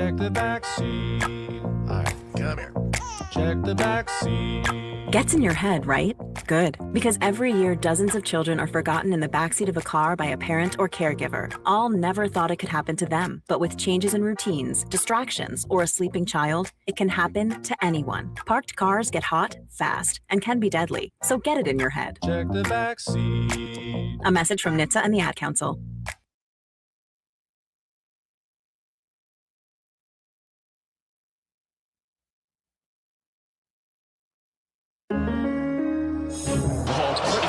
Check the back seat. All right, come here. Check the back seat. Gets in your head, right? Good. Because every year, dozens of children are forgotten in the backseat of a car by a parent or caregiver. All never thought it could happen to them. But with changes in routines, distractions, or a sleeping child, it can happen to anyone. Parked cars get hot, fast, and can be deadly. So get it in your head. Check the back seat. A message from NHTSA and the Ad Council.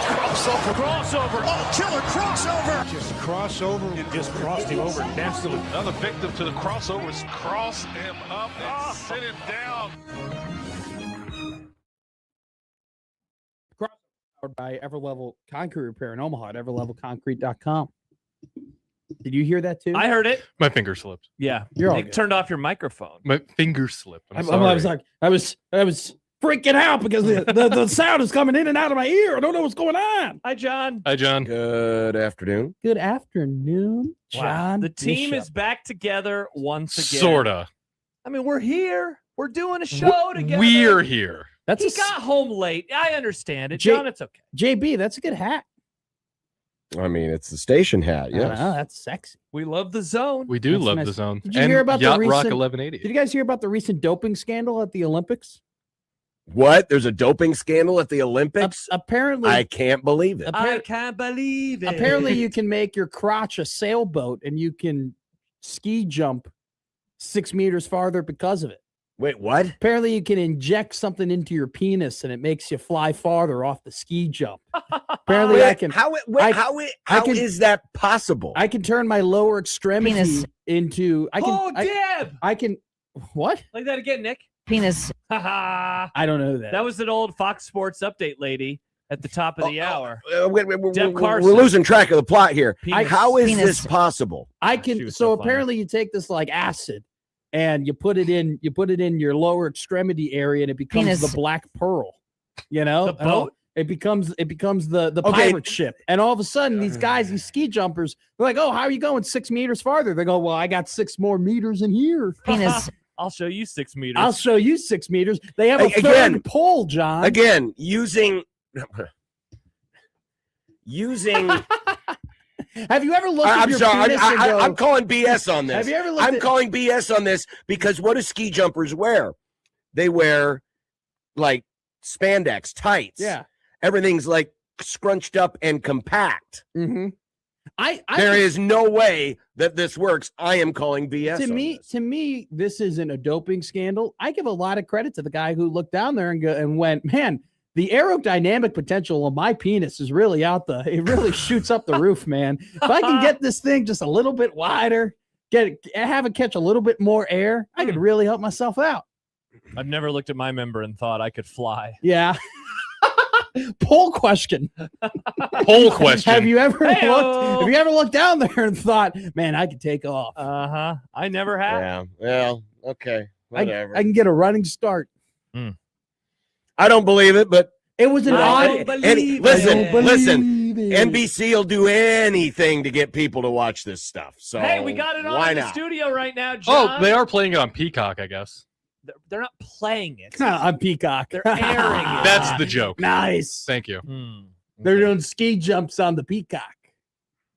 Crossover. Oh, killer crossover. Just crossover and just crossed him over nastily. Another victim to the crossovers. Cross him up and sit him down. Powered by Everlevel Concrete Repair in Omaha at everlevelconcrete.com. Did you hear that too? I heard it. My finger slipped. Yeah, You're all they good. turned off your microphone. My finger slipped. I'm I sorry. was like, I was freaking out because the sound is coming in and out of my ear. I don't know what's going on. Hi, John. Hi, John. Good afternoon. Good afternoon, John. The team Bishop. is back together once again. Sorta. I mean, we're here. We're doing a show together. We're here. That's He a got home late. I understand it, J- John. It's okay. JB. That's a good hat. I mean, it's the station hat. I don't Yes. know, that's sexy. We love the zone. We do That's love nice. the zone. Did you and hear about the Yacht Rock recent- 1180. Did you guys hear about the recent doping scandal at the Olympics? What? There's a doping scandal at the Olympics? Apparently, I can't believe it. I can't believe it. apparently you can make your crotch a sailboat and you can ski jump 6 meters farther because of it. Wait, what? Apparently you can inject something into your penis and it makes you fly farther off the ski jump. Apparently Wait, I can How can- is that possible? I can turn my lower extremity Penis. into Oh, Deb! I can what? Like that again, Nick. Penis. Ha I don't know that. That was an old Fox Sports update lady at the top of the hour. We're Deb Carson. losing track of the plot here. Penis. How is Penis. this possible? I She can was so so funny. apparently you take this like acid and you put it in your lower extremity area and it becomes Penis. the black pearl. You know? The And all- boat? It becomes the Okay. pirate ship. And all of a sudden these guys, these ski jumpers, they're like, "Oh, how are you going 6 meters farther?" They go, "Well, I got 6 more meters in here." Penis. I'll show you 6 meters. I'll show you 6 meters. They have a Again- third pole, John. Again, using Have you ever looked at I'm your sorry. penis and go, I'm calling BS on this. Have you ever looked I'm at calling BS on this because what do ski jumpers wear? They wear like spandex tights. Yeah. Everything's like scrunched up and compact. Mm-hmm. There is no way that this works. I am calling BS. to on me, this. to me, this isn't a doping scandal. I give a lot of credit to the guy who looked down there and went, "Man, the aerodynamic potential of my penis is really out the. It really shoots up the roof, man. If I can get this thing just a little bit wider, have it catch a little bit more air, I could really help myself out." I've never looked at my member and thought I could fly. Yeah. Poll question. Poll question. Have you ever Hey-o. looked? Have you ever looked down there and thought, "Man, I could take off. Uh-huh. I never have. Yeah. Well, okay. Whatever. I can get a running start." I don't believe it, but It was an I odd. don't believe listen, it. listen. NBC will do anything to get people to watch this stuff. So Hey, we got it on why in the not? studio right now, John. Oh, they are playing it on Peacock, I guess. They're not playing it. On Peacock. They're airing it. That's the joke. Nice. Thank you. They're doing ski jumps on the Peacock.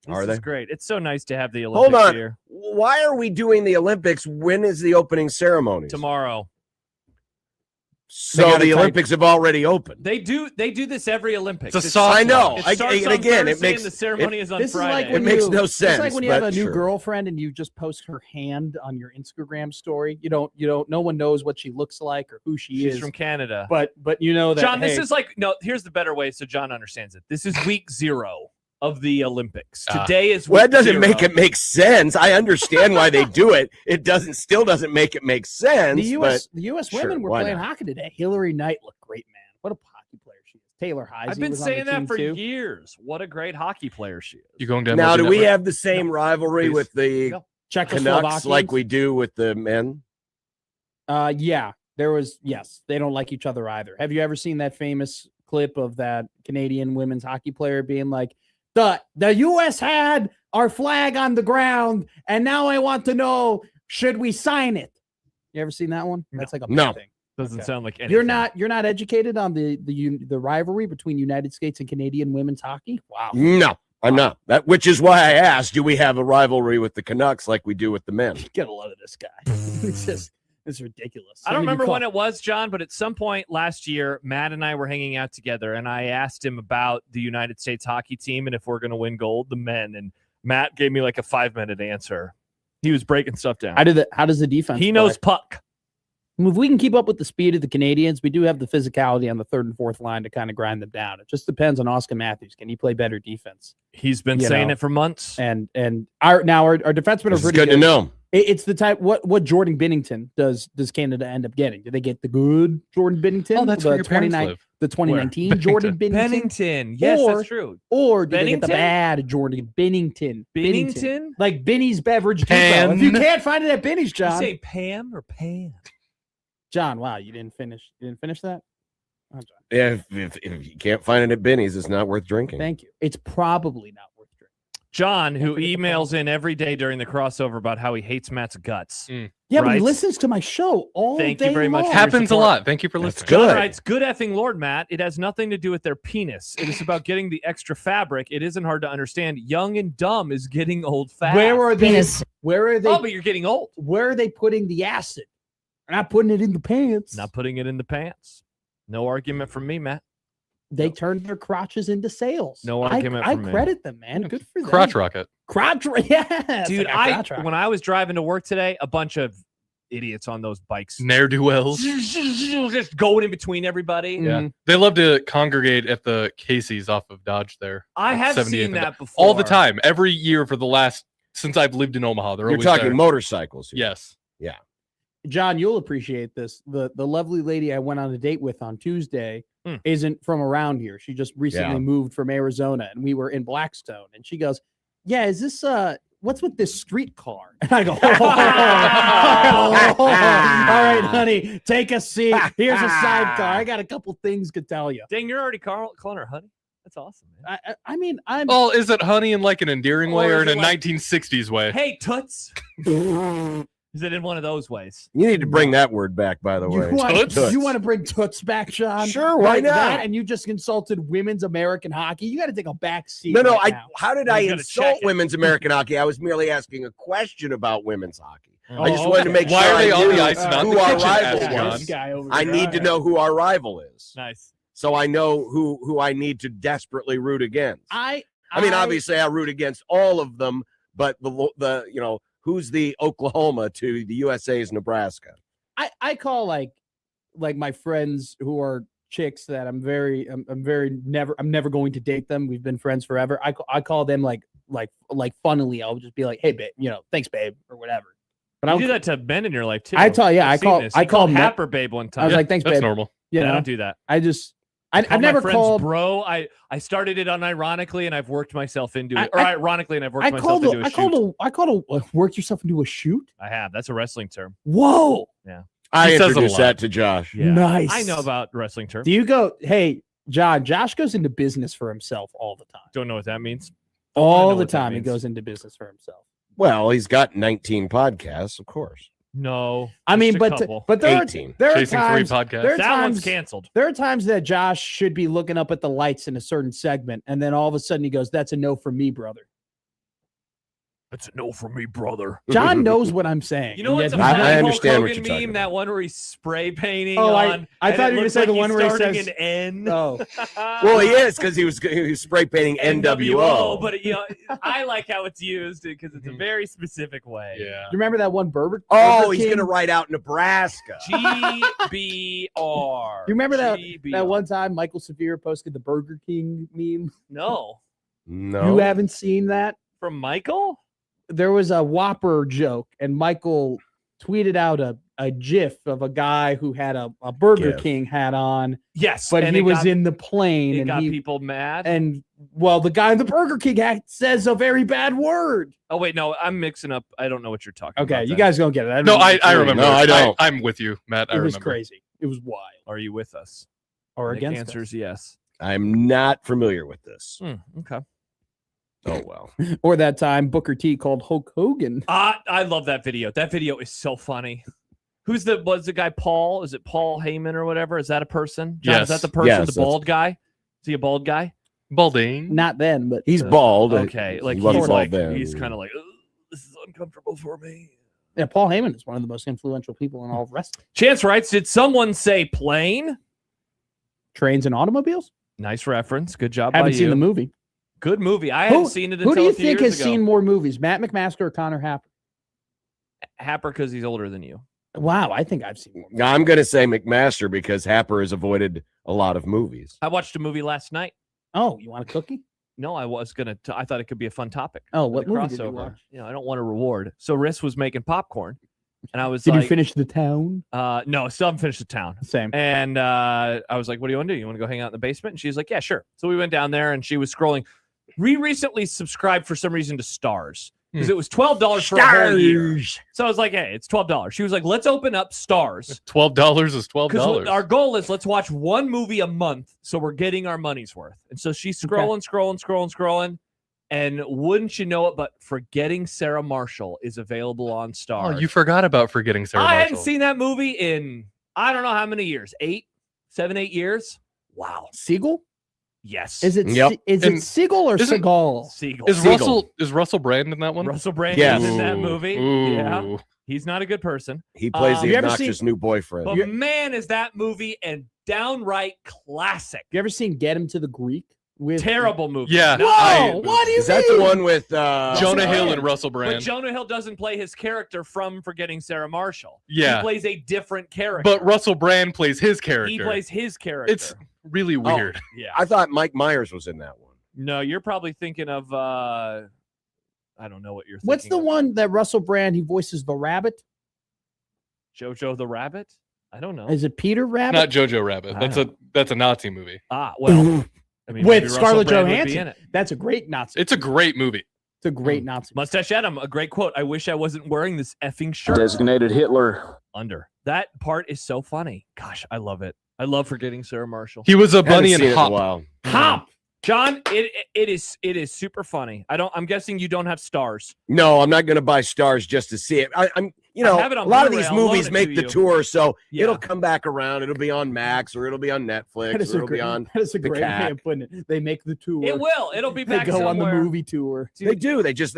This Are is they? great. It's so nice to have the Olympics Hold on. here Why are we doing the Olympics? When is the opening ceremony? tomorrow. So gotta the type- Olympics have already opened. They do this every Olympics. It's a It soft I know. starts and on again, it Thursday makes and the ceremony is on This is like Friday. when It makes you- no It's sense. like when you have but a new sure. girlfriend and you just post her hand on your Instagram story. You don't. No one knows what she looks like or who she She's is. from Canada. but you know that. John, this hey, is like here's the better way so John understands it. This is week 0 of the Olympics. Ah. Today is week Well, that doesn't 0. make it make sense. I understand why they do it. It still doesn't make it make sense. the U.S. sure, women were why playing not? hockey today. Hillary Knight looked great, man. What a hockey player she is. Taylor Heisey. I've been was on the saying that team for too. years. What a great hockey player she is. You going down Now, do we Network? have the same rivalry Please. with the No. Canucks like Czechoslovakians? we do with the men? Yeah, there was. Yes, they don't like each other either. Have you ever seen that famous clip of that Canadian women's hockey player being like, the U.S. had our flag on the ground, and now I want to know, Should we sign it? You ever seen that one? That's like a big No. thing. Doesn't Okay. sound like anything. You're not educated on the rivalry between United States and Canadian women's hocky? Wow. No, I'm not. Which is why I asked, do we have a rivalry with the Canucks like we do with the men? Get a load of this guy. It's ridiculous. I don't remember when it was, John, but at some point last year, Matt and I were hanging out together, and I asked him about the United States hockey team and if we're going to win gold, the men. And Matt gave me like a 5-minute answer. He was breaking stuff down. How does the defense He play? knows puck. If we can keep up with the speed of the Canadians, we do have the physicality on the third and fourth line to kind of grind them down. It just depends on Oscar Matthews. Can he play better defense? He's been saying it for months. And our defensemen are It's pretty good to know. It's the type what Jordan Binnington does Canada end up getting? Do they get the good Jordan Binnington? Oh, that's where your parents live. The 2019 Jordan Binnington? Bennington. Yes, that's true. Or do they get the Bennington? bad Jordan Binnington? Bennington? Like Binny's Beverage Depot. Pan. If you can't find it at Binny's, Did you John. say Pam or Pan? John, wow, you didn't finish that? Oh, John. Yeah, if you can't find it at Benny's, it's not worth drinking. Thank you. It's probably not worth drinking. John, who forget the emails in every day during the crossover about how he hates Matt's guts. Yeah, but he Right. listens to my show all Thank day you very much long. for your Happens a support. lot. Thank you for That's listening. good. John writes, good effing Lord, Matt. It has nothing to do with their penis. It is about getting the extra fabric. It isn't hard to understand. Young and dumb is getting old fast. Where are they? Where are they? Oh, but you're getting old. Where are they putting the acid? They're not putting it in the pants. Not putting it in the pants. No argument from me, Matt. They turned their crotches into sails. No argument I from me. credit them, man. Good for them. Crotch rocket. Yeah, Dude, when I was driving to work today, a bunch of idiots on those bikes Ne'er-do-wells. just going in between everybody. Yeah. They love to congregate at the Casey's off of Dodge there. I have 78th seen and that before. all the time. Every year for the last, since I've lived in Omaha. They're You're always talking there. motorcycles here. Yes. John, you'll appreciate this. The lovely lady I went on a date with on Tuesday isn't from around here. She just recently moved from Arizona, and we were in Blackstone. And she goes, "Yeah, is this what's with this street car?" And I go, all right, honey, take a seat. Here's a sidecar. I got a couple things to tell you." Dang, you're already calling her honey. That's awesome, man. I mean, I'm. Well, is it honey in like an endearing way Or or is in a it like- 1960s way? Hey, toots. Is it in one of those ways? You need to bring that word back, by the way. You want to bring toots back, John? Sure, why Like not? that, and you just insulted women's American hockey. You got to take a back seat. No, right now. how did You I gotta insult check it. women's American hockey? I was merely asking a question about women's hockey. I just Oh, wanted to okay. make Why sure are they I on knew the ice and not who the our kitchen, rival asked was. This guy over I there. need to know who our rival is, Nice. so I know who I need to desperately root against. I mean, obviously, I root against all of them, but the who's the Oklahoma to the USA's Nebraska? I call like my friends who are chicks that I'm never going to date them. We've been friends forever. I call them like funnily. I'll just be like, "Hey, babe, thanks, babe," or whatever. But You I do that to men in your life too. I call I've seen this. I You call called men- Happer babe one time. I was like, "Thanks, That's babe." normal. You I know, don't do that. I've Call my never friends called bro. I started it unironically and I've worked myself into it. Or I- ironically, and I've worked I myself called into a I shoot. called work yourself into a shoot. I have. That's a wrestling term. Whoa, I He says a introduced lot. that to Josh. Yeah. nice. I know about wrestling terms. Do you go? Hey, John. Josh goes into business for himself all the time. Don't know what that means. Don't wanna All know the what that time he means. goes into business for himself. Well, he's got 19 podcasts, of course. No. I mean, just a but couple. there 18. are Chasing times free podcast. there are that one's times canceled. there are times that Josh should be looking up at the lights in a certain segment, and then all of a sudden he goes, "That's a no from me, brother." That's a no for me, brother. John knows what I'm saying. You know and what's a yet- I funny Hulk understand what Hogan you're talking meme? That one where he's spray painting Oh, I on. thought and you it were gonna looks say like the he's one where he starting says- an N. Oh, Well, he is because he was spray painting NWO. But I like how it's used because it's a very specific way. Yeah. you remember that one Burger? Oh, Burger he's King? going to write out Nebraska. GBR. You remember that GBR. one time Michael Severe posted the Burger King meme? No. No. You haven't seen that? From Michael? There was a Whopper joke, and Michael tweeted out a GIF of a guy who had a Burger GIF. King hat on, Yes. but and he it was got, in the plane, It and got he people mad. and well, the guy in the Burger King hat says a very bad word. Oh, wait. No, I'm mixing up. I don't know what you're talking about. Okay, you then. guys don't get it. No, I remember. No, I don't. I'm with you, Matt. I It was remember. crazy. It was wild. Are you with us? Or Nick against answers us. yes. I'm not familiar with this. Okay. Oh, well. Or that time Booker T called Hulk Hogan. I love that video. That video is so funny. Was the guy Paul? Is it Paul Heyman or whatever? Is that a person? John, Yes. Is that the person? Yes, the bald guy? Is he a bald guy? Balding. Not then, but He's bald. Okay, like He wasn't he's bald like then. he's kind of like this is uncomfortable for me. yeah, Paul Heyman is one of the most influential people in all of wrestling. Chance writes, did someone say plane? Trains and automobiles. Nice reference. Good job by Haven't you. seen the movie. Good movie. I hadn't seen it until Who do you a few think years has ago. seen more movies, Matt McMaster or Connor Happer? Happer because he's older than you. Wow, I think I've seen more. I'm going to say McMaster because Happer has avoided a lot of movies. I watched a movie last night. Oh, you want a cookie? No, I was gonna. I thought it could be a fun topic. Oh, for what the movie did you crossover. watch? I don't want a reward. So Riss was making popcorn, and I was Did like, you finish The Town? No, still haven't finished the town. Same. And I was like, what do you want to do? You want to go hang out in the basement? And she's like, yeah, sure. So we went down there, and she was scrolling. We recently subscribed for some reason to Stars because it was $12 for a whole year. So I was like, hey, it's $12. She was like, let's open up Stars. $12 is Because $12. our goal is let's watch one movie a month so we're getting our money's worth. And so she's scrolling. And wouldn't you know it, but Forgetting Sarah Marshall is available on Oh, Stars. you forgot about Forgetting Sarah I Marshall. hadn't seen that movie in I don't know how many years. 7, 8 years. Wow. Siegel? Yes. Is it Yep. is And it Siegel or isn't- Seagal? Siegel. Is Russell Brand in that one? Russell Brand Yes. is in that movie? Ooh. Yeah. He's not a good person. He plays Have the you ever obnoxious new boyfriend. But man, is that movie and downright classic. You ever seen Get Him to the Greek? With Terrible movie. Yeah. No, Whoa! What do you Is that mean? the one with Jonah Hill and Russell But Brand. Jonah Hill doesn't play his character from Forgetting Sarah Marshall. Yeah. He plays a different character. But Russell Brand plays his character. he plays his character. It's really weird. yeah. I thought Mike Myers was in that one. No, you're probably thinking of I don't know what you're thinking. What's the of. one that Russell Brand he voices the rabbit? Jojo the Rabbit? I don't know. Is it Peter Rabbit? Not Jojo Rabbit. I That's a Nazi movie. Well, I mean, With maybe Russell Scarlett Brand would be Johansson. in it. That's a great Nazi. It's a great movie. It's a great Nazi. Mustache Adam, a great quote. I wish I wasn't wearing this effing shirt. Designated Hitler. Under. That part is so funny. Gosh, I love it. I love Forgetting Sarah Marshall. He was a Haven't bunny seen it in in a Hop. while. Hop. John, it is super funny. I'm guessing you don't have Stars. No, I'm not going to buy Stars just to see it. I'm I have it a on lot of Blu-ray. these I'll loan movies it make to the you. tour, so Yeah. it'll come back around. It'll be on Max or it'll be on Netflix That is or a it'll great, be on. that is a the great way CAC. of putting it. They make the tour. It will. It'll be They back go on the somewhere. movie tour. They do. They just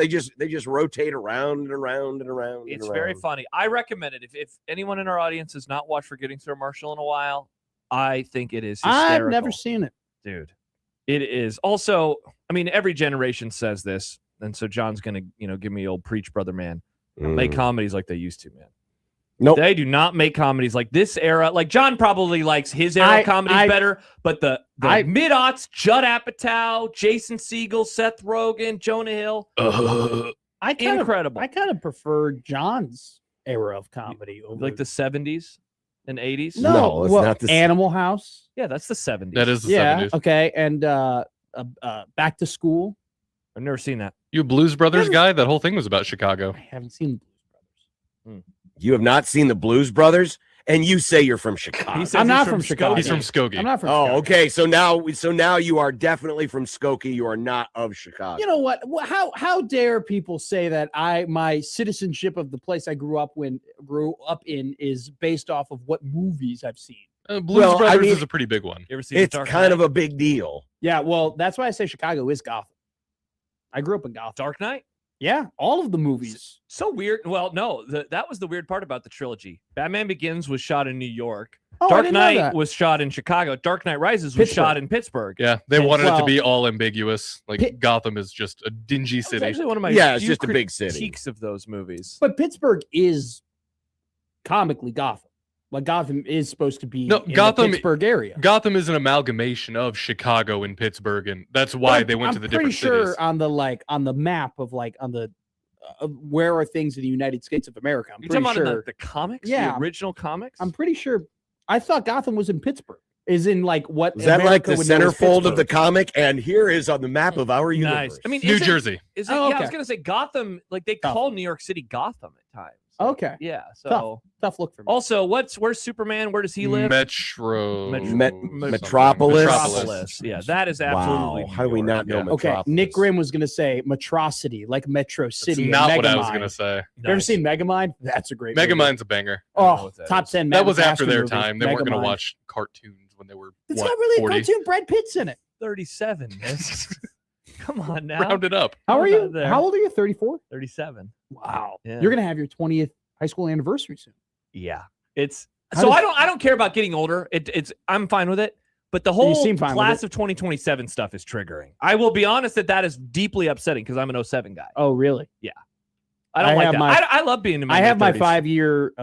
rotate around and around and around. It's and very around. funny. I recommend it. If anyone in our audience has not watched Forgetting Sarah Marshall in a while, I think it is hysterical. I've never seen it. Dude. It is. Also, I mean, every generation says this, and so John's gonna, give me old preach, brother man. Make comedies like they used to, man. Nope. They do not make comedies like this era. Like John probably likes his era comedies better, but the mid-aughts, Judd Apatow, Jason Segel, Seth Rogen, Jonah Hill, incredible. I kind of prefer John's era of comedy over Like the 70s and 80s. No, it's not the Animal House. Yeah, that's the 70s. That is the Yeah. 70s. Okay. And Back to School. I've never seen that. You a Blues Brothers guy? That whole thing was about Chicago. I haven't seen Blues Brothers. You have not seen the Blues Brothers, and you say you're from Chicago. He says I'm he's not from Chicago. He's from Skokie. I'm not from Oh, Chicago. okay. So now you are definitely from Skokie. You are not of Chicago. You know what? How dare people say that my citizenship of the place I grew up in is based off of what movies I've seen? Blues Well, I Brothers mean- is a pretty big one. You ever seen It's Dark kind Knight? of a big deal. Yeah, well, that's why I say Chicago is Gotham. I grew up in Gotham. Dark Knight? Yeah, all of the movies. So weird. Well, no, that was the weird part about the trilogy. Batman Begins was shot in New York. Oh, I Dark didn't know Knight that. was shot in Chicago. Dark Knight Rises was Pittsburgh. shot in Pittsburgh. Yeah, they And- wanted it to well- be all ambiguous. Like Pit- Gotham is just a dingy It's city. actually one of my Yeah, it's few just a big city. critiques of those movies. But Pittsburgh is comically Gotham. Like Gotham is supposed to be No, in Gotham- the Pittsburgh area. Gotham is an amalgamation of Chicago and Pittsburgh, and that's why they went to the different I'm pretty sure cities. on the map of on the where are things in the United States of America. I'm You pretty talking about sure. in the comics? Yeah. The original comics? I'm pretty sure. I thought Gotham was in Pittsburgh. Is in what Is that like America the would know as centerfold of the Pittsburgh. comic? And here is on the map of our universe. Nice. I mean, New isn't- Jersey. Is it, Oh, Yeah, I was okay. going to say Gotham, like they Gotham. call New York City Gotham at times. Okay. Yeah. So Tough look for me. also, where's Superman? Where does he live? Metropolis. Yeah, that is absolutely. Wow. How do we not know Okay, Metropolis? Nick Grimm was going to say Metrocity, like Metro That's City. not what I was Megamind. going to say. You ever seen Megamind? That's a great movie. Megamind's a banger. Oh, top 10. That was Matt after their Master time. They movies. weren't going Megamind. to watch cartoons when they were, It's what, not really 40? a cartoon. Brad Pitt's in it. 37. Come on now. Round it up. How are you? There. How old are you? 34? 37. Wow. Yeah. You're going to have your 20th high school anniversary soon. Yeah. It's How so does- I don't care about getting older. It's I'm fine with it. But the You whole seem fine with class it. of 2027 stuff is triggering. I will be honest that is deeply upsetting because I'm an 07 guy. Oh, really? I don't I like have that. my- I love being in my I have my 30s. 5-year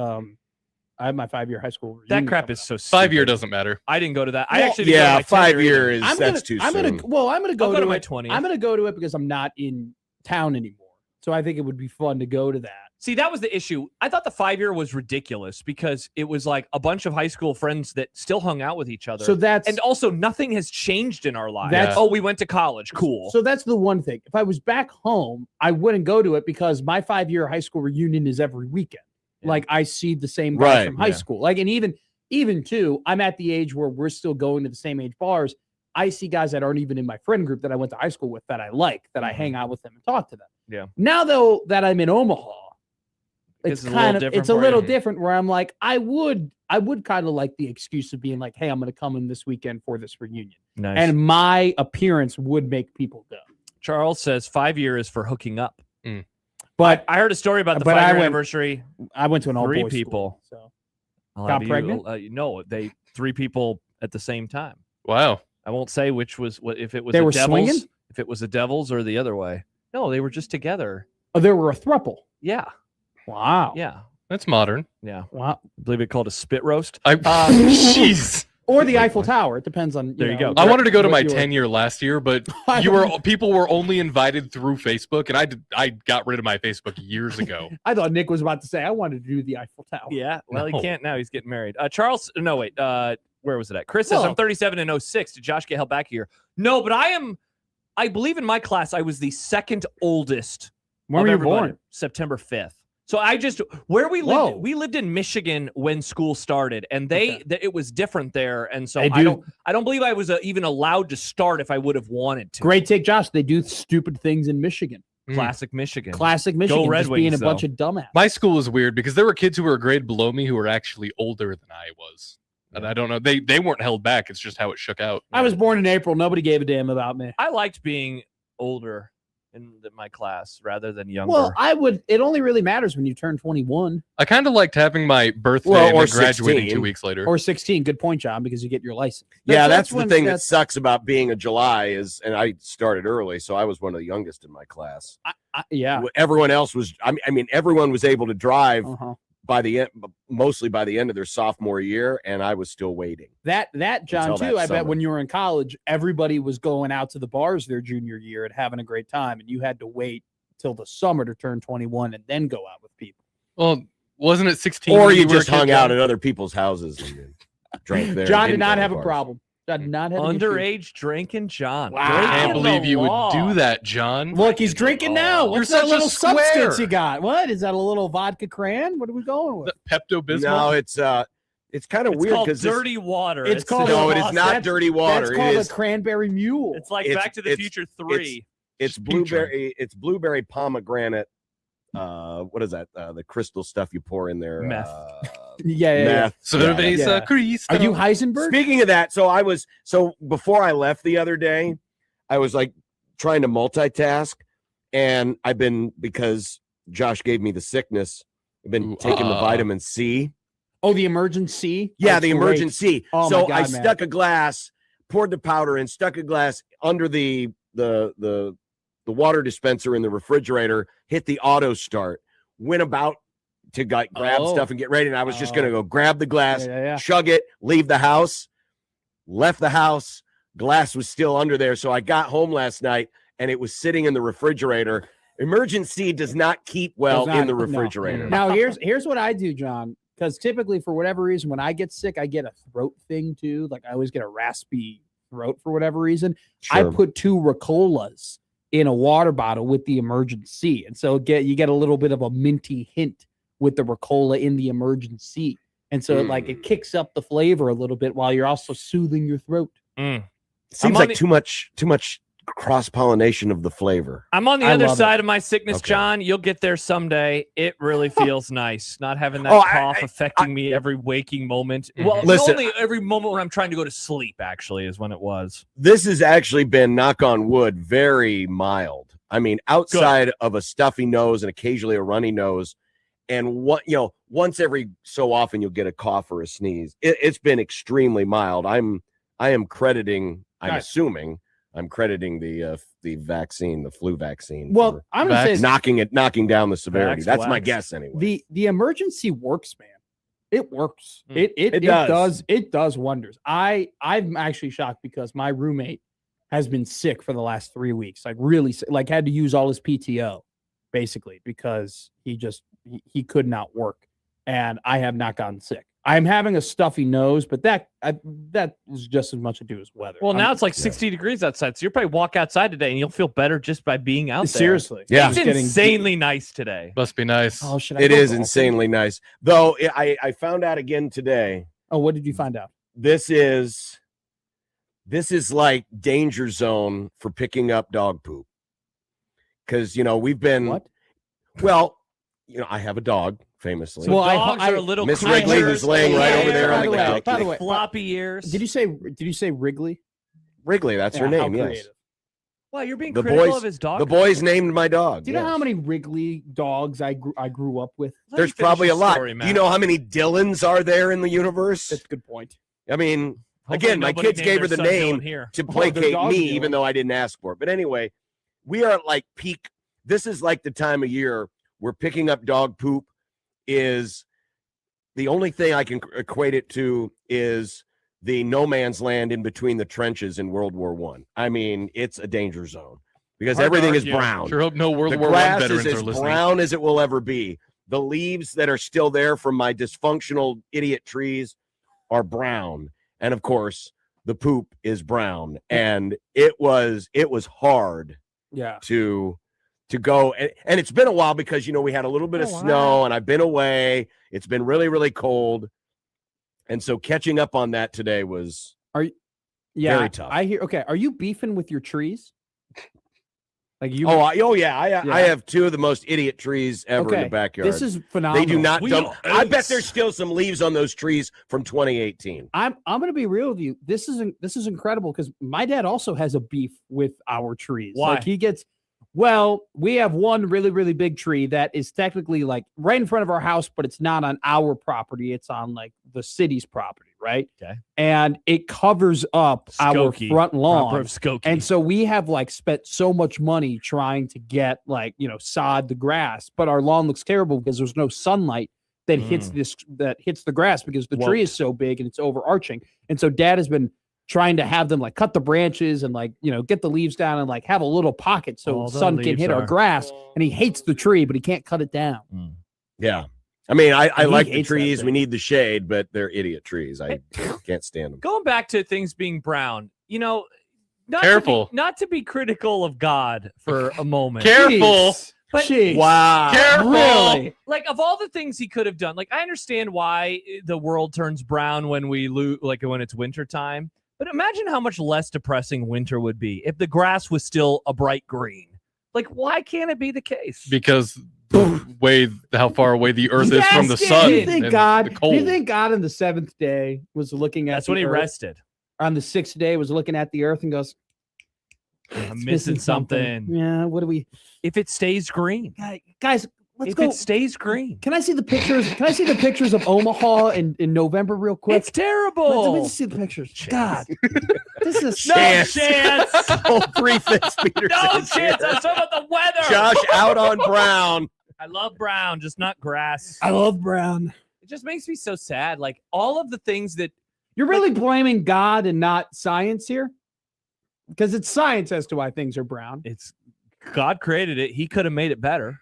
I have my 5-year high school That reunion crap coming is up. so stupid. 5 year doesn't matter. I didn't go to that. I Well, actually didn't go to Yeah, my 5 10-year year either. is that's too soon. I'm gonna go I'll go to my it. 20th. I'm gonna go to it because I'm not in town anymore. So I think it would be fun to go to that. See, that was the issue. I thought the 5-year was ridiculous because it was like a bunch of high school friends that still hung out with each other. So that's and also nothing has changed in our lives. That's- Oh, we went to college. Cool. So that's the one thing. If I was back home, I wouldn't go to it because my 5-year high school reunion is every weekend. Yeah. Like I see the same guys Right, from high yeah. school. Like, and even too, I'm at the age where we're still going to the same age bars. I see guys that aren't even in my friend group that I went to high school with that I like, that I hang out with them and talk to them. Yeah. Now though that I'm in Omaha, it's It's a little kind of different it's a for little you. different where I'm like, I would kind of like the excuse of being like, hey, I'm gonna come in this weekend for this reunion. Nice. And my appearance would make people go. Charles says 5-year is for hooking up. But I heard a story about the But I 5-year went- anniversary. I went to an all 3 boys people. School, so I'll Got have pregnant? No, 3 people at the same time. Wow. I won't say which was what if it was They a were Devils, swinging? if it was a Devils or the other way. No, they were just together. oh, there were a throuple. Yeah, Wow. yeah, That's modern. yeah. Wow. I believe it called a spit roast. Jeez. Or the Eiffel Tower. It depends on. There you go. I wanted to go to what my you were- 10-year last year, but people were only invited through Facebook, and I got rid of my Facebook years ago. I thought Nick was about to say I wanted to do the Eiffel Tower. Yeah, well, No. he can't now. He's getting married. Charles, no, wait. Where was it at? Chris says, Well- I'm 37 and 06. Did Josh get held back here? No, but I believe in my class, I was the second oldest. When of were you everybody. born? September 5th. So where we Whoa. lived, we lived in Michigan when school started, and it was different there. And so They I do- don't believe I was even allowed to start if I would have wanted to. Great take, Josh. They do stupid things in Michigan. Classic Michigan. Classic Michigan. Red just being Wings, a bunch of dumbass. My school was weird because there were kids who were a grade below me who were actually older than I was. And I don't know. They weren't held back. It's just how it shook out. I was born in April. Nobody gave a damn about me. I liked being older in my class rather than younger. Well, it only really matters when you turn 21 I kind of liked having my birthday Well, and or then graduating 16. 2 weeks later. or 16. Good point, John, because you get your license. Yeah, that's the when- thing that that's- sucks about being a July is, and I started early, so I was one of the youngest in my class. yeah. Everyone else was, I mean, everyone was able to drive Uh-huh. by the end, mostly by the end of their sophomore year, and I was still waiting. That John Until too. that I bet summer. when you were in college, everybody was going out to the bars their junior year and having a great time, and you had to wait till the summer to turn 21 and then go out with people. Well, wasn't it 16? Or when you were a just kid, hung out John? at other people's houses and drank there. John and did didn't not go to have a bars. problem. John did not have an issue. underage drinking John. Wow. I can't Breaking believe the you would law. do that, John. Look, he's drinking now. You're What's that such a little substance square. you got? What is that? A little vodka cran? What are we going with? Pepto Bismol. No, it's kind of It's weird called because dirty water. It's called no, a- it is not that's- dirty water. That's called It a is cranberry mule. It's like It's- Back to the Future 3. it's Speed drink. blueberry. It's blueberry pomegranate. What is that? The crystal stuff you pour in there. Meth. yeah. Meth. Cerveza Yeah. Cristo. Are you Heisenberg? Speaking of that, so before I left the other day, I was like trying to multitask, and I've been, because Josh gave me the sickness, I've been taking the vitamin C. Oh, the emergency. Yeah, Oh, the great. emergency. Oh, So my God, I man. stuck a glass, poured the powder in, stuck a glass under the water dispenser in the refrigerator, hit the auto start, went about to grab Oh. stuff and get ready. And I was just going to go grab the glass, Yeah. chug it, leave the house, left the house. Glass was still under there. So I got home last night and it was sitting in the refrigerator. Emergency does not keep well Does not- in the no. refrigerator. Now here's what I do, John. Because typically, for whatever reason, when I get sick, I get a throat thing too. Like I always get a raspy throat for whatever reason. I Sure. put 2 Ricolas in a water bottle with the emergency, and so you get a little bit of a minty hint with the Ricola in the emergency. And so it kicks up the flavor a little bit while you're also soothing your throat. Seems like too much cross-pollination of the flavor. I'm on the other side of my sickness, John. You'll get there someday. It really feels nice not having that cough affecting me every waking moment. Well, listen, only every moment when I'm trying to go to sleep, actually, is when it was. This has actually been, knock on wood, very mild. I mean, outside of a stuffy nose and occasionally a runny nose, and once every so often you'll get a cough or a sneeze. It's been extremely mild. I am crediting. I'm assuming I'm crediting the vaccine, the flu vaccine. Well, I'm going to say knocking down the severity. That's my guess anyway. The emergency works, man. It works. It does wonders. I'm actually shocked because my roommate has been sick for the last 3 weeks. Like really sick, like had to use all his PTO basically because he could not work. And I have not gotten sick. I'm having a stuffy nose, but that is just as much to do as weather. Well, now it's like 60 degrees outside, so you'll probably walk outside today and you'll feel better just by being out there. Seriously. Yeah. It's insanely nice today. Must be nice. Oh, should I It go is golfing? insanely nice. Though I found out again today. Oh, what did you find out? This is like danger zone for picking up dog poop. Because we've been What? Well, I have a dog, famously. So dogs are a little Miss Wrigley, who's laying right over there on the couch. By the way, floppy ears. Did you say Wrigley? Wrigley, that's her name, yes. Wow, you're being The critical boys- of his dog? The boys named my dog. Do you know yes. how many Wrigley dogs I grew up with? Let me There's finish probably a your lot. story, Do Matt. you know how many Dylans are there in the universe? That's a good point. I mean, Hopefully again, my nobody kids named gave her their the son name Dylan here. to the placate dog me, Dylan. even though I didn't ask for it. But anyway, we are at like peak. This is like the time of year where picking up dog poop is the only thing I can equate it to is the no man's land in between the trenches in World War I. I mean, it's a danger zone because Hard to everything is argue. brown. Sure hope no World The War I grass veterans is are as listening. brown as it will ever be. The leaves that are still there from my dysfunctional idiot trees are brown. And of course, the poop is brown. And it was hard Yeah. to go. And it's been a while because, we had a little bit of snow and I've been away. It's been really, really cold. And so catching up on that today was very tough. I hear. Okay, are you beefing with your trees? Like you? I have two of the most idiot trees ever in the backyard. This is phenomenal. They do not dump. I bet there's still some leaves on those trees from 2018. I'm going to be real with you. This is incredible because my dad also has a beef with our trees. Why? Like he gets. Well, we have one really, really big tree that is technically like right in front of our house, but it's not on our property. It's on like the city's property, right? Okay. And it covers up our Skokie. front lawn. Proper Skokie. And so we have like spent so much money trying to get like, sod the grass, but our lawn looks terrible because there's no sunlight that hits the grass because the tree is so big and it's overarching. And so dad has been trying to have them like cut the branches and like, get the leaves down and like have a little pocket so the sun can hit our grass. And he hates the tree, but he can't cut it down. Yeah. I mean, I like the hates that trees. thing. We need the shade, but they're idiot trees. I can't stand them. Going back to things being brown, Careful. Not to be critical of God for a moment. Careful. But Jeez. Wow. Careful. Really? Like of all the things he could have done, like I understand why the world turns brown when we like when it's winter time. But imagine how much less depressing winter would be if the grass was still a bright green. Like, why can't it be the case? Because how far away the earth is from the Yes, sun. Do you think and God? the Do cold. you think God on the seventh day was looking at? That's the when he earth, rested. On the sixth day, was looking at the earth and goes, I'm "It's missing something. Yeah, what do we, If it stays green. guys? Let's If go. it stays green. Can I see the pictures? Can I see the pictures of Omaha in November real quick? It's terrible. Let me just see the pictures. God, this is No Chance. chance. Oh, 3/5 Peterson. No chance. I'm talking about the weather. Josh out on Brown. I love brown, just not grass. I love brown. It just makes me so sad. Like all of the things that You're really blaming God and not science here, because it's science as to why things are brown. it's God created it. He could have made it better.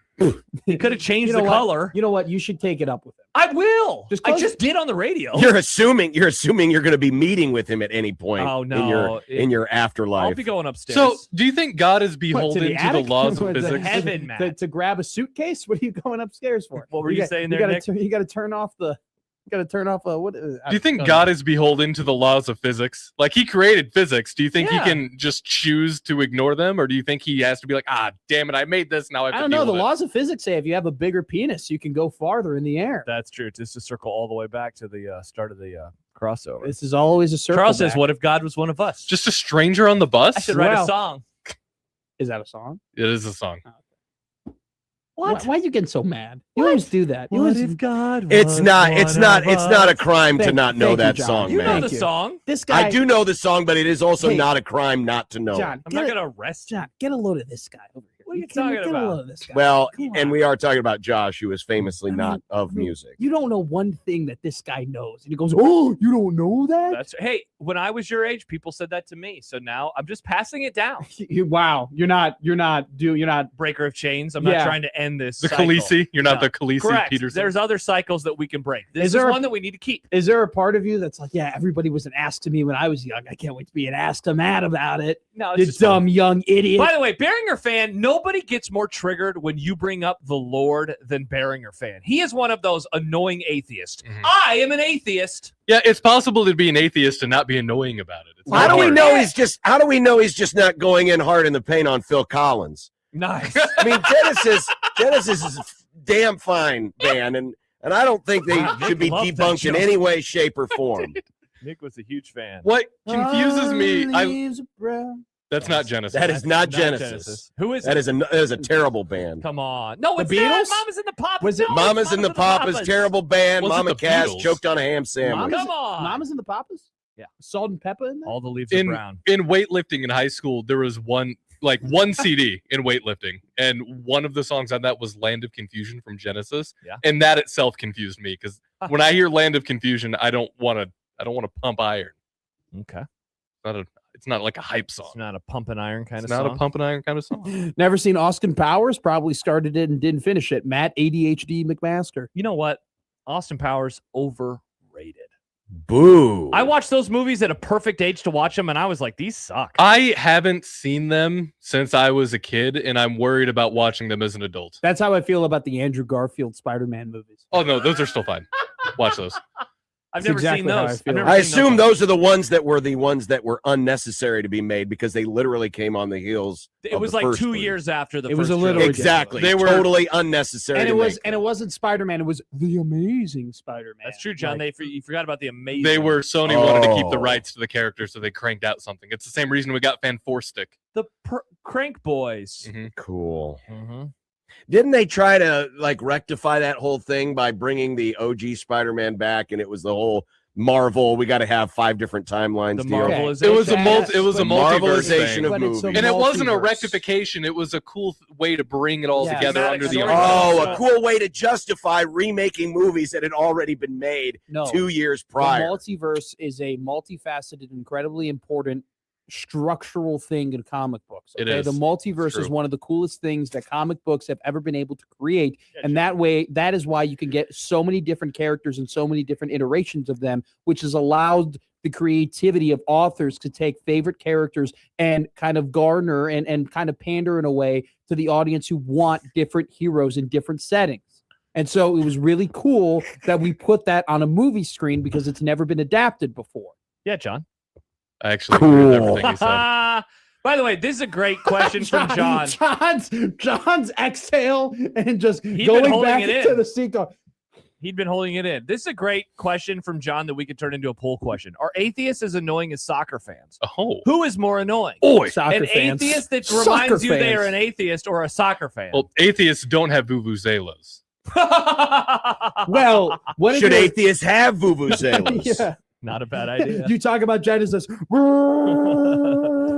He could have changed You know the what? color. You know what? You should take it up with him. I will. I close just did on the radio. You're assuming you're going to be meeting with him at any point Oh, in no. your afterlife. I'll be going upstairs. So, do you think God is What, beholden to the attic? laws of What, to physics? heaven, Matt. To grab a suitcase? What are you going upstairs for? What were you saying there, gotta Nick? you got to turn off the. Got to turn off. What? Do you think God is beholden to the laws of physics? Like he created physics. Do you think Yeah. he can just choose to ignore them, or do you think he has to be like, damn it, I made this. Now I have I to don't know. deal The with it." laws of physics say if you have a bigger penis, you can go farther in the air. That's true. Just to circle all the way back to the start of the crossover. This is always a circle. Charles says, back. "What if God was one of us?" Just a stranger on the bus. I should write Well, a song. Is that a song? It is a song. What? Why are you getting so mad? You always do that. You always, God? It's not a crime to Thank- not know thank you, that John. song, You know man. the you. song. this guy. I do know the song, but it is also Hey, not a crime not to know. John, I'm get not a- gonna arrest you. John, get a load of this guy over here. What are you Get talking a about? load of this guy. Well, Come and on. we are talking about Josh, who is famously I mean- not of I mean, music. You don't know one thing that this guy knows, and he goes, "Oh, you don't know that? That's hey. When I was your age, people said that to me. So now I'm just passing it down. Wow, you're not Breaker of chains. I'm Yeah. not trying to end this. The cycle. Khaleesi. You're not No. the Khaleesi Correct. Peterson. There's other cycles that we can break. This is there a- one that we need to keep. Is there a part of you that's like, yeah, everybody was an ass to me when I was young. I can't wait to be an ass to Matt about it. No, You dumb young idiot. By the way, Beringer fan, nobody gets more triggered when you bring up the Lord than Beringer fan. He is one of those annoying atheists. Mhm. I am an atheist. Yeah, it's possible to be an atheist and not be annoying about it. It's How not do we hard. know How do we know he's just not going in hard in the paint on Phil Collins? Nice. I mean, Genesis is a damn fine band, and I don't think they Wow, Nick should be loved that debunked in joke. any way, shape, or form. Nick was a huge fan. What confuses me? Leaves are brown. That's not Genesis. That is not Genesis. Who is That it? is a terrible band. Come on. No, The it's not. Beatles? Mamas and the Papas. Was it No, Mamas it's and the Papas, terrible band. Was it Mama the Cass Beatles? choked on a ham sandwich. Come on. Mamas and the Papas? Yeah. Salt and pepper in there? All the leaves are in brown. in weightlifting in high school, there was one CD in weightlifting, and one of the songs on that was "Land of Confusion" from Genesis. Yeah. And that itself confused me because when I hear "Land of Confusion," I don't want to pump iron. Okay. It's not like a hype song. It's not a pump and iron kind It's of not song. a pump and iron kind of song. Never seen Austin Powers. Probably started it and didn't finish it. Matt ADHD McMaster. You know what? Austin Powers overrated. Boo. I watched those movies at a perfect age to watch them, and I was like, these suck. I haven't seen them since I was a kid, and I'm worried about watching them as an adult. That's how I feel about the Andrew Garfield Spider-Man movies. Oh no, those are still fine. Watch those. I've That's never exactly seen how I those. feel. I've never I seen assume those. those are the ones that were unnecessary to be made because they literally came on the heels. It of was the like first 2 three. years after the It was first a little trilogy. Exactly. They were- totally unnecessary. And to make it wasn't Spider-Man. It was the Amazing Spider-Man. That's true, John. Like, You forgot about the amazing. Sony wanted to keep the Oh. rights to the character, so they cranked out something. It's the same reason we got Fan Four Stick. the Crank Boys. Mhm. Cool. Mm-hmm. Didn't they try to like rectify that whole thing by bringing the OG Spider-Man back, and it was the whole Marvel? We got to have 5 different timelines. The deal. Marvelization. It was a Yes, it was a but multiverse Marvelization thing. of But it's a movies. And it wasn't a multiverse. rectification. It was a cool way to bring it all Yeah. together Thematic under the story. umbrella. Oh, So- a cool way to justify remaking movies that had already been made No. 2 years The prior. multiverse is a multifaceted, incredibly important structural thing in comic books. It Okay? is. The multiverse It's is true. one of the coolest things that comic books have ever been able to create. Yeah, And that is why you can get so many different characters and so many different iterations of them, which has allowed the creativity of authors to take favorite characters and kind of garner and kind of pander in a way to the audience who want different heroes in different settings. And so it was really cool that we put that on a movie screen because it's never been adapted before. Yeah, John. I actually agree with Cool. everything he said. By the way, this is a great question from John. John's exhale and just He'd been going holding back it into in. the seat. Going, He'd been holding it in. This is a great question from John that we could turn into a poll question. Are atheists as annoying as soccer fans? Oh, Who is more annoying? boy. soccer An fans. atheist that Soccer reminds you they are fans. an atheist or a soccer fan? Well, atheists don't have vuvuzelas. Well, what if Should you're- atheists have vuvuzelas? Yeah. Not a bad idea. You talk about Genesis.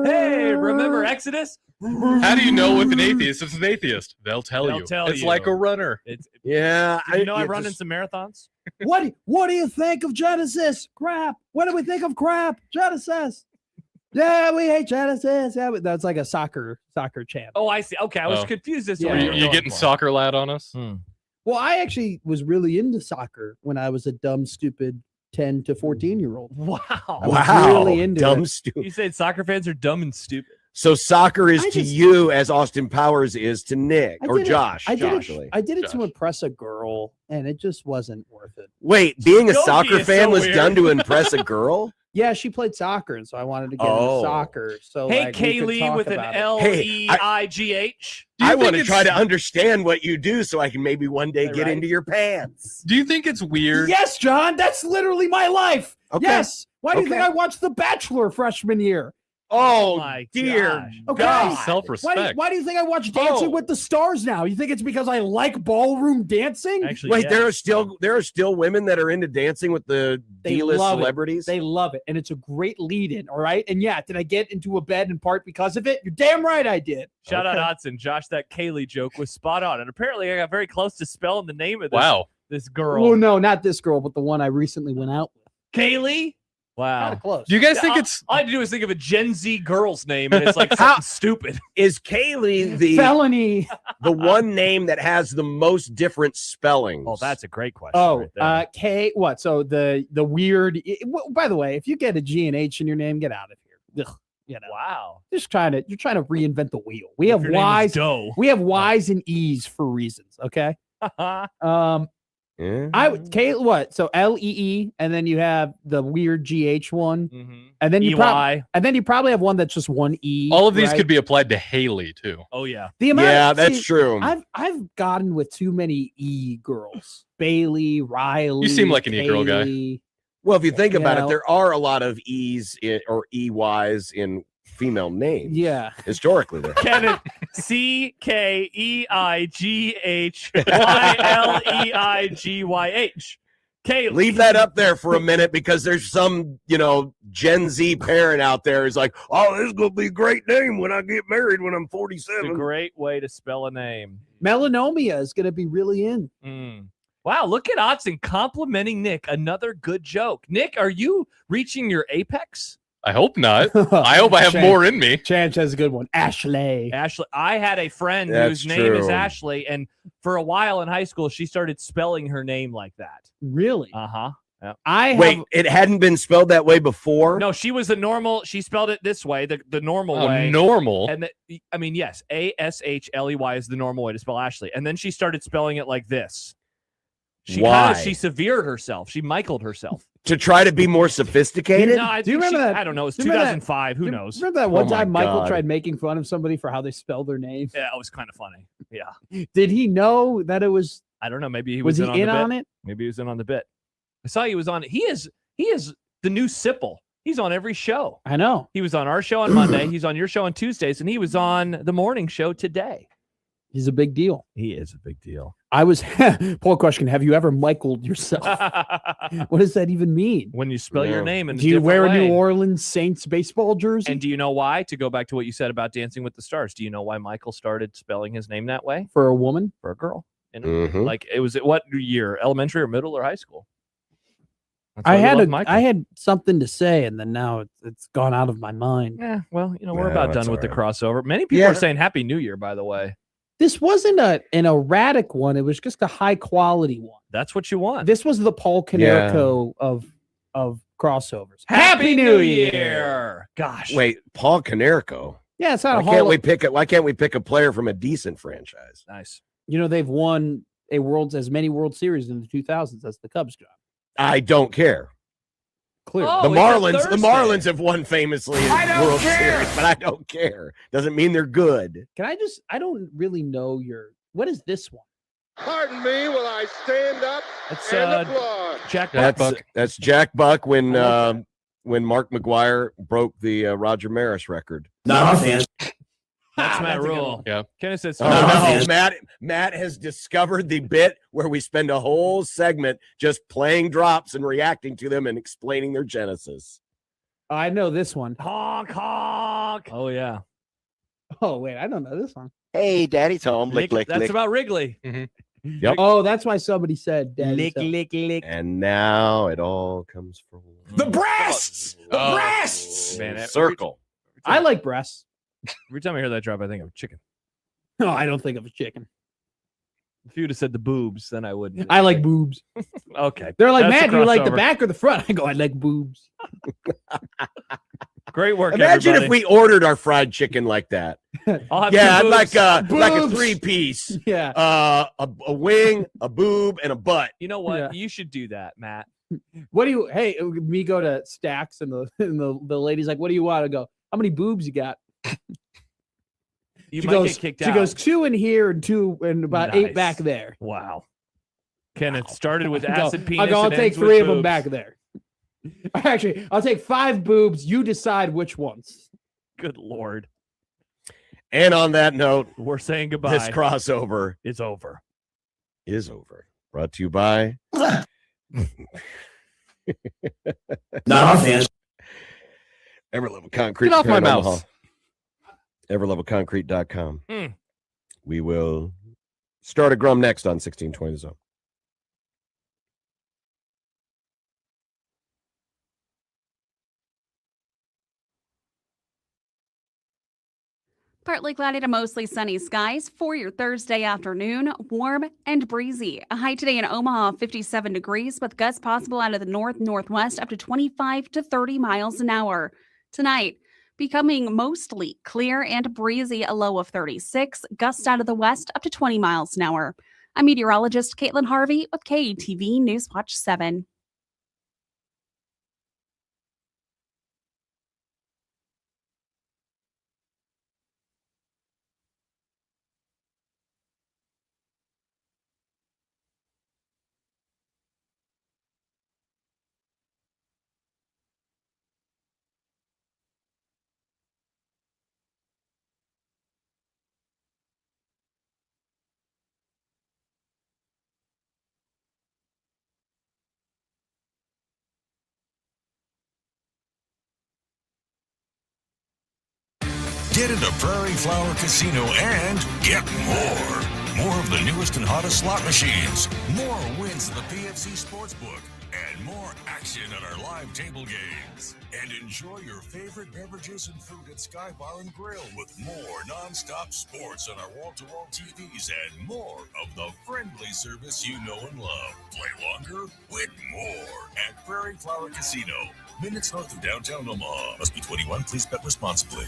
Hey, remember Exodus? How do you know if an atheist is an atheist? They'll tell They'll you. tell It's you. like a runner. It's, Yeah. you know, I've yeah, run in just- some marathons. What do you think of Genesis? Crap. What do we think of crap? Genesis. Yeah, we hate Genesis. Yeah, that's like a soccer chant. Oh, I see. Okay, I was Oh. confused as to Yeah. what You, you were you going getting for. soccer lad on us? Well, I actually was really into soccer when I was a dumb, stupid 10 to 14-year-old. Wow. I was really into dumb it. stupid. You said soccer fans are dumb and stupid. So soccer is I to just- you as Austin Powers is to Nick I or did it- Josh. I did Joshly. it to Josh. impress a girl, and it just wasn't worth it. Wait, being a Skokie soccer is fan so was weird. done to impress a girl? Yeah, she played soccer, and so I wanted to get Oh. into soccer. So Hey, like, we could Kaylee talk with an about it. L-E-I-G-H. Do you I think want to it's- try to understand what you do so I can maybe one day get Right. into your pants. Do you think it's weird? Yes, John, that's literally my life. Okay. Yes. Why do you think Okay. I watched The Bachelor freshman year? Oh, My dear gosh. Okay. God. Self-respect. Why do you think I watch Dancing Oh. with the Stars now? You think it's because I like ballroom dancing? Actually, Wait, yes. there are still women that are into dancing with the They D-list love it. celebrities. They love it, and it's a great lead-in. All right, and yeah, did I get into a bed in part because of it? You're damn right I did. Shout Okay. out Odson. Josh, that Kaylee joke was spot on. And apparently I got very close to spelling the name of this girl. Oh no, not this girl, but the one I recently went out with. Kaylee? Wow. Kind of close. Do you guys think it's All I had to do is think of a Gen Z girl's name, and it's like something stupid. Is Kaylee the Felony. one name that has the most different spellings? Oh, that's a great question. Oh, right there. K. What? So the weird. By the way, if you get a G and H in your name, get out of here. Ugh, you know, Wow. you're trying to reinvent the wheel. We If have your name is Y's. Doe. We have Y's and E's for reasons. Okay. Yeah. I would K. What? So Lee, and then you have the weird GH one, Mhm. and then you probably EY. and then you probably have one that's just one E. all of these right? could be applied to Haley too? Oh, yeah. The amount. Yeah, that's see, true. I've gotten with too many E girls. Bailey, Riley. seem like an E-girl guy. Kaylee. Well, if you think about Yeah. it, there are a lot of E's or EYs in female names. Yeah. Historically, there. Kevin, CKEIGHYLEIGYH. Kaylee. Leave that up there for a minute because there's some, Gen Z parent out there who's like, oh, this is going to be a great name when I get married when I'm It's a 47. great way to spell a name. Melanomia is going to be really in. Wow, look at Otson complimenting Nick. Another good joke. Nick, are you reaching your apex? I hope not. I hope I have more in me. Chance has a good one. Ashley. Ashley, I had a friend That's whose name is true. Ashley, and for a while in high school, she started spelling her name like that. Really? Uh-huh. I Wait, have, it hadn't been spelled that way before? No, she was the normal. She spelled it this way, the normal Oh, way. normal. And yes, ASHLEY is the normal way to spell Ashley. And then she started spelling it like this. Why? She severed herself. She Michael'd herself. To try to be more sophisticated? No, I Do you think remember that- I don't know. It's do you remember that- 2005. Who knows? Remember that one Oh my time Michael God. tried making fun of somebody for how they spell their name? Yeah, it was kind of funny. Yeah. Did he know that it was? I don't know. Maybe he Was was, he in on the on bit. it? Maybe he was in on the bit. I saw he was on. He is the new Sipple. He's on every show. I know. He was on our show on Monday. He's on your show on Tuesdays, and he was on the morning show today. He's a big deal. He is a big deal. I was poll question. Have you ever Michael'd yourself? What does that even mean? When you spell your Yeah. name in Do you wear a way. New Orleans Saints baseball jersey? And do you know why? To go back to what you said about Dancing with the Stars, do you know why Michael started spelling his name that way for a woman? for a girl? Mhm. Like it was at what year? Elementary or middle or high school? That's I why we had love Michael. I had something to say, and then now it's gone out of my mind. Yeah, well, we're No, about that's done with the all crossover. Many people Yeah. are saying Happy New Year, by the way. This wasn't an erratic one. It was just a high quality one. That's what you want. This was the Paul Canerico of crossovers. Happy New Year! Gosh. Wait, Paul Canerico. Yeah, it's not Why a can't hall. we pick it? Why can't we pick a player from a decent franchise? Nice. They've won as many World Series in the 2000s as the Cubs got. I don't care. Clearly. Oh, The it's a Marlins, the Thursday. Marlins have won famously in World Series, but I don't care. Doesn't mean they're good. I don't really know what is this one? Pardon me while I stand up That's and applaud. Jack Jack Buck. Buck. That's Jack Buck when I like Mark McGuire broke the Roger Maris record. Not a fan. That's Matt that's a good Rule. one. Yeah. Kenneth says, Oh, No. no. Matt has discovered the bit where we spend a whole segment just playing drops and reacting to them and explaining their genesis. I know this one. honk, honk. Oh, yeah. Oh, wait, I don't know this one. Hey, Daddy's home. Lick, lick, That's lick. about Wrigley. Yep. Oh, that's why somebody said Daddy's home. lick. And now it all comes full The breasts! The Oh. breasts! Man, circle. I like breasts. Every time I hear that drop, I think of chicken. No, I don't think of a chicken. If you would have said the boobs, then I would. I like boobs. Okay. They're like, That's man, a do you like the crossover. back or the front? I go, I like boobs. Great work, Imagine everybody. if we ordered our fried chicken like that. I'll have Yeah, two I'd boobs. like a Boobs. 3-piece. Yeah. A wing, a boob, and a butt. You know what? Yeah. You should do that, Matt. What do you? Hey, me go to Stacks and the lady's like, what do you want? I go, how many boobs you got? You She might goes, get kicked she out. goes 2 in here and 2 and about 8 Nice. back there. Wow. Kenneth started with I go, acid penis. I go, I'll and take ends with 3 of them boobs. back there. Actually, I'll take 5 boobs. You decide which ones. Good Lord. And on that note, We're saying goodbye. this crossover It's over. is over. Brought to you by Not off, man. Everlevel Concrete. Get off my Parent mouse. Omaha. Everlevelconcrete.com. Mm. We will start a Grum next on 1620 The Zone. Partly cloudy to mostly sunny skies for your Thursday afternoon, warm and breezy. A high today in Omaha, 57 degrees, with gusts possible out of the north-northwest up to 25 to 30 miles an hour. Tonight, becoming mostly clear and breezy, a low of 36, gusts out of the west up to 20 miles an hour. I'm meteorologist Caitlin Harvey with KATV Newswatch 7. Get into Prairie Flower Casino and get more. More of the newest and hottest slot machines, more wins in the PFC Sportsbook, and more action at our live table games. And enjoy your favorite beverages and food at Sky Bar and Grill with more nonstop sports on our wall-to-wall TVs and more of the friendly service you know and love. Play longer, win more at Prairie Flower Casino, minutes north of downtown Omaha. Must be 21. Please bet responsibly.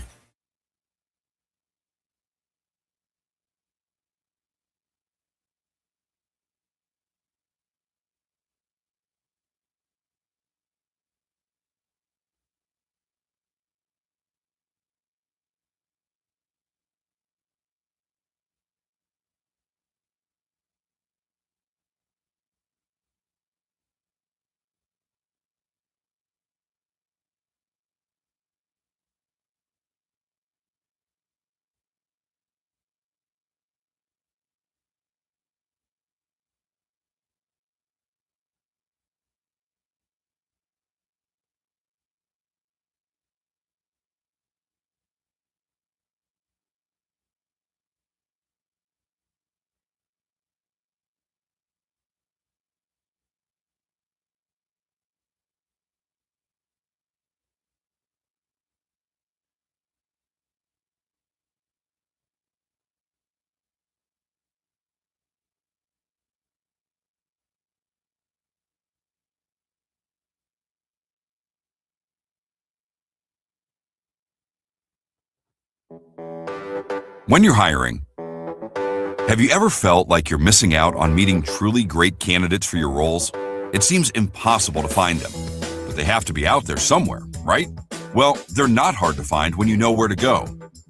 When you're hiring, have you ever felt like you're missing out on meeting truly great candidates for your roles? It seems impossible to find them, but they have to be out there somewhere, right? Well, they're not hard to find when you know where to go,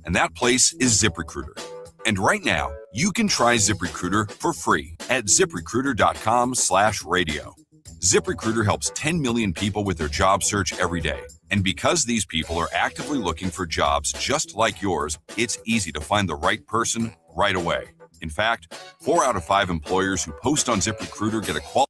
and that place is ZipRecruiter. And right now, you can try ZipRecruiter for free at ziprecruiter.com/radio. ZipRecruiter helps 10 million people with their job search every day. And because these people are actively looking for jobs just like yours, it's easy to find the right person right away. In fact, 4 out of 5 employers who post on ZipRecruiter get a quality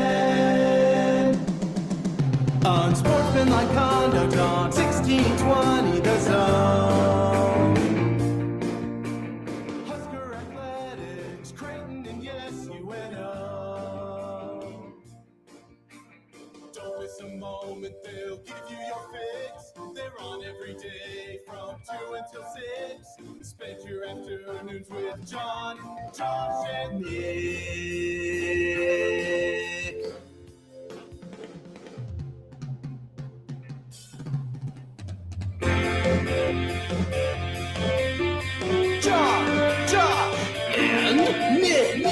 KOZN. Unsportsmanlike conduct on 1620 The Zone. Husker athletics, Creighton, and yes, UNO. Don't miss a moment, they'll give you your fix. They're on every day from 2 until 6. Spend your afternoons with John, Josh, and Nick. John, Josh, and Nick.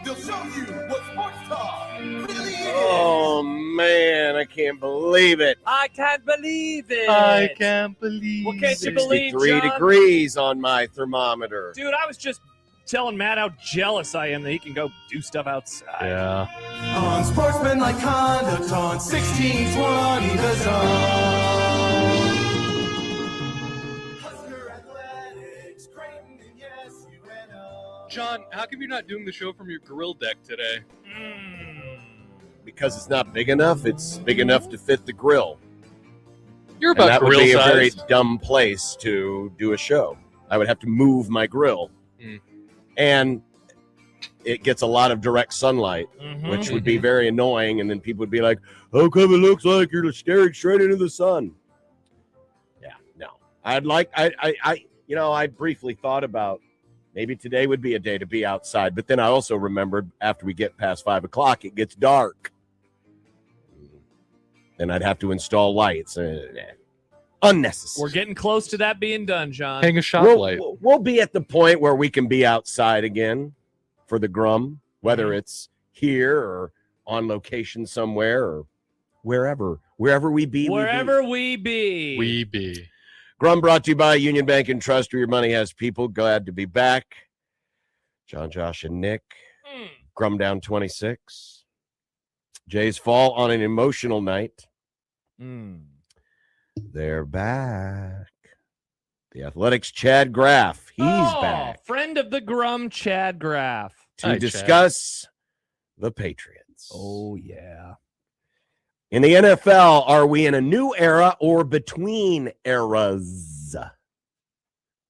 They'll show you what sports talk really is. Oh man, I can't believe it. I can't believe it. I can't believe. Well, can't you believe, 63 John? degrees on my thermometer. Dude, I was just telling Matt how jealous I am that he can go do stuff outside. Yeah. Unsportsmanlike conduct on 1620 The Zone. Husker athletics, Creighton, and yes, UNO. John, how come you're not doing the show from your grill deck today? Because it's not big enough, it's big enough to fit the grill. You're And about that would grill be a very size. dumb place to do a show. I would have to move my grill. And it gets a lot of direct sunlight, which would be very annoying. And then people would be like, how come it looks like you're staring straight into the sun? Yeah, no. I briefly thought about maybe today would be a day to be outside. But then I also remembered after we get past 5 o'clock, it gets dark. Then I'd have to install lights. Unnecessary. We're getting close to that being done, John. Hang a shop light. We'll be at the point where we can be outside again for the Grum, whether it's here or on location somewhere or wherever we be. Wherever we be. We be. Grum brought to you by Union Bank and Trust, where your money has people. Glad to be back. John, Josh, and Nick. Grum down 26. Jays fall on an emotional night. They're back. The Athletics' Chad Graff. He's back Friend of the Grum, Chad Graff. to discuss the Patriots. Oh, yeah. In the NFL, are we in a new era or between eras?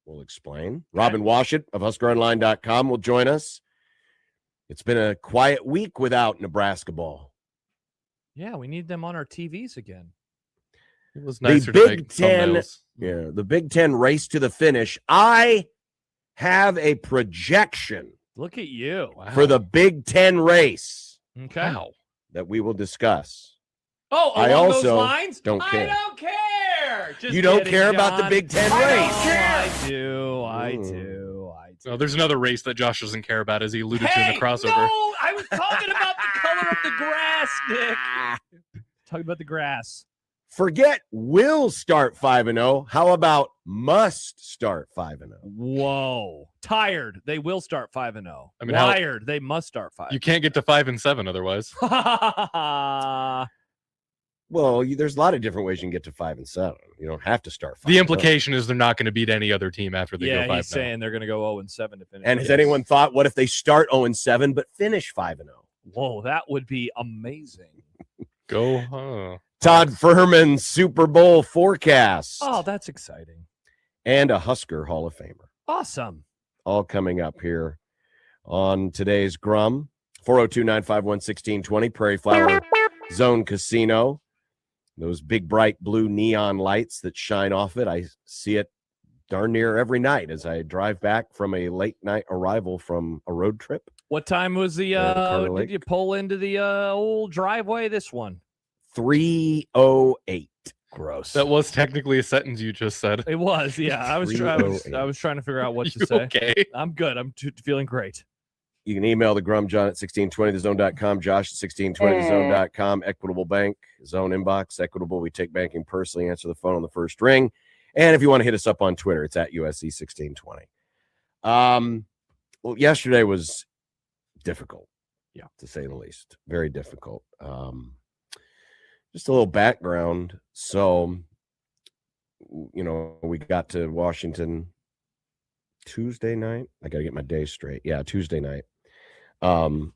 We'll explain. Robin Washut of HuskerOnline.com will join us. It's been a quiet week without Nebraska ball. Yeah, we need them on our TVs again. It was The nicer to Big make Ten, thumbnails. the Big Ten race to the finish. I have a projection Look at you. for the Big Ten race Okay. that we will discuss. Oh, I along also those lines? don't care. I don't care. Just You don't kidding, care about the John. Big Ten I race. do. I Mm. do. No, there's another race that Josh doesn't care about, as he alluded to in Hey, the crossover. no, I was talking about the color of the grass, Nick. Talking about the grass. Forget will start 5-0. How about must start 5-0? Whoa. Tired. They will start 5-0. I mean, Wired. They must start 5. You can't get to 5-7 otherwise. Well, there's a lot of different ways you can get to 5-7. You don't have to start 5. The implication is they're not going to beat any other team after they yeah, go 5-0. he's saying they're going to go 0-7 to finish. And has anyone thought, what if they start 0-7 but finish 5-0? Whoa, that would be amazing. Go, Todd Furman's Super Bowl forecast. Oh, that's exciting. And a Husker Hall of Famer. Awesome. All coming up here on today's Grum. 402-951-1620, Prairie Flower Zone Casino. Those big, bright blue neon lights that shine off it. I see it darn near every night as I drive back from a late night arrival from a road trip. What time was the Carter did Lake. you pull into the old driveway this one? 3:08. Gross. That was technically a sentence you just said. It was, yeah. I was trying to figure out what to You say. okay? I'm good. I'm feeling great. You can email the Grum, John at 1620thezone.com, Josh at 1620thezone.com, Equitable Bank, Zone Inbox, Equitable. We take banking personally, answer the phone on the first ring. And if you want to hit us up on Twitter, it's at USC1620. Well, yesterday was difficult, to say the least. Very difficult. Just a little background. So, we got to Washington Tuesday night. I got to get my day straight. Yeah, Tuesday night. And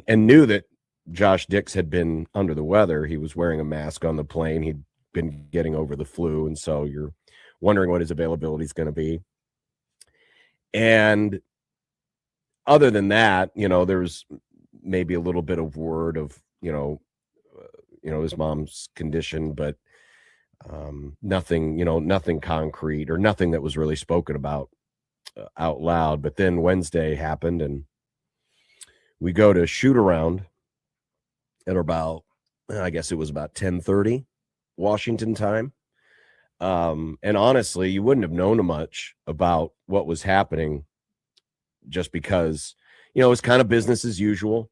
knew that Josh Dix had been under the weather. He was wearing a mask on the plane. He'd been getting over the flu, and so you're wondering what his availability is going to be. And other than that, there's maybe a little bit of word of his mom's condition, but nothing, nothing concrete or nothing that was really spoken about out loud. But then Wednesday happened, and we go to shoot around at about, I guess it was about 10:30 Washington time. And honestly, you wouldn't have known much about what was happening just because, it was kind of business as usual.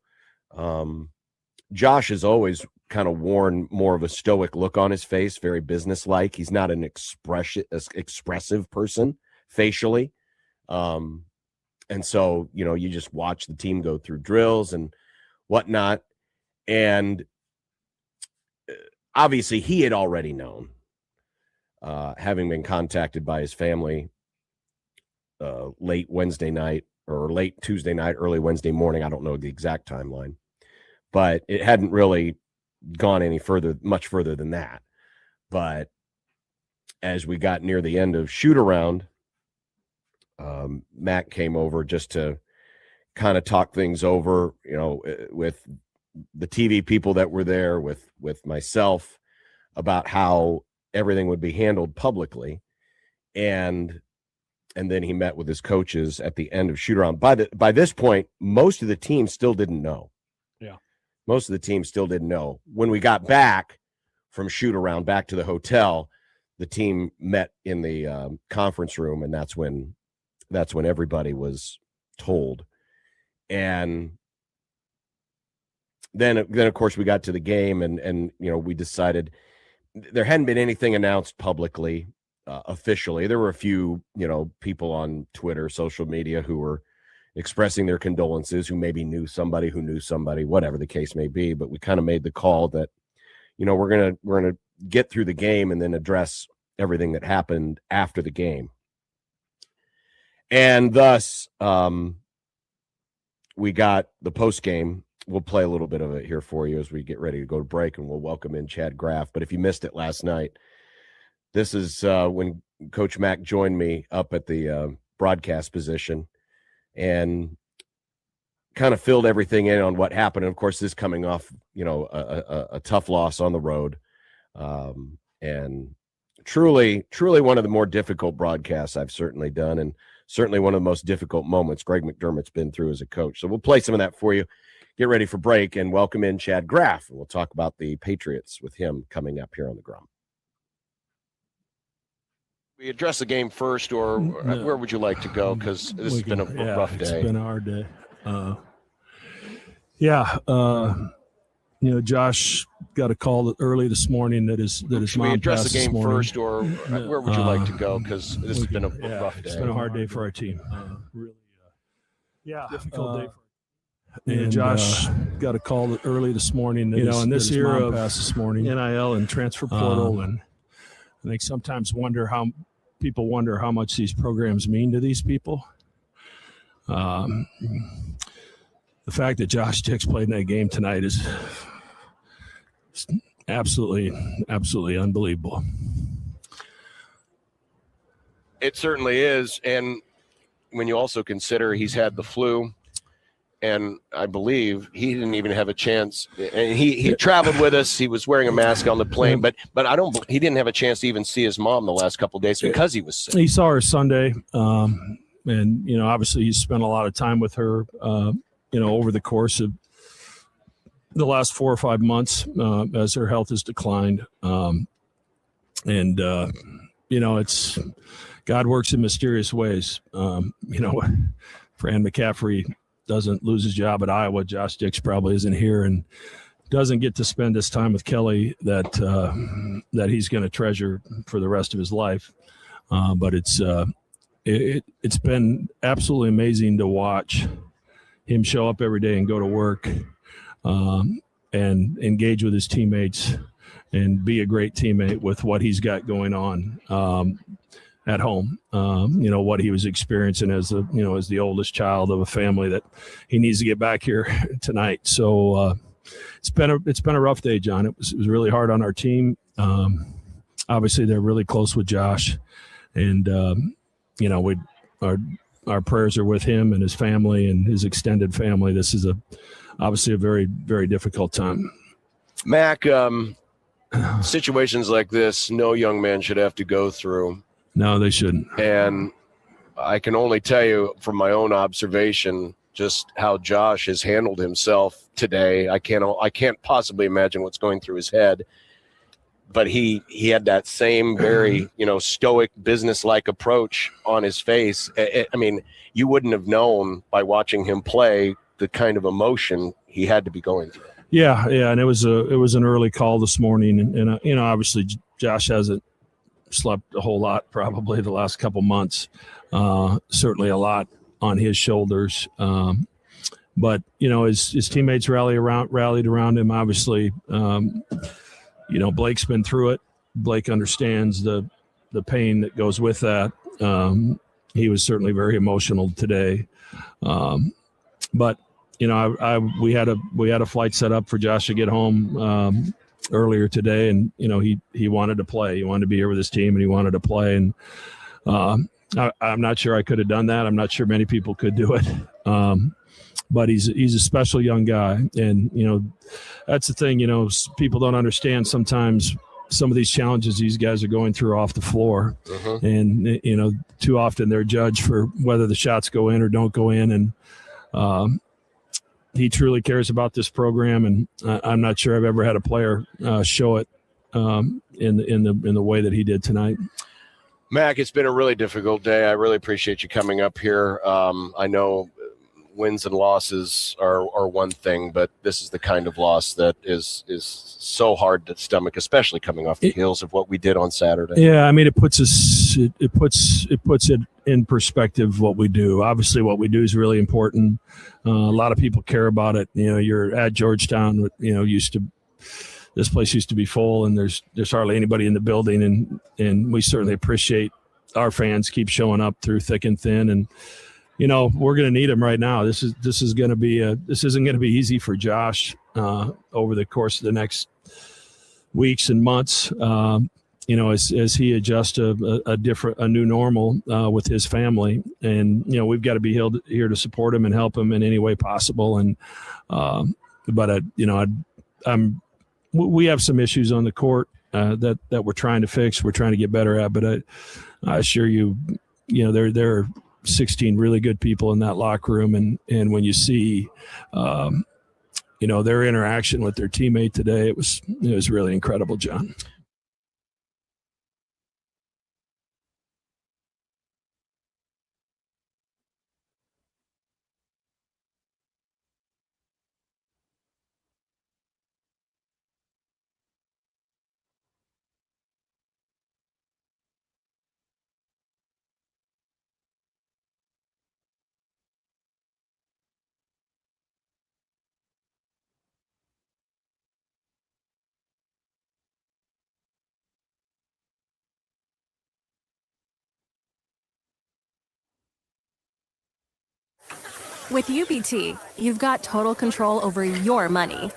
Josh has always kind of worn more of a stoic look on his face, very businesslike. He's not an expressive person facially. And so, you just watch the team go through drills and whatnot. And obviously he had already known, having been contacted by his family late Wednesday night or late Tuesday night, early Wednesday morning. I don't know the exact timeline, but it hadn't really gone much further than that. But as we got near the end of shoot around, Matt came over just to kind of talk things over, with the TV people that were there, with myself, about how everything would be handled publicly. And then he met with his coaches at the end of shoot around. By this point, most of the team still didn't know. Yeah. Most of the team still didn't know. When we got back from shoot around back to the hotel, the team met in the conference room, and that's when everybody was told. And then of course we got to the game, and we decided there hadn't been anything announced publicly, officially. There were a few, people on Twitter, social media, who were expressing their condolences, who maybe knew somebody, whatever the case may be. But we kind of made the call that, we're gonna get through the game and then address everything that happened after the game. And thus, we got the post game. We'll play a little bit of it here for you as we get ready to go to break, and we'll welcome in Chad Graff. But if you missed it last night, this is when Coach Mack joined me up at the broadcast position and kind of filled everything in on what happened. And of course, this coming off, a tough loss on the road, and truly one of the more difficult broadcasts I've certainly done, and certainly one of the most difficult moments Greg McDermott's been through as a coach. So we'll play some of that for you. Get ready for break and welcome in Chad Graff. And we'll talk about the Patriots with him coming up here on the Grum. We address the game first, or where would you like to go? Because this has been a rough day. It's been a hard day. Josh got a call early this morning that his mom address passed the game this morning. First, or where would you like to go? Because this has been a rough day. It's been a hard day for our team. Really, difficult day. And Josh got a call early this morning that in this era of passed this morning. NIL and transfer portal, And I think sometimes people wonder how much these programs mean to these people. The fact that Josh Dix played in that game tonight is absolutely unbelievable. It certainly is. And when you also consider he's had the flu, and I believe he didn't even have a chance. And he traveled with us. He was wearing a mask on the plane, but he didn't have a chance to even see his mom the last couple of days because he was sick. He saw her Sunday, and obviously he spent a lot of time with her, over the course of the last 4 or 5 months as her health has declined. It's God works in mysterious ways. Fran McCaffrey doesn't lose his job at Iowa. Josh Dix probably isn't here and doesn't get to spend this time with Kelly that he's going to treasure for the rest of his life. But it's been absolutely amazing to watch him show up every day and go to work and engage with his teammates and be a great teammate with what he's got going on. at home. What he was experiencing as the oldest child of a family that he needs to get back here tonight. So it's been a rough day, John. It was really hard on our team. Obviously, they're really close with Josh, and our prayers are with him and his family and his extended family. This is obviously a very, very difficult time. Mac, situations like this, no young man should have to go through. No, they shouldn't. And I can only tell you from my own observation just how Josh has handled himself today. I can't possibly imagine what's going through his head. But he had that same very, stoic, business-like approach on his face. I mean, you wouldn't have known by watching him play the kind of emotion he had to be going through. Yeah, and it was an early call this morning, and obviously Josh hasn't slept a whole lot probably the last couple months. Certainly a lot on his shoulders. But his teammates rallied around him. Obviously, Blake's been through it. Blake understands the pain that goes with that. He was certainly very emotional today. But we had a flight set up for Josh to get home earlier today, and he wanted to play. He wanted to be here with his team, and he wanted to play. And I'm not sure I could have done that. I'm not sure many people could do it. But he's a special young guy, and that's the thing. People don't understand sometimes some of these challenges these guys are going through off the floor, and too often they're judged for whether the shots go in or don't go in. And he truly cares about this program, and I'm not sure I've ever had a player show it in the way that he did tonight. Mac, it's been a really difficult day. I really appreciate you coming up here. I know wins and losses are one thing, but this is the kind of loss that is so hard to stomach, especially coming off the heels of what we did on Saturday. Yeah, I mean, it puts it in perspective what we do. Obviously, what we do is really important. A lot of people care about it. You're at Georgetown. This place used to be full, and there's hardly anybody in the building, and we certainly appreciate our fans keep showing up through thick and thin. And we're going to need him right now. This isn't going to be easy for Josh over the course of the next weeks and months. As he adjusts a new normal with his family, and we've got to be here to support him and help him in any way possible. And we have some issues on the court that we're trying to fix. We're trying to get better at. But I assure you, there are 16 really good people in that locker room, and when you see their interaction with their teammate today, it was really incredible, John. With UBT, you've got total control over your money.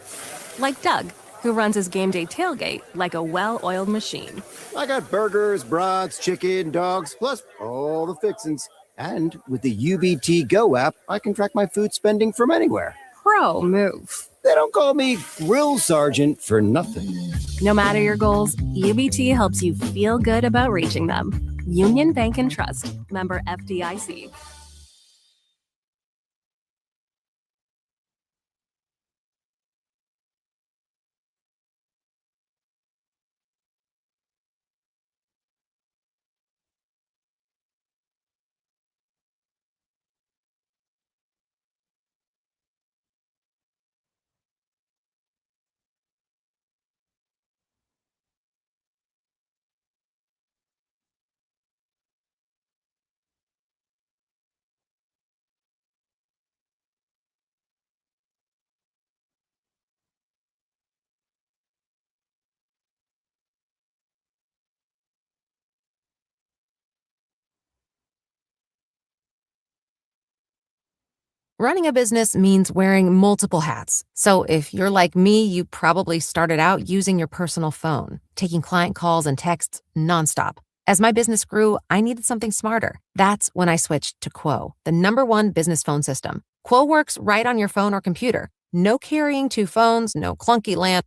Like Doug, who runs his game day tailgate like a well-oiled machine. I got burgers, brats, chicken, dogs, plus all the fixins'. And with the UBT Go app, I can track my food spending from anywhere. Pro move. They don't call me Grill Sergeant for nothing. No matter your goals, UBT helps you feel good about reaching them. Union Bank and Trust. Member FDIC. Running a business means wearing multiple hats. So if you're like me, you probably started out using your personal phone, taking client calls and texts nonstop. As my business grew, I needed something smarter. That's when I switched to Quo, the #1 business phone system. Quo works right on your phone or computer. No carrying 2 phones, no clunky LAN.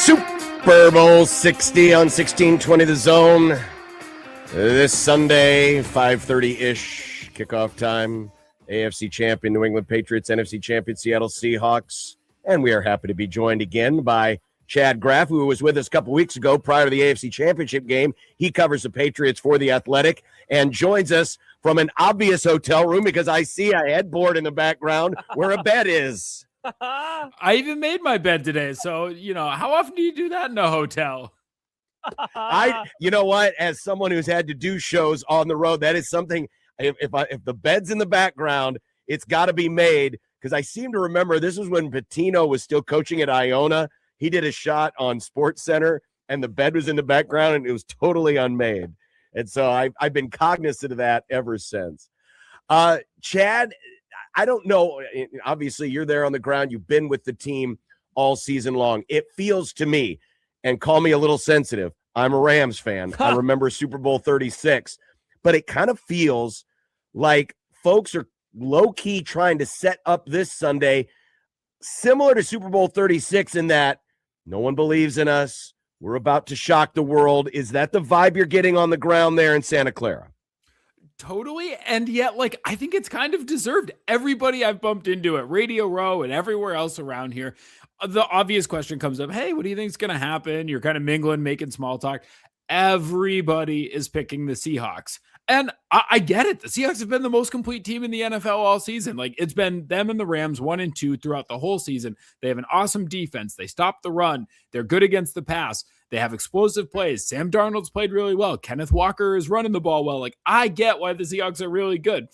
Super Bowl 60 on 1620 The Zone. This Sunday, 5:30-ish kickoff time. AFC champion New England Patriots, NFC champion Seattle Seahawks. And we are happy to be joined again by Chad Graff, who was with us a couple weeks ago prior to the AFC Championship game. He covers the Patriots for The Athletic and joins us from an obvious hotel room because I see a headboard in the background where a bed is. I even made my bed today. So, how often do you do that in a hotel? You know what? As someone who's had to do shows on the road, that is something, if the bed's in the background, it's got to be made, because I seem to remember this was when Pitino was still coaching at Iona. He did a shot on Sports Center, and the bed was in the background, and it was totally unmade. And so I've been cognizant of that ever since. Chad, I don't know. Obviously, you're there on the ground. You've been with the team all season long. It feels to me, and call me a little sensitive, I'm a Rams fan. I remember Super Bowl 36. But it kind of feels like folks are low-key trying to set up this Sunday similar to Super Bowl 36 in that no one believes in us. We're about to shock the world. Is that the vibe you're getting on the ground there in Santa Clara? Totally. And yet, I think it's kind of deserved. Everybody I've bumped into at Radio Row and everywhere else around here, the obvious question comes up, hey, what do you think is going to happen? You're kind of mingling, making small talk. Everybody is picking the Seahawks. And I get it. The Seahawks have been the most complete team in the NFL all season. It's been them and the Rams 1 and 2 throughout the whole season. They have an awesome defense. They stop the run. They're good against the pass. They have explosive plays. Sam Darnold's played really well. Kenneth Walker is running the ball well. I get why the Seahawks are really good.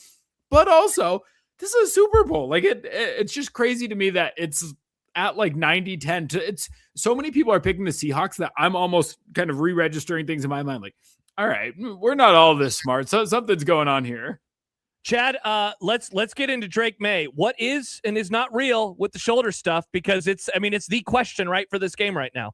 But also, this is a Super Bowl. It's just crazy to me that it's at 90-10. It's so many people are picking the Seahawks that I'm almost kind of re-registering things in my mind. All right, we're not all this smart. So something's going on here. Chad, let's get into Drake May. What is and is not real with the shoulder stuff? Because it's the question, right, for this game right now.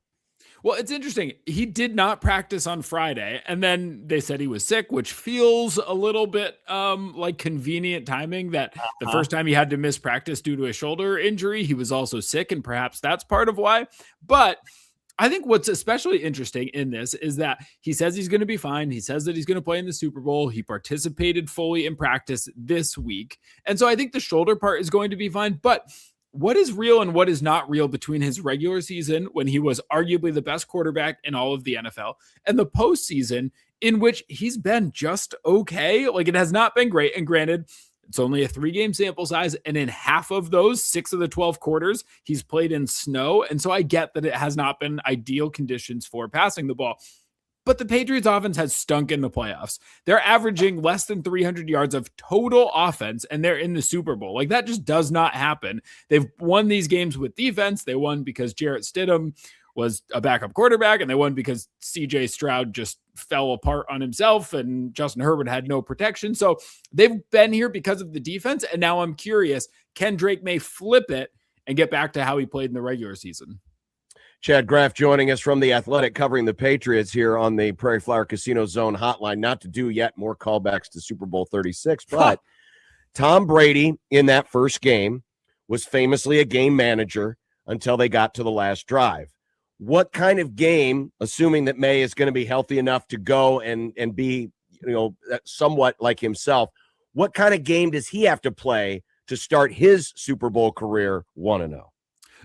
Well, it's interesting. He did not practice on Friday, and then they said he was sick, which feels a little bit like convenient timing that the first time he had to miss practice due to a shoulder injury, he was also sick, and perhaps that's part of why. But I think what's especially interesting in this is that he says he's going to be fine. He says that he's going to play in the Super Bowl. He participated fully in practice this week. And so I think the shoulder part is going to be fine. But what is real and what is not real between his regular season, when he was arguably the best quarterback in all of the NFL, and the postseason, in which he's been just okay? It has not been great. And granted, it's only a 3-game sample size, and in half of those, 6 of the 12 quarters, he's played in snow. And so I get that it has not been ideal conditions for passing the ball. But the Patriots offense has stunk in the playoffs. They're averaging less than 300 yards of total offense, and they're in the Super Bowl. That just does not happen. They've won these games with defense. They won because Jarrett Stidham was a backup quarterback, and they won because CJ Stroud just fell apart on himself and Justin Herbert had no protection. So they've been here because of the defense. And now I'm curious, can Drake May flip it and get back to how he played in the regular season? Chad Graff joining us from The Athletic, covering the Patriots here on the Prairie Flower Casino Zone hotline. Not to do yet more callbacks to Super Bowl 36, but Tom Brady in that first game was famously a game manager until they got to the last drive. What kind of game, assuming that May is going to be healthy enough to go and be, somewhat like himself, what kind of game does he have to play to start his Super Bowl career 1-0?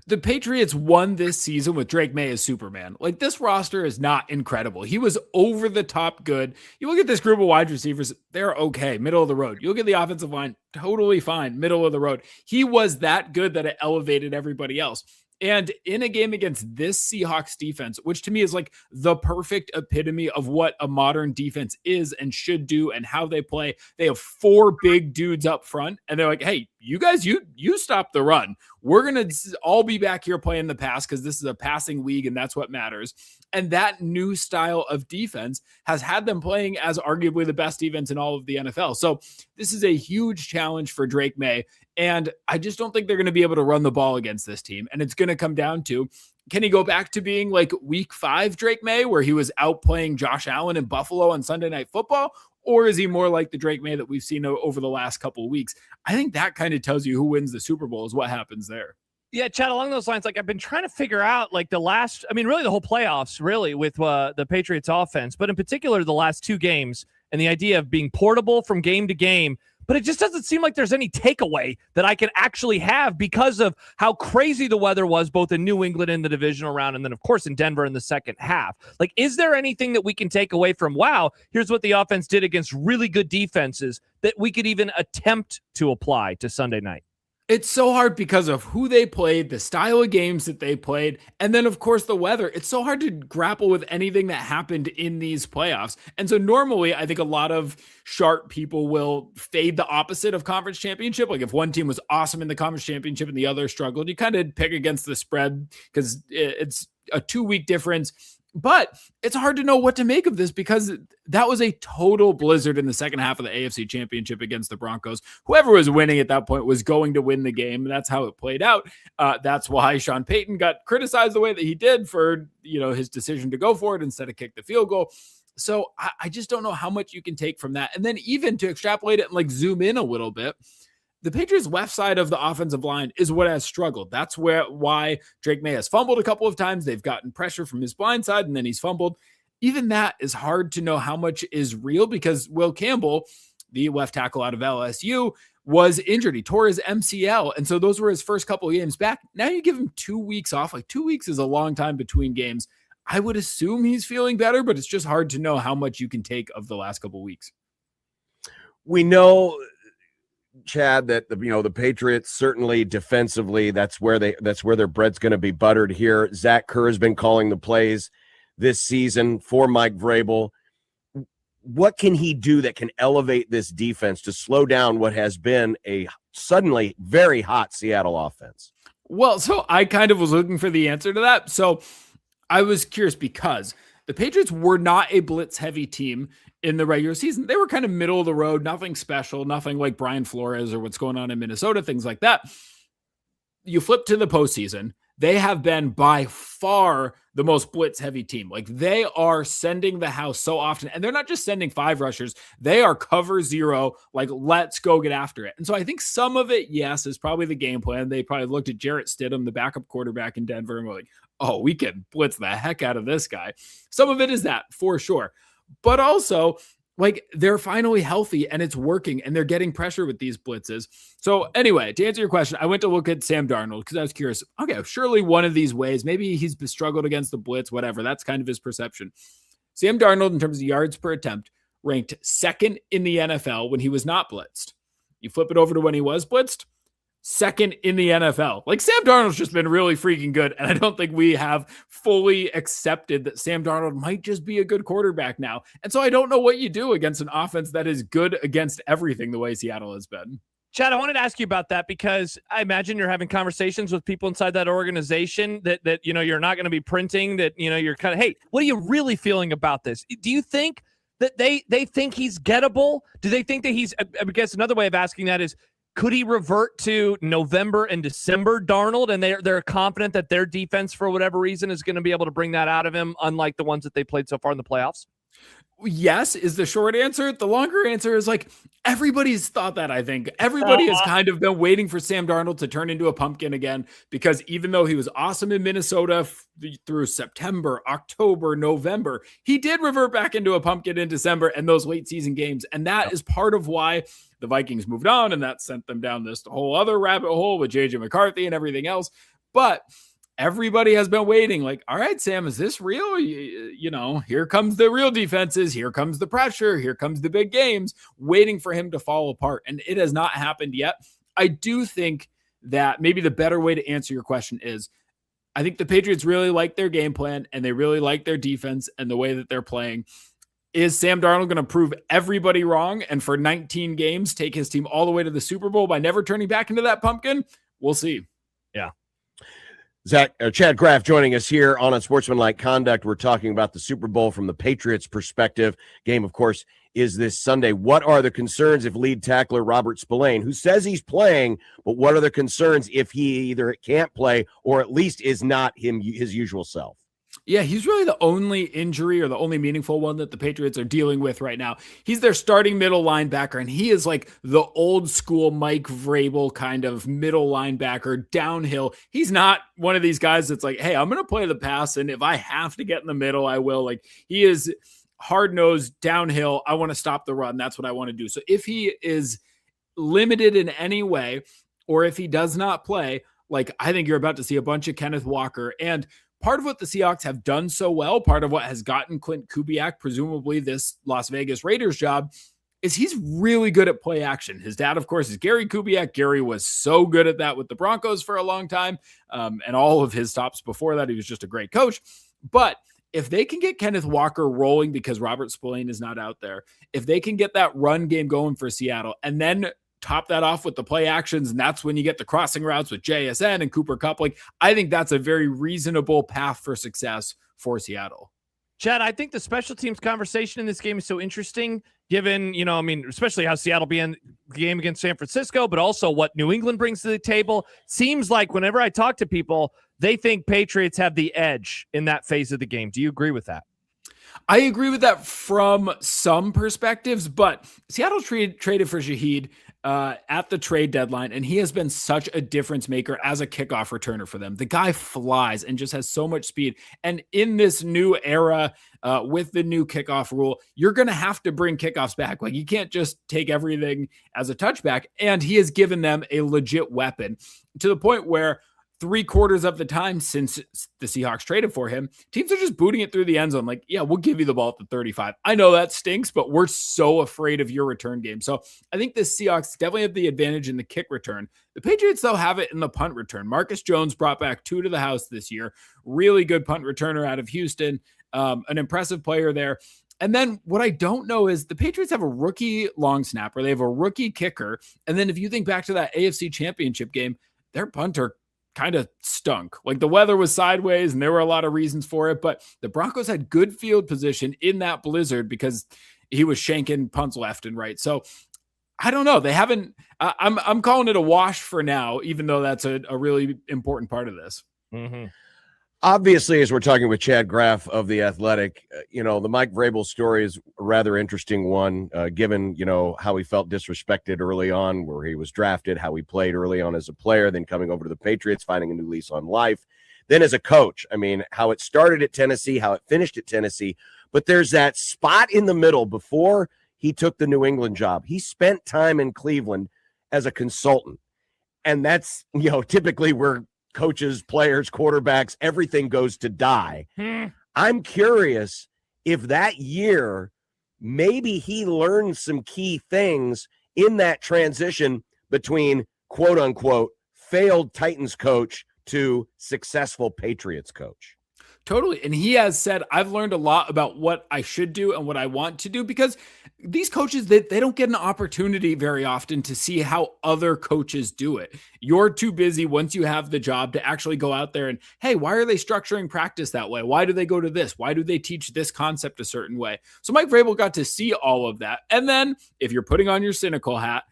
The Patriots won this season with Drake May as Superman. This roster is not incredible. He was over the top good. You look at this group of wide receivers, they're okay, middle of the road. You look at the offensive line, totally fine, middle of the road. He was that good that it elevated everybody else. And in a game against this Seahawks defense, which to me is the perfect epitome of what a modern defense is and should do and how they play. They have 4 big dudes up front, and they're like, hey, you guys, you stop the run. We're going to all be back here playing the pass because this is a passing league and that's what matters. And that new style of defense has had them playing as arguably the best defense in all of the NFL. So this is a huge challenge for Drake May. And I just don't think they're going to be able to run the ball against this team. And it's going to come down to, can he go back to being week 5 Drake May, where he was outplaying Josh Allen in Buffalo on Sunday Night Football? Or is he more like the Drake May that we've seen over the last couple of weeks? I think that kind of tells you who wins the Super Bowl is what happens there. Yeah, Chad, along those lines, like I've been trying to figure out like really the whole playoffs really with the Patriots offense, but in particular the last two games and the idea of being portable from game to game. But it just doesn't seem like there's any takeaway that I can actually have because of how crazy the weather was both in New England in the divisional round and then, of course, in Denver in the second half. Like, is there anything that we can take away from, wow, here's what the offense did against really good defenses that we could even attempt to apply to Sunday night? It's so hard because of who they played, the style of games that they played, and then, of course, the weather. It's so hard to grapple with anything that happened in these playoffs. And so normally, I think a lot of sharp people will fade the opposite of conference championship. Like if one team was awesome in the conference championship and the other struggled, you kind of pick against the spread because it's a 2-week difference. But it's hard to know what to make of this because that was a total blizzard in the second half of the AFC Championship against the Broncos. Whoever was winning at that point was going to win the game. That's how it played out. That's why Sean Payton got criticized the way that he did for, his decision to go for it instead of kick the field goal. So I just don't know how much you can take from that. And then even to extrapolate it and like zoom in a little bit, the Patriots' left side of the offensive line is what has struggled. That's why Drake May has fumbled a couple of times. They've gotten pressure from his blind side, and then he's fumbled. Even that is hard to know how much is real because Will Campbell, the left tackle out of LSU, was injured. He tore his MCL, and so those were his first couple of games back. Now you give him 2 weeks off. Like 2 weeks is a long time between games. I would assume he's feeling better, but it's just hard to know how much you can take of the last couple of weeks. We know, Chad, that the Patriots certainly defensively, that's where their bread's going to be buttered here. Zach Kerr has been calling the plays this season for Mike Vrabel. What can he do that can elevate this defense to slow down what has been a suddenly very hot Seattle offense? Well, so I kind of was looking for the answer to that. So I was curious because the Patriots were not a blitz heavy team in the regular season. They were kind of middle of the road, nothing special, nothing like Brian Flores or what's going on in Minnesota, things like that. You flip to the postseason, they have been by far the most blitz heavy team. Like they are sending the house so often, and they're not just sending 5 rushers. They are cover 0. Like, let's go get after it. And so I think some of it, yes, is probably the game plan. They probably looked at Jarrett Stidham, the backup quarterback in Denver, and were like, oh, we can blitz the heck out of this guy. Some of it is that for sure. But also, like, they're finally healthy and it's working and they're getting pressure with these blitzes. So anyway, to answer your question, I went to look at Sam Darnold because I was curious. Okay, surely one of these ways, maybe he's struggled against the blitz, whatever. That's kind of his perception. Sam Darnold, in terms of yards per attempt, ranked 2nd in the NFL when he was not blitzed. You flip it over to when he was blitzed, 2nd in the NFL. Like, Sam Darnold's just been really freaking good. And I don't think we have fully accepted that Sam Darnold might just be a good quarterback now. And so I don't know what you do against an offense that is good against everything the way Seattle has been. Chad, I wanted to ask you about that because I imagine you're having conversations with people inside that organization that you're not going to be printing, that, you're kind of, hey, what are you really feeling about this? Do you think that they think he's gettable? Do they think that he's, I guess another way of asking that is, could he revert to November and December Darnold, and they're confident that their defense, for whatever reason, is going to be able to bring that out of him, unlike the ones that they played so far in the playoffs? Yes, is the short answer. The longer answer is like everybody's thought that. I think everybody has kind of been waiting for Sam Darnold to turn into a pumpkin again, because even though he was awesome in Minnesota through September, October, November, he did revert back into a pumpkin in December and those late season games. And that is part of why the Vikings moved on, and that sent them down this whole other rabbit hole with JJ McCarthy and everything else. But everybody has been waiting, like, all right, Sam, is this real? Here comes the real defenses. Here comes the pressure. Here comes the big games, waiting for him to fall apart. And it has not happened yet. I do think that maybe the better way to answer your question is, I think the Patriots really like their game plan and they really like their defense and the way that they're playing. Is Sam Darnold going to prove everybody wrong and for 19 games take his team all the way to the Super Bowl by never turning back into that pumpkin? We'll see. Yeah. Chad Graff joining us here on Unsportsmanlike Conduct. We're talking about the Super Bowl from the Patriots' perspective. Game, of course, is this Sunday. What are the concerns if lead tackler Robert Spillane, who says he's playing, but what are the concerns if he either can't play or at least is not his usual self? Yeah, he's really the only injury or the only meaningful one that the Patriots are dealing with right now. He's their starting middle linebacker, and he is like the old school Mike Vrabel kind of middle linebacker downhill. He's not one of these guys that's like, hey, I'm going to play the pass, and if I have to get in the middle, I will. Like, he is hard-nosed downhill. I want to stop the run. That's what I want to do. So if he is limited in any way, or if he does not play, like, I think you're about to see a bunch of Kenneth Walker. And part of what the Seahawks have done so well, part of what has gotten Clint Kubiak, presumably this Las Vegas Raiders job, is he's really good at play action. His dad, of course, is Gary Kubiak. Gary was so good at that with the Broncos for a long time. And all of his stops before that, he was just a great coach. But if they can get Kenneth Walker rolling because Robert Spillane is not out there, if they can get that run game going for Seattle and then top that off with the play actions, and that's when you get the crossing routes with JSN and Cooper Kupp. Like, I think that's a very reasonable path for success for Seattle. Chad, I think the special teams conversation in this game is so interesting, given, especially how Seattle began the game against San Francisco, but also what New England brings to the table. Seems like whenever I talk to people, they think Patriots have the edge in that phase of the game. Do you agree with that? I agree with that from some perspectives, but Seattle traded for Shaheed at the trade deadline, and he has been such a difference maker as a kickoff returner for them. The guy flies and just has so much speed. And in this new era, with the new kickoff rule, you're going to have to bring kickoffs back. Like, you can't just take everything as a touchback. And he has given them a legit weapon to the point where 3/4 of the time since the Seahawks traded for him, teams are just booting it through the end zone. Like, yeah, we'll give you the ball at the 35. I know that stinks, but we're so afraid of your return game. So I think the Seahawks definitely have the advantage in the kick return. The Patriots, though, have it in the punt return. Marcus Jones brought back 2 to the house this year. Really good punt returner out of Houston. An impressive player there. And then what I don't know is the Patriots have a rookie long snapper. They have a rookie kicker. And then if you think back to that AFC Championship game, their punter kind of stunk. Like, the weather was sideways and there were a lot of reasons for it, but the Broncos had good field position in that blizzard because he was shanking punts left and right. So I don't know. They haven't, I'm calling it a wash for now, even though that's a really important part of this. Mm-hmm. Obviously, as we're talking with Chad Graff of The Athletic, the Mike Vrabel story is a rather interesting one, given, how he felt disrespected early on, where he was drafted, how he played early on as a player, then coming over to the Patriots, finding a new lease on life. Then as a coach, how it started at Tennessee, how it finished at Tennessee. But there's that spot in the middle before he took the New England job. He spent time in Cleveland as a consultant. And that's, typically where coaches, players, quarterbacks, everything goes to die. I'm curious if that year, maybe he learned some key things in that transition between quote unquote failed Titans coach to successful Patriots coach. Totally. And he has said, I've learned a lot about what I should do and what I want to do, because these coaches, they don't get an opportunity very often to see how other coaches do it. You're too busy once you have the job to actually go out there and, hey, why are they structuring practice that way? Why do they go to this? Why do they teach this concept a certain way? So Mike Vrabel got to see all of that. And then if you're putting on your cynical hat,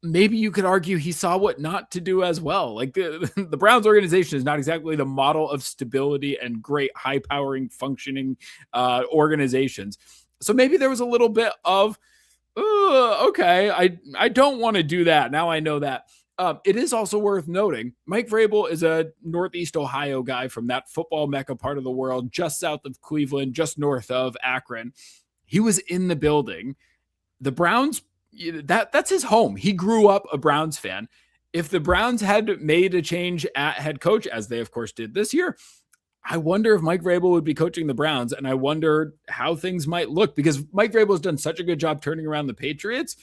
maybe you could argue he saw what not to do as well. Like, the Browns organization is not exactly the model of stability and great high-powering functioning organizations. So maybe there was a little bit of, okay, I don't want to do that. Now I know that. It is also worth noting, Mike Vrabel is a Northeast Ohio guy from that football mecca part of the world, just south of Cleveland, just north of Akron. He was in the building. The Browns, that's his home. He grew up a Browns fan. If the Browns had made a change at head coach, as they of course did this year, I wonder if Mike Vrabel would be coaching the Browns, and I wonder how things might look, because Mike Vrabel has done such a good job turning around the Patriots.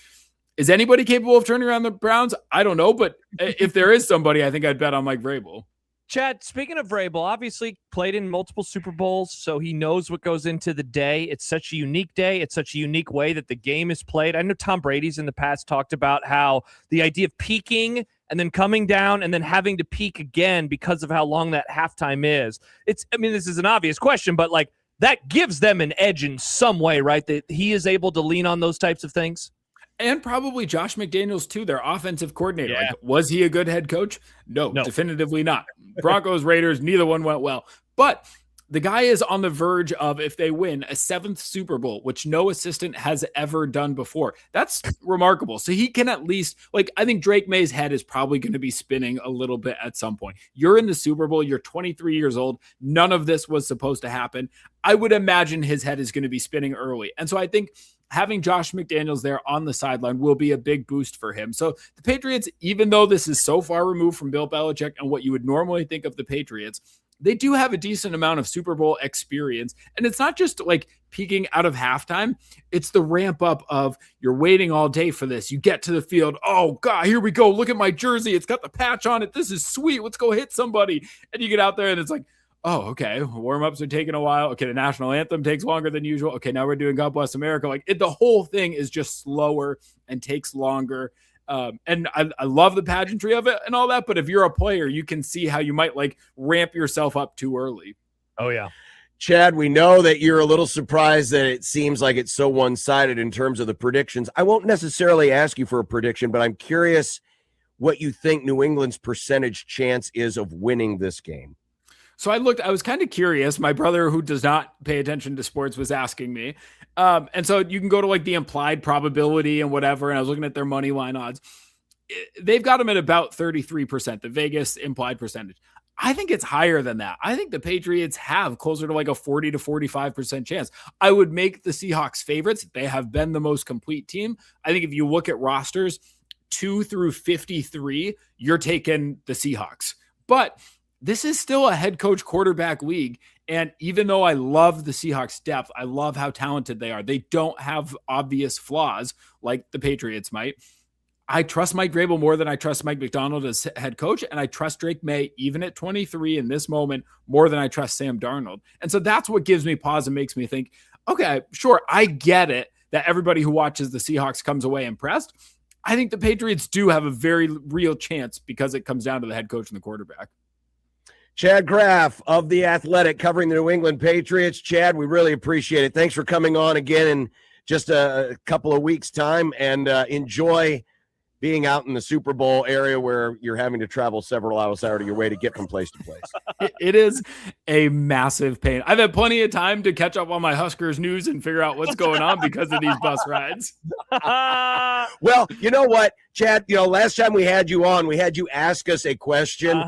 Is anybody capable of turning around the Browns? I don't know, but if there is somebody, I think I'd bet on Mike Vrabel. Chad, speaking of Vrabel, obviously played in multiple Super Bowls, so he knows what goes into the day. It's such a unique day. It's such a unique way that the game is played. I know Tom Brady's in the past talked about how the idea of peaking and then coming down and then having to peak again because of how long that halftime is. This is an obvious question, but like, that gives them an edge in some way, right? That he is able to lean on those types of things. And probably Josh McDaniels, too, their offensive coordinator. Yeah. Like, was he a good head coach? No, definitively not. Broncos, Raiders, neither one went well. But The guy is on the verge of, if they win, a 7th Super Bowl, which no assistant has ever done before. That's remarkable. So he can at least, like, I think Drake May's head is probably going to be spinning a little bit at some point. You're in the Super Bowl. You're 23 years old. None of this was supposed to happen. I would imagine his head is going to be spinning early. And so I think having Josh McDaniels there on the sideline will be a big boost for him. So the Patriots, even though this is so far removed from Bill Belichick and what you would normally think of the Patriots, they do have a decent amount of Super Bowl experience. And it's not just like peaking out of halftime. It's the ramp up of you're waiting all day for this. You get to the field. Oh God, here we go. Look at my jersey. It's got the patch on it. This is sweet. Let's go hit somebody. And you get out there and it's like, oh, okay. Warm-ups are taking a while. Okay. The national anthem takes longer than usual. Okay. Now we're doing God Bless America. Like the whole thing is just slower and takes longer. And I love the pageantry of it and all that, but if you're a player, you can see how you might like ramp yourself up too early. Oh yeah. Chad, we know that you're a little surprised that it seems like it's so one-sided in terms of the predictions. I won't necessarily ask you for a prediction, but I'm curious what you think New England's percentage chance is of winning this game. So I was kind of curious. My brother, who does not pay attention to sports, was asking me. And so you can go to like the implied probability and whatever. And I was looking at their money line odds. They've got them at about 33%, the Vegas implied percentage. I think it's higher than that. I think the Patriots have closer to like a 40 to 45% chance. I would make the Seahawks favorites. They have been the most complete team. I think if you look at rosters 2 through 53, you're taking the Seahawks. But this is still a head coach quarterback league. And even though I love the Seahawks depth, I love how talented they are. They don't have obvious flaws like the Patriots might. I trust Mike Vrabel more than I trust Mike McDonald as head coach. And I trust Drake May, even at 23 in this moment, more than I trust Sam Darnold. And so that's what gives me pause and makes me think, okay, sure, I get it that everybody who watches the Seahawks comes away impressed. I think the Patriots do have a very real chance because it comes down to the head coach and the quarterback. Chad Graff of The Athletic covering the New England Patriots. Chad, we really appreciate it. Thanks for coming on again in just a couple of weeks' time, and enjoy being out in the Super Bowl area where you're having to travel several hours out of your way to get from place to place. It is a massive pain. I've had plenty of time to catch up on my Huskers news and figure out what's going on because of these bus rides. Well, you know what, Chad, last time we had you on, we had you ask us a question.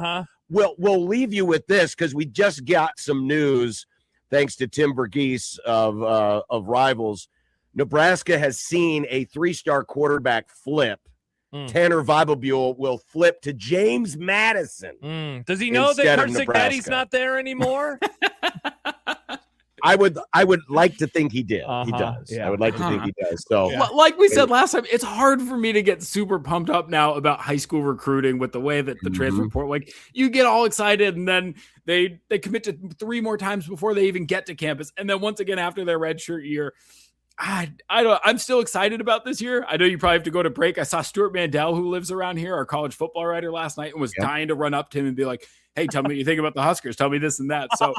We'll leave you with this because we just got some news thanks to Tim Verghese of Rivals. Nebraska has seen a 3-star quarterback flip. Tanner Weibelbuhl will flip to James Madison. Does he know that Kurt Siggetti's not there anymore? I would like to think he did. He does. Yeah. I would like to think he does. So, like we said last time, it's hard for me to get super pumped up now about high school recruiting with the way that the transfer report, like you get all excited and then they commit to 3 more times before they even get to campus. And then once again, after their redshirt year, I'm still excited about this year. I know you probably have to go to break. I saw Stuart Mandel, who lives around here, our college football writer, last night and was dying to run up to him and be like, hey, tell me what you think about the Huskers. Tell me this and that. So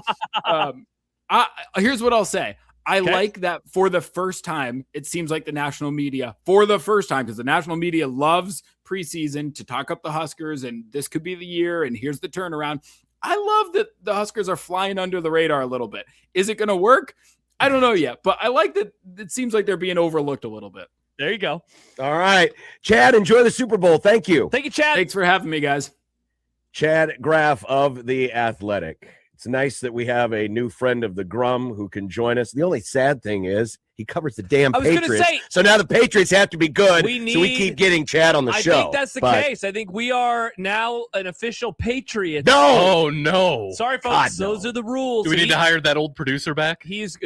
here's what I'll say. I like that for the first time, it seems like the national media, for the first time, because the national media loves preseason to talk up the Huskers and this could be the year and here's the turnaround. I love that the Huskers are flying under the radar a little bit. Is it going to work? I don't know yet, but I like that it seems like they're being overlooked a little bit. There you go. All right. Chad, enjoy the Super Bowl. Thank you. Thank you, Chad. Thanks for having me, guys. Chad Graff of The Athletic. It's nice that we have a new friend of the Grum who can join us. The only sad thing is he covers the damn Patriots. So now the Patriots have to be good. So we keep getting Chad on the show. I think that's the case. I think we are now an official Patriots. No. Oh, no. Sorry, folks. Those are the rules. Do we need to hire that old producer back? He's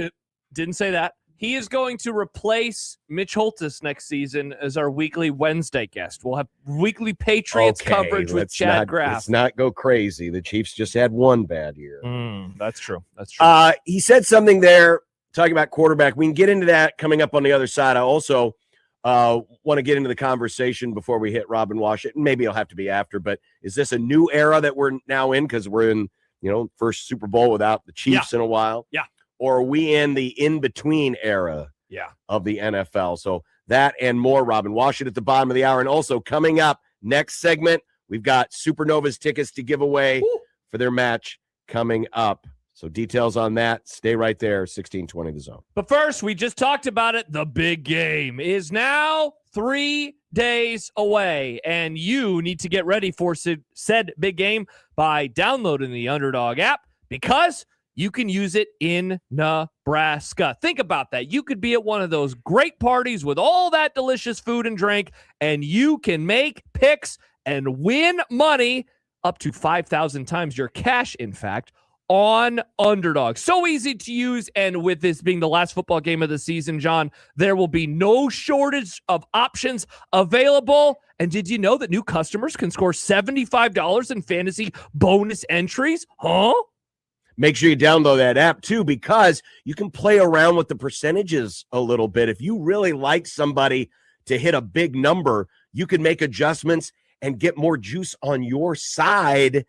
didn't say that. He is going to replace Mitch Holtis next season as our weekly Wednesday guest. We'll have weekly Patriots coverage with Chad Graff. Let's not go crazy. The Chiefs just had one bad year. That's true. That's true. He said something there talking about quarterback. We can get into that coming up on the other side. I also want to get into the conversation before we hit Robin Washington. Maybe it'll have to be after, but is this a new era that we're now in because we're in, first Super Bowl without the Chiefs in a while? Yeah. Or are we in the in-between era of the NFL? So that and more, Robin Washington at the bottom of the hour. And also coming up next segment, we've got Supernovas tickets to give away for their match coming up. So details on that, stay right there, 1620 The Zone. But first, we just talked about it. The big game is now 3 days away, and you need to get ready for said big game by downloading the Underdog app because you can use it in Nebraska. Think about that. You could be at one of those great parties with all that delicious food and drink, and you can make picks and win money up to 5,000 times your cash, in fact, on Underdog. So easy to use, and with this being the last football game of the season, John, there will be no shortage of options available. And did you know that new customers can score $75 in fantasy bonus entries? Huh? Make sure you download that app, too, because you can play around with the percentages a little bit. If you really like somebody to hit a big number, you can make adjustments and get more juice on your side.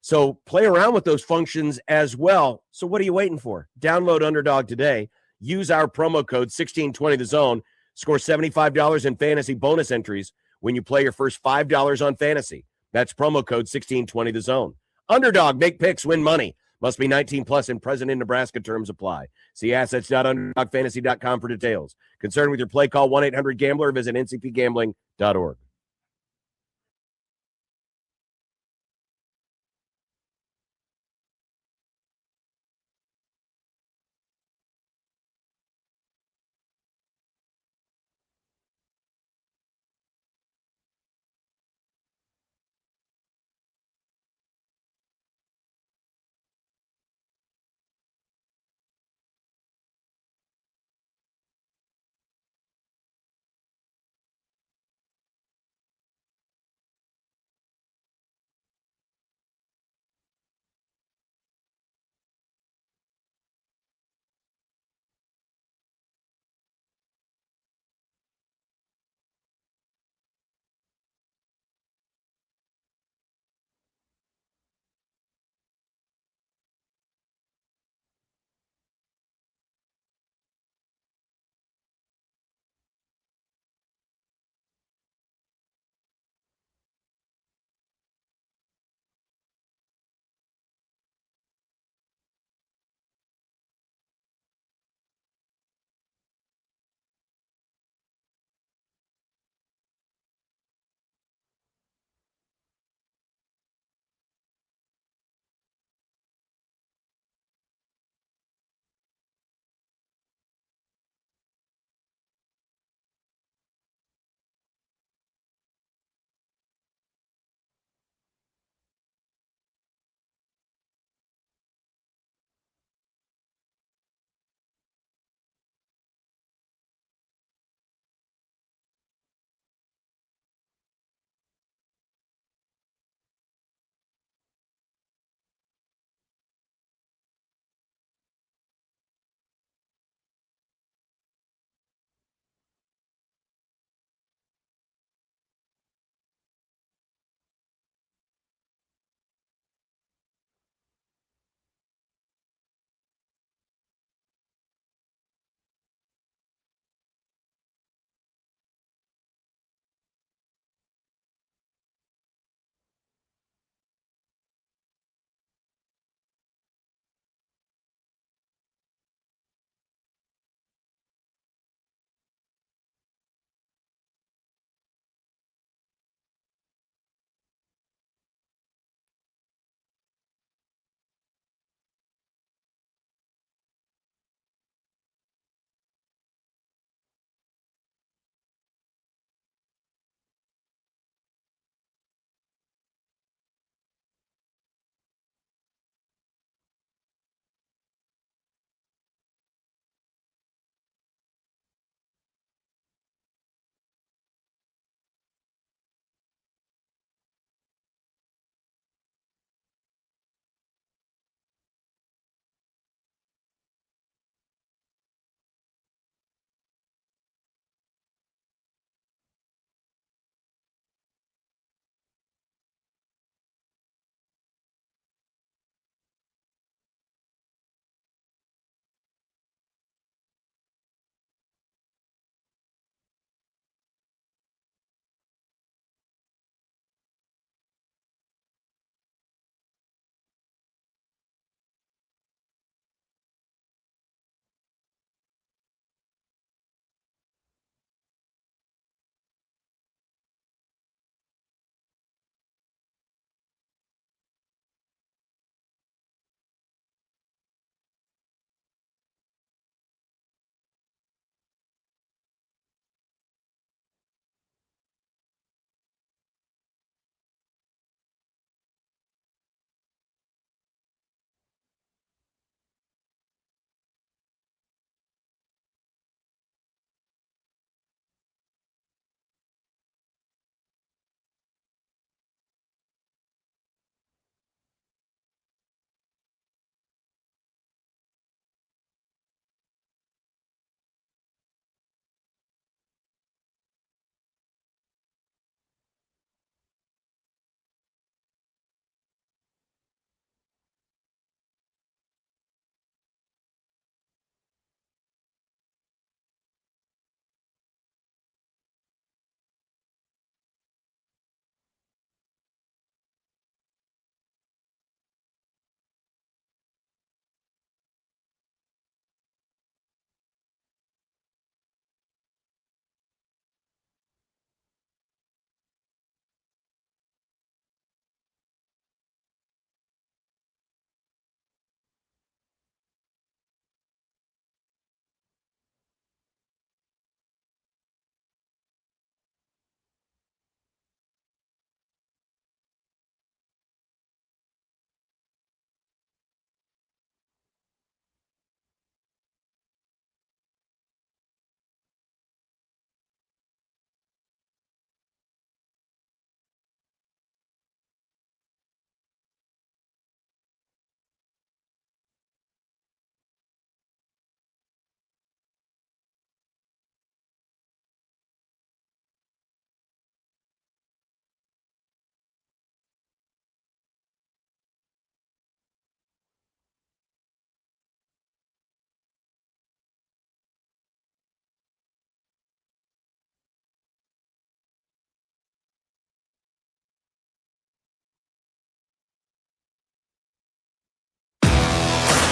So play around with those functions as well. So what are you waiting for? Download Underdog today. Use our promo code 1620 The Zone. Score $75 in fantasy bonus entries when you play your first $5 on fantasy. That's promo code 1620 The Zone. Underdog, make picks, win money. Must be 19 plus and present in Nebraska. Terms apply. See assets.underdogfantasy.com for details. Concerned with your play, call 1-800-GAMBLER. Visit ncpgambling.org.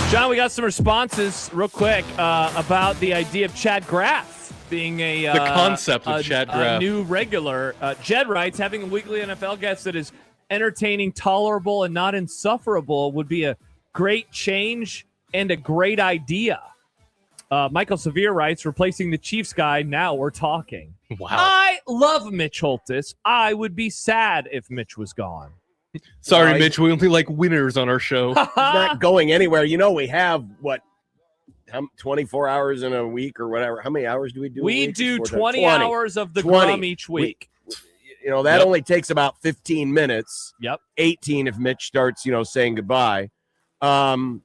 John, we got some responses real quick about the idea of Chad Graff being the concept of Chad Graff. A new regular. Jed writes, having a weekly NFL guest that is entertaining, tolerable, and not insufferable would be a great change and a great idea. Michael Severe writes, replacing the Chiefs guy, now we're talking. Wow. I love Mitch Holtis. I would be sad if Mitch was gone. Sorry, Mitch. We only like winners on our show. He's not going anywhere. We have, 24 hours in a week or whatever. How many hours do we do? We do 20 hours of the Grum each week. That only takes about 15 minutes. Yep. 18 if Mitch starts, saying goodbye. So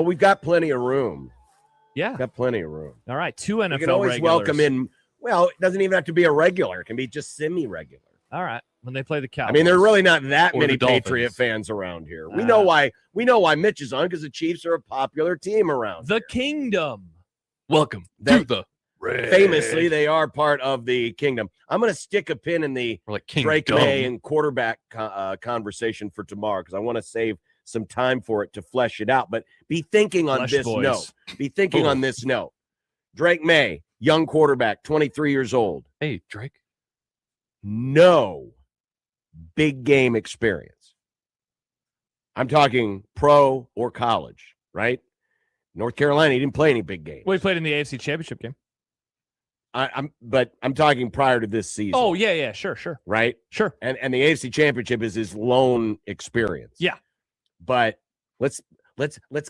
we've got plenty of room. Yeah. Got plenty of room. All right. 2 NFL You can always regulars. welcome in. Well, it doesn't even have to be a regular. It can be just semi-regular. All right. When they play the Cowboys. I mean, there are really not that Or many the Dolphins. Patriot fans around here. We know why. We know why Mitch is on, because the Chiefs are a popular team around. The Kingdom. Welcome to the famously, they are part of the Kingdom. I'm going to stick a pin in the Drake May and quarterback conversation for tomorrow, because I want to save some time for it to flesh it out. But be thinking on this note. Be thinking on this note. Drake May, young quarterback, 23 years old. Hey, Drake. No big game experience. I'm talking pro or college, right? North Carolina, he didn't play any big games. Well, he played in the AFC Championship game. But I'm talking prior to this season. Oh, yeah, sure. Right? Sure. And the AFC Championship is his lone experience. Yeah. But let's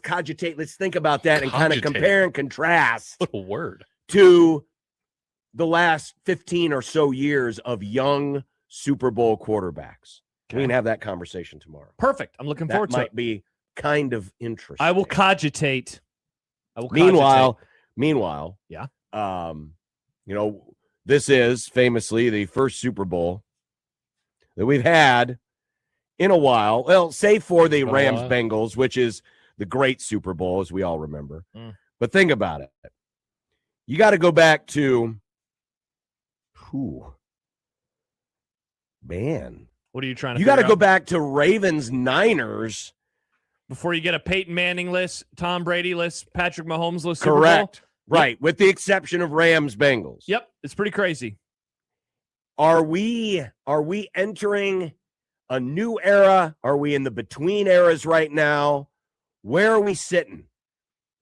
cogitate, let's think about that and kind of compare and contrast little word to the last 15 or so years of young Super Bowl quarterbacks. We can have that conversation tomorrow. Perfect. I'm looking forward to it. That might be kind of interesting. I will cogitate. Meanwhile, yeah. This is famously the first Super Bowl that we've had in a while. Well, save for the Rams Bengals, which is the great Super Bowl, as we all remember. But think about it. You got to go back to man. What are you trying to You got to figure go out? back to Ravens Niners before you get a Peyton Manning list, Tom Brady list, Patrick Mahomes list. Super Bowl. Correct. Right, with the exception of Rams Bengals. Yep, it's pretty crazy. Are we entering a new era? Are we in the between eras right now? Where are we sitting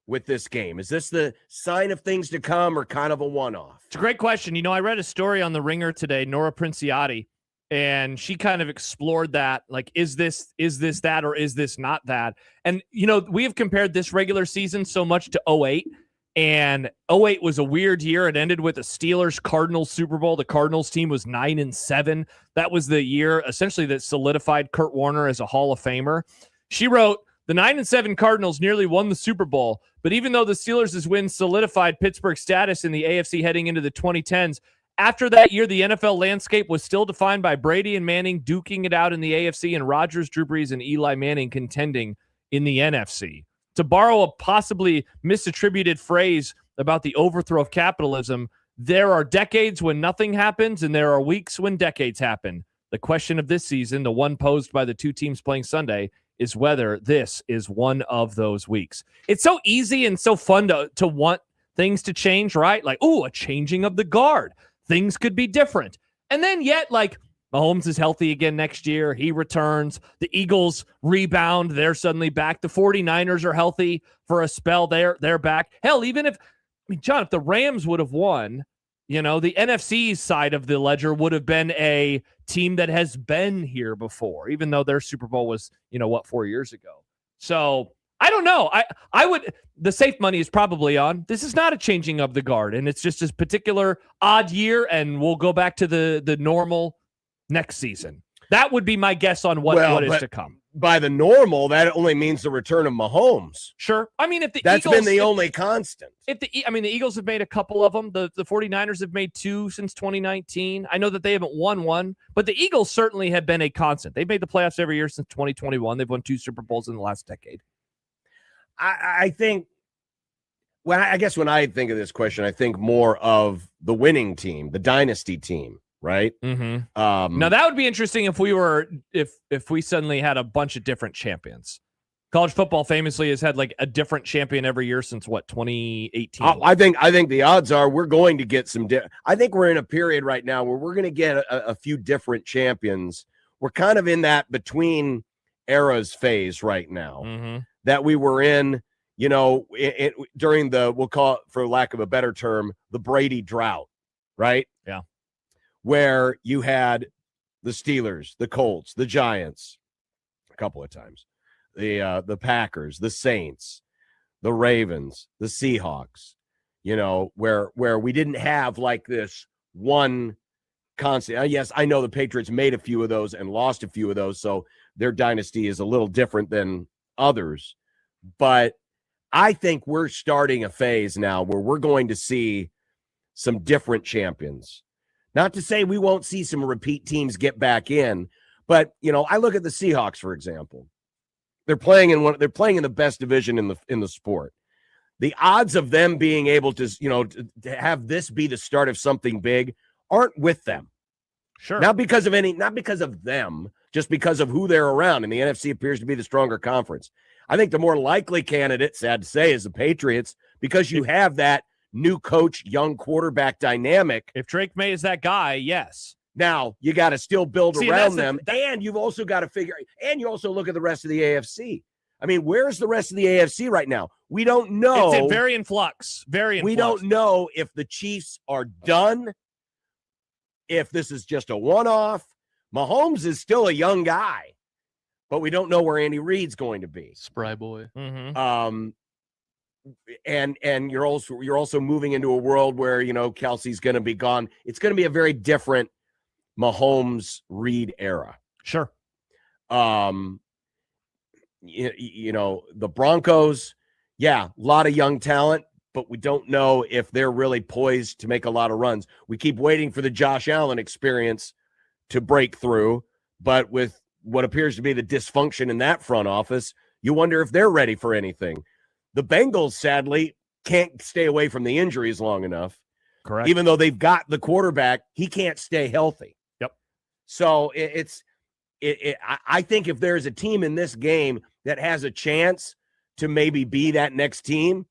with this game? Is this the sign of things to come or kind of a one-off? It's a great question. I read a story on The Ringer today, Nora Princiotti, and she kind of explored that. Like, is this that, or is this not that? And, we have compared this regular season so much to 2008. And 2008 was a weird year. It ended with a Steelers-Cardinals Super Bowl. The Cardinals team was 9-7. That was the year, essentially, that solidified Kurt Warner as a Hall of Famer. She wrote, the 9-7 Cardinals nearly won the Super Bowl, but even though the Steelers' win solidified Pittsburgh's status in the AFC heading into the 2010s, after that year, the NFL landscape was still defined by Brady and Manning duking it out in the AFC and Rodgers, Drew Brees, and Eli Manning contending in the NFC. To borrow a possibly misattributed phrase about the overthrow of capitalism, there are decades when nothing happens and there are weeks when decades happen. The question of this season, the one posed by the two teams playing Sunday, is whether this is one of those weeks. It's so easy and so fun to want things to change, right? Like, a changing of the guard. Things could be different. And then yet, Mahomes is healthy again next year. He returns. The Eagles rebound. They're suddenly back. The 49ers are healthy for a spell. They're back. Hell, even if the Rams would have won, the NFC side of the ledger would have been a team that has been here before, even though their Super Bowl was, 4 years ago. So I don't know. The safe money is probably on. This is not a changing of the guard, and it's just this particular odd year, and we'll go back to the normal next season. That would be my guess on what is to come. By the normal, that only means the return of Mahomes. Sure. I mean, if that's been the only constant. The Eagles have made a couple of them. The 49ers have made 2 since 2019. I know that they haven't won one, but the Eagles certainly have been a constant. They've made the playoffs every year since 2021. They've won 2 Super Bowls in the last decade. I think, I guess when I think of this question, I think more of the winning team, the dynasty team, right? Mm-hmm. Now that would be interesting if we suddenly had a bunch of different champions. College football famously has had like a different champion every year since what, 2018? I think the odds are we're going to get some. I think we're in a period right now where we're going to get a few different champions. We're kind of in that between eras phase right now that we were in. You know, during we'll call it, for lack of a better term, the Brady drought, right? Yeah, where you had the Steelers, the Colts, the Giants, a couple of times. The Packers, the Saints, the Ravens, the Seahawks, you know, where we didn't have like this one constant. Yes, I know the Patriots made a few of those and lost a few of those, so their dynasty is a little different than others. But I think we're starting a phase now where we're going to see some different champions. Not to say we won't see some repeat teams get back in, but, you know, I look at the Seahawks, for example. They're playing in the best division in the sport. The odds of them being able to, you know, to have this be the start of something big aren't with them. Sure. Not because of them, just because of who they're around. And the NFC appears to be the stronger conference. I think the more likely candidate, sad to say, is the Patriots, because you have that new coach, young quarterback dynamic. If Drake May is that guy, yes. Now, you got to still build around them, and you've also got to figure – and you also look at the rest of the AFC. I mean, where's the rest of the AFC right now? We don't know. It's very in flux. We don't know if the Chiefs are done, if this is just a one-off. Mahomes is still a young guy, but we don't know where Andy Reid's going to be. Spry boy. And you're also moving into a world where, you know, Kelsey's going to be gone. It's going to be a very different Mahomes Reid era. Sure. You know, the Broncos, yeah, a lot of young talent, but we don't know if they're really poised to make a lot of runs. We keep waiting for the Josh Allen experience to break through, but with what appears to be the dysfunction in that front office, you wonder if they're ready for anything. The Bengals, sadly, can't stay away from the injuries long enough. Correct. Even though they've got the quarterback, he can't stay healthy. Yep. So I think if there's a team in this game that has a chance to maybe be that next team,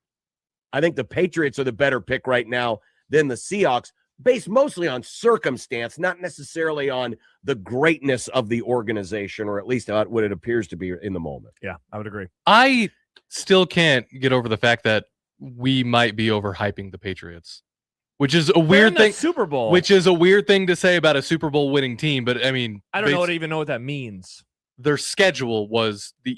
I think the Patriots are the better pick right now than the Seahawks, based mostly on circumstance, not necessarily on the greatness of the organization, or at least what it appears to be in the moment. Yeah, I would agree. I still can't get over the fact that we might be overhyping the Patriots, which is a weird thing. Super Bowl, which is a weird thing to say about a Super Bowl winning team, but I mean, I don't even know what that means. Their schedule was the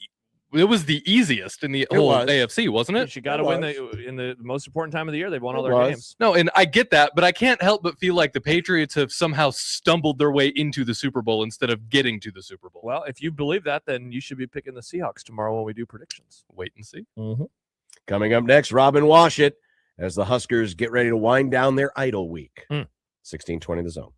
easiest in the whole AFC, wasn't it? You got to win in the most important time of the year. They've won all their games. No, and I get that, but I can't help but feel like the Patriots have somehow stumbled their way into the Super Bowl instead of getting to the Super Bowl. Well, if you believe that, then you should be picking the Seahawks tomorrow when we do predictions. Wait and see. Coming up next, Robin Washit as the Huskers get ready to wind down their idle week. 1620 The Zone.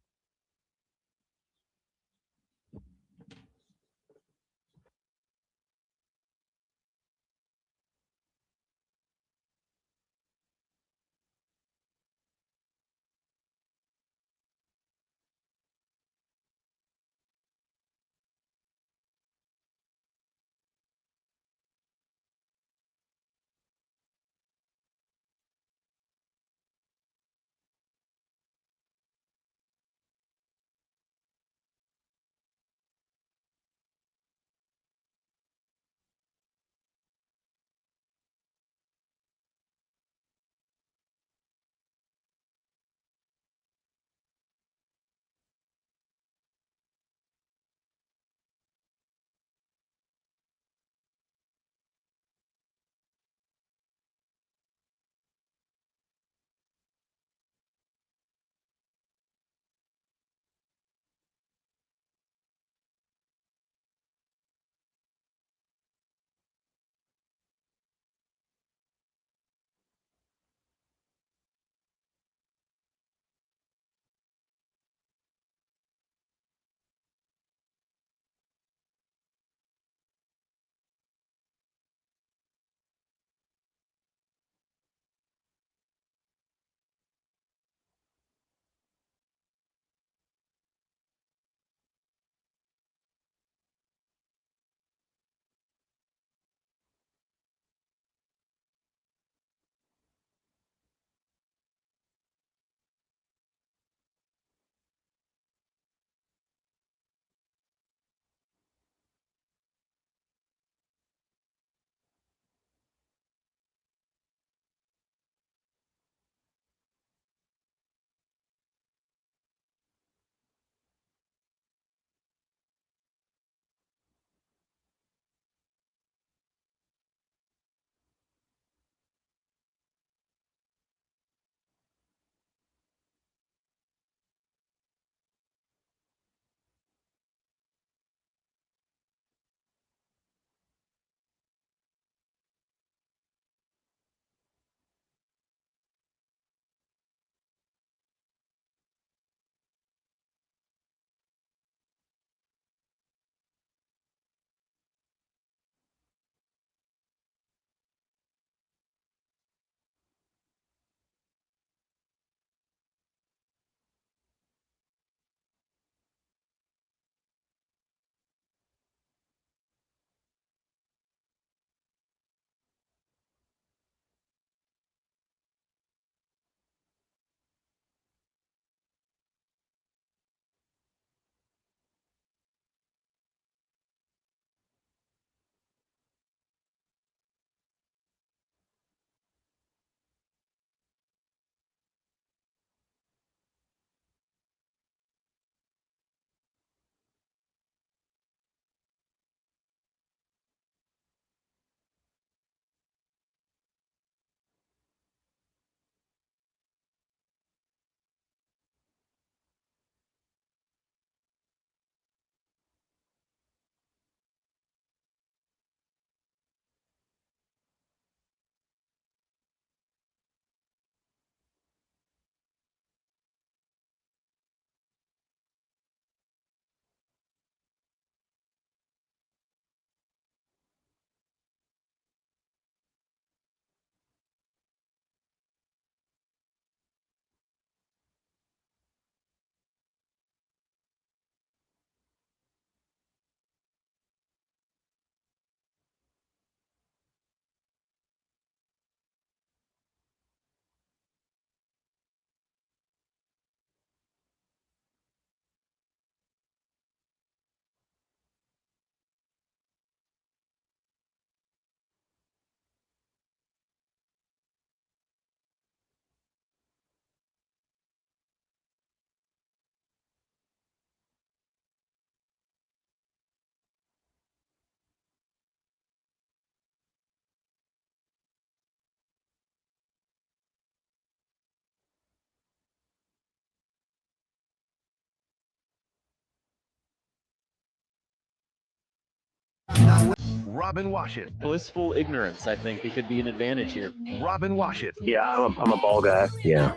Robin Washit. Blissful ignorance, I think it could be an advantage here. Robin Washit. Yeah, I'm a ball guy. Yeah.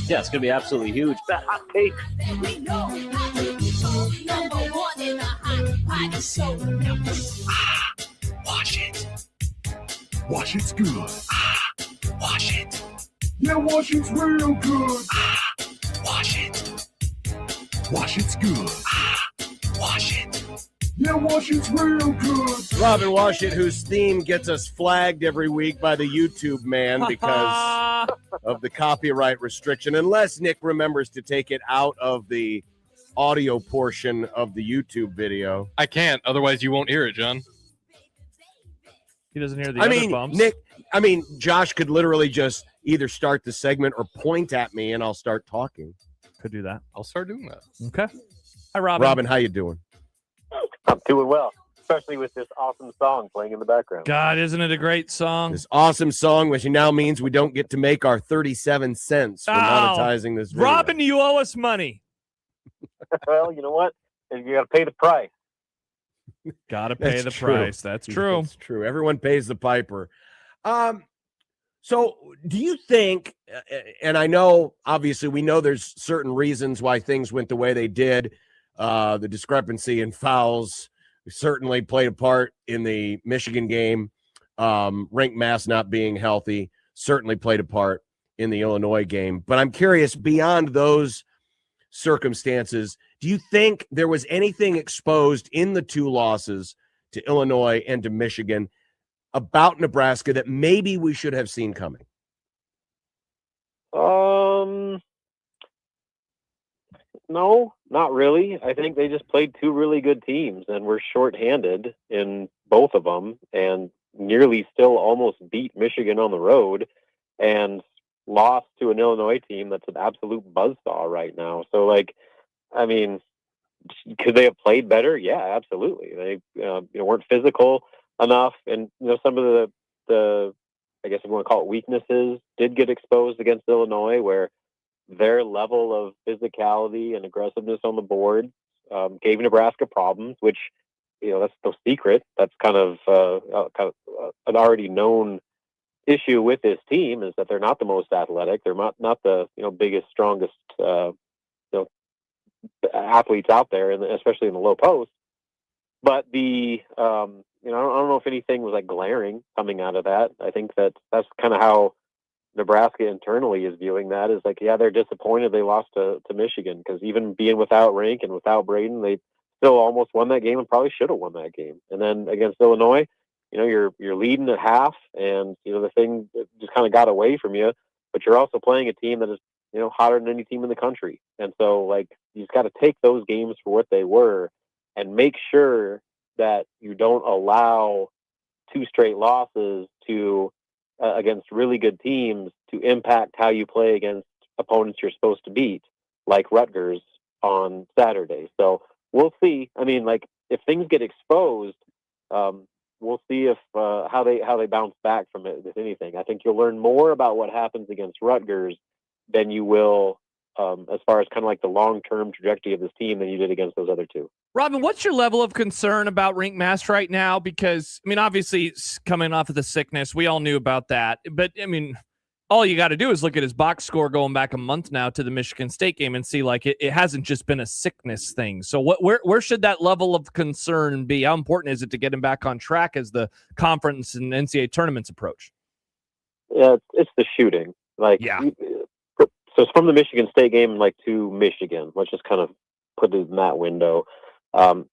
Yeah, it's going to be absolutely huge. That hot take. Wash it. Wash it's good. Wash it. Yeah, wash it's real good. Wash it. Wash it's good. Wash it. Yeah, wash it's real good. Robin Washit, whose theme gets us flagged every week by the YouTube man because of the copyright restriction, unless Nick remembers to take it out of the audio portion of the YouTube video. I can't, otherwise you won't hear it, John. He doesn't hear the other bumps. Josh could literally just either start the segment or point at me and I'll start talking. Could do that. I'll start doing that. Okay. Hi, Robin. Robin, how you doing? I'm doing well, especially with this awesome song playing in the background. God, isn't it a great song? This awesome song, which now means we don't get to make our 37 cents for monetizing this video. Robin, you owe us money. Well, you know what? You got to pay the price. Got to pay the price. That's true. That's true. Everyone pays the piper. So do you think, and I know, obviously, we know there's certain reasons why things went the way they did. The discrepancy in fouls certainly played a part in the Michigan game. Rink mass not being healthy certainly played a part in the Illinois game. But I'm curious, beyond those circumstances, do you think there was anything exposed in the two losses to Illinois and to Michigan about Nebraska that maybe we should have seen coming? No, not really. I think they just played two really good teams and were shorthanded in both of them and nearly still almost beat Michigan on the road and lost to an Illinois team that's an absolute buzzsaw right now. So, could they have played better? Yeah, absolutely. They weren't physical enough, and some of the I guess if you want to call it weaknesses did get exposed against Illinois, where their level of physicality and aggressiveness on the board gave Nebraska problems, which that's no secret. That's kind of an already known issue with this team, is that they're not the most athletic. They're not the biggest, strongest athletes out there, and especially in the low post. But I don't know if anything was like glaring coming out of that. I think that's kind of how Nebraska internally is viewing that, is like, yeah, they're disappointed they lost to Michigan, because even being without Rink and without Braden, they still almost won that game and probably should have won that game. And then against Illinois, you're leading at half, and the thing just kind of got away from you, but you're also playing a team that is hotter than any team in the country. And so you just got to take those games for what they were and make sure that you don't allow two straight losses to against really good teams to impact how you play against opponents you're supposed to beat, like Rutgers on Saturday. So we'll see. If things get exposed, we'll see if how they bounce back from it, if anything. I think you'll learn more about what happens against Rutgers than you will as far as kind of like the long-term trajectory of this team than you did against those other two. Robin, what's your level of concern about rink mass right now? Because, obviously, coming off of the sickness, we all knew about that. But, all you got to do is look at his box score going back a month now to the Michigan State game and see, it hasn't just been a sickness thing. So where should that level of concern be? How important is it to get him back on track as the conference and NCAA tournaments approach? Yeah, it's the shooting. So it's from the Michigan State game, to Michigan. Let's just kind of put it in that window.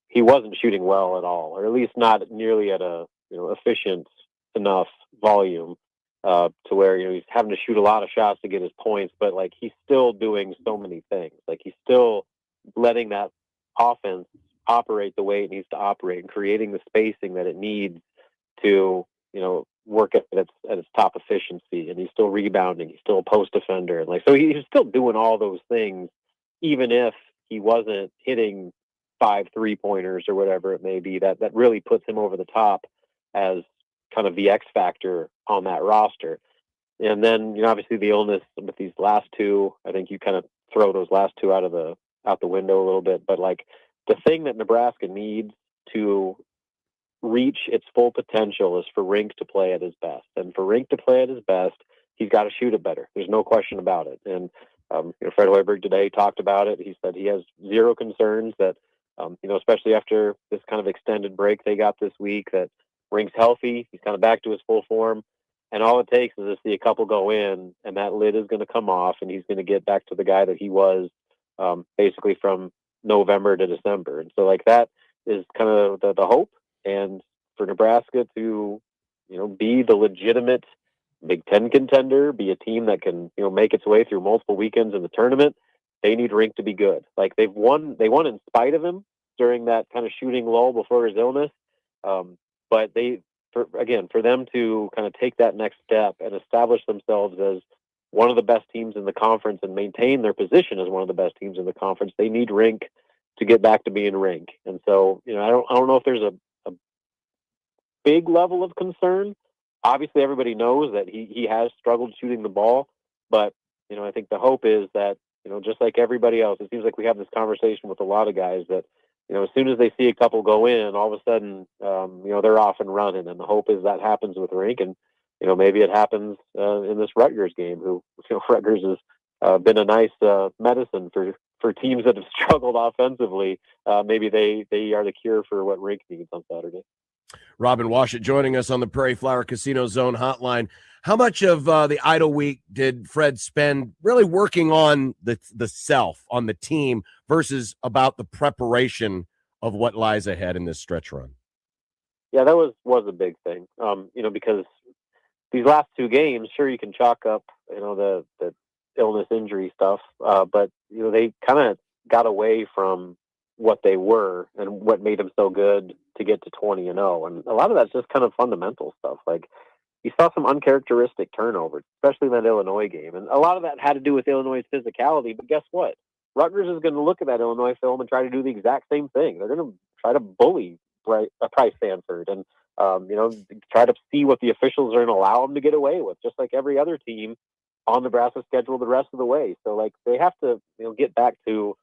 He wasn't shooting well at all, or at least not nearly at a efficient enough volume to where he's having to shoot a lot of shots to get his points. But he's still doing so many things. He's still letting that offense operate the way it needs to operate and creating the spacing that it needs to work at its top efficiency. And he's still rebounding. He's still a post defender, and so he's still doing all those things, even if he wasn't hitting 5 3-pointers or whatever it may be. That really puts him over the top as kind of the X factor on that roster. And then obviously the illness with these last two, I think you kind of throw those last two out the window a little bit. But the thing that Nebraska needs to reach its full potential is for Rink to play at his best. And for Rink to play at his best, he's got to shoot it better. There's no question about it. And Fred Hoiberg today talked about it. He said he has zero concerns that, especially after this kind of extended break they got this week, that Rink's healthy. He's kind of back to his full form. And all it takes is to see a couple go in, and that lid is going to come off, and he's going to get back to the guy that he was basically from November to December. And so, like, that is kind of the hope. And for Nebraska to, be the legitimate Big Ten contender, be a team that can, make its way through multiple weekends in the tournament, they need Rink to be good. Like, they won in spite of him during that kind of shooting lull before his illness. But for them to kind of take that next step and establish themselves as one of the best teams in the conference and maintain their position as one of the best teams in the conference, they need Rink to get back to being Rink. And so, I don't know if there's a big level of concern. Obviously, everybody knows that he has struggled shooting the ball, but I think the hope is that just like everybody else, it seems like we have this conversation with a lot of guys that as soon as they see a couple go in, all of a sudden they're off and running, and the hope is that happens with Rink, and maybe it happens in this Rutgers game. Who Rutgers has been a nice medicine for teams that have struggled offensively. Maybe they are the cure for what Rink needs on Saturday. Robin Washut joining us on the Prairie Flower Casino Zone hotline. How much of the idle week did Fred spend really working on the self, on the team, versus about the preparation of what lies ahead in this stretch run? Yeah, that was a big thing. Because these last two games, sure, you can chalk up, the illness injury stuff, but they kind of got away from what they were and what made them so good to get to 20-0. And a lot of that's just kind of fundamental stuff. Like, you saw some uncharacteristic turnovers, especially in that Illinois game. And a lot of that had to do with Illinois' physicality. But guess what? Rutgers is going to look at that Illinois film and try to do the exact same thing. They're going to try to bully Price Sanford and, try to see what the officials are going to allow them to get away with, just like every other team on Nebraska's schedule the rest of the way. So, like, they have to, get back to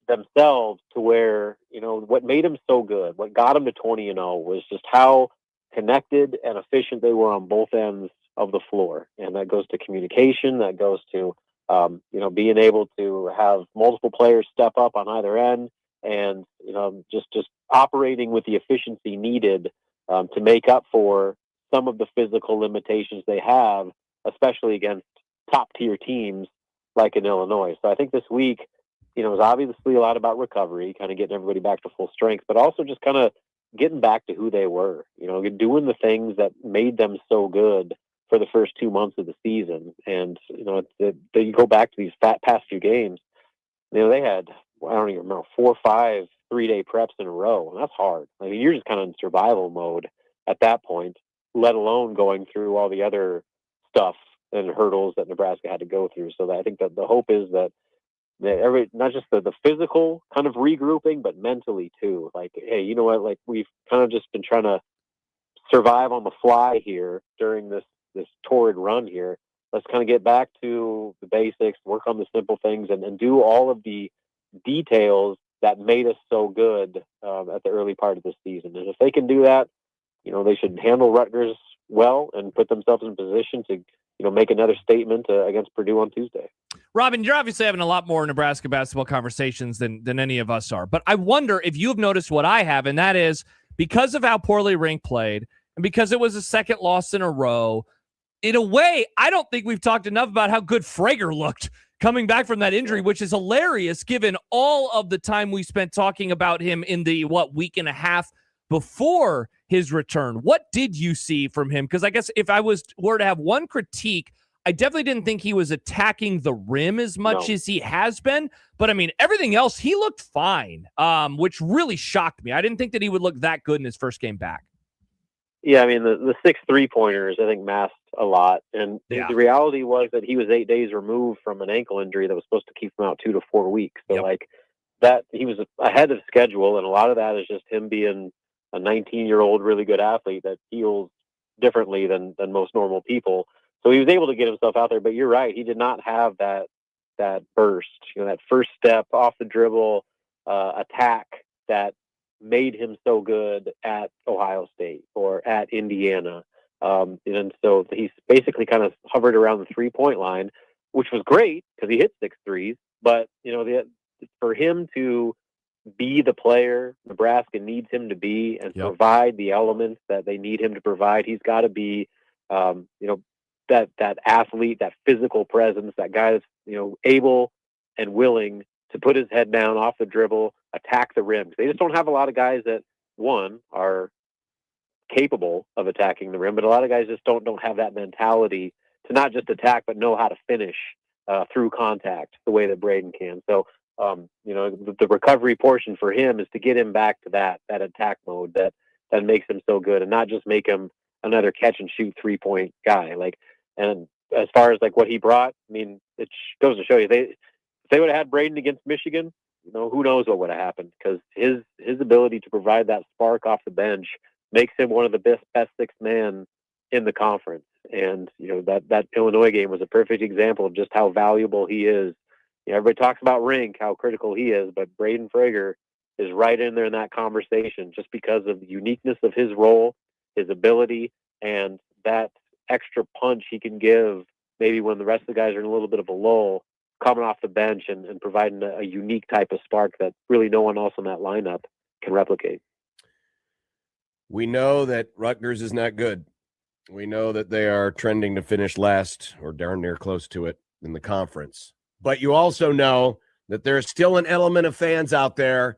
themselves to where, what made them so good, what got them to 20-0 was just how connected and efficient they were on both ends of the floor. And that goes to communication, that goes to, being able to have multiple players step up on either end and, just operating with the efficiency needed to make up for some of the physical limitations they have, especially against top tier teams like in Illinois. So I think this week, it was obviously a lot about recovery, kind of getting everybody back to full strength, but also just kind of getting back to who they were, doing the things that made them so good for the first 2 months of the season. And, you go back to these past few games, they had, I don't even remember, 4 or 5 3-day preps in a row. And that's hard. I mean, you're just kind of in survival mode at that point, let alone going through all the other stuff and hurdles that Nebraska had to go through. So that I think that the hope is that not just the physical kind of regrouping, but mentally too. Like, hey, you know what? Like, we've kind of just been trying to survive on the fly here during this torrid run here. Let's kind of get back to the basics, work on the simple things, and do all of the details that made us so good at the early part of the season. And if they can do that, they should handle Rutgers well and put themselves in position to, make another statement against Purdue on Tuesday. Robin, you're obviously having a lot more Nebraska basketball conversations than any of us are. But I wonder if you have noticed what I have, and that is because of how poorly Rink played and because it was a second loss in a row, in a way, I don't think we've talked enough about how good Frager looked coming back from that injury, which is hilarious given all of the time we spent talking about him in the, week and a half before his return. What did you see from him? Because I guess if I were to have one critique, I definitely didn't think he was attacking the rim as much as he has been. But, I mean, everything else, he looked fine, which really shocked me. I didn't think that he would look that good in his first game back. Yeah, I mean, the 6 3-pointers, I think, masked a lot. And the reality was that he was 8 days removed from an ankle injury that was supposed to keep him out 2 to 4 weeks. So, that he was ahead of schedule. And a lot of that is just him being a 19-year-old really good athlete that heals differently than most normal people. So he was able to get himself out there, but you're right. He did not have that burst, that first step off the dribble attack that made him so good at Ohio State or at Indiana. And so he's basically kind of hovered around the 3-point line, which was great because he hit 6 threes. But, for him to be the player Nebraska needs him to be and provide the elements that they need him to provide, he's got to be, that athlete, that physical presence, that guy that's, able and willing to put his head down off the dribble, attack the rim. They just don't have a lot of guys that, one, are capable of attacking the rim, but a lot of guys just don't have that mentality to not just attack, but know how to finish through contact the way that Braden can. So, the recovery portion for him is to get him back to that attack mode that makes him so good, and not just make him another catch and shoot 3-point guy. And as far as what he brought, I mean, it goes to show you, if they would have had Braden against Michigan, who knows what would have happened, because his ability to provide that spark off the bench makes him one of the best sixth man in the conference. And that Illinois game was a perfect example of just how valuable he is. Everybody talks about Rink, how critical he is, but Braden Frager is right in there in that conversation just because of the uniqueness of his role, his ability, and that extra punch he can give maybe when the rest of the guys are in a little bit of a lull, coming off the bench and providing a unique type of spark that really no one else in that lineup can replicate. We know that Rutgers is not good. We know that they are trending to finish last or darn near close to it in the conference. But you also know that there's still an element of fans out there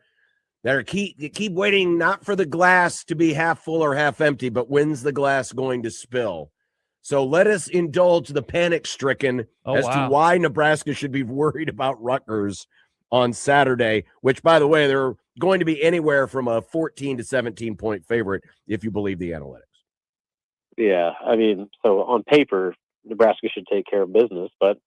that are keep waiting not for the glass to be half full or half empty, but when's the glass going to spill? So let us indulge the panic-stricken as to why Nebraska should be worried about Rutgers on Saturday, which, by the way, they're going to be anywhere from a 14 to 17-point favorite if you believe the analytics. Yeah, I mean, so on paper, Nebraska should take care of business, but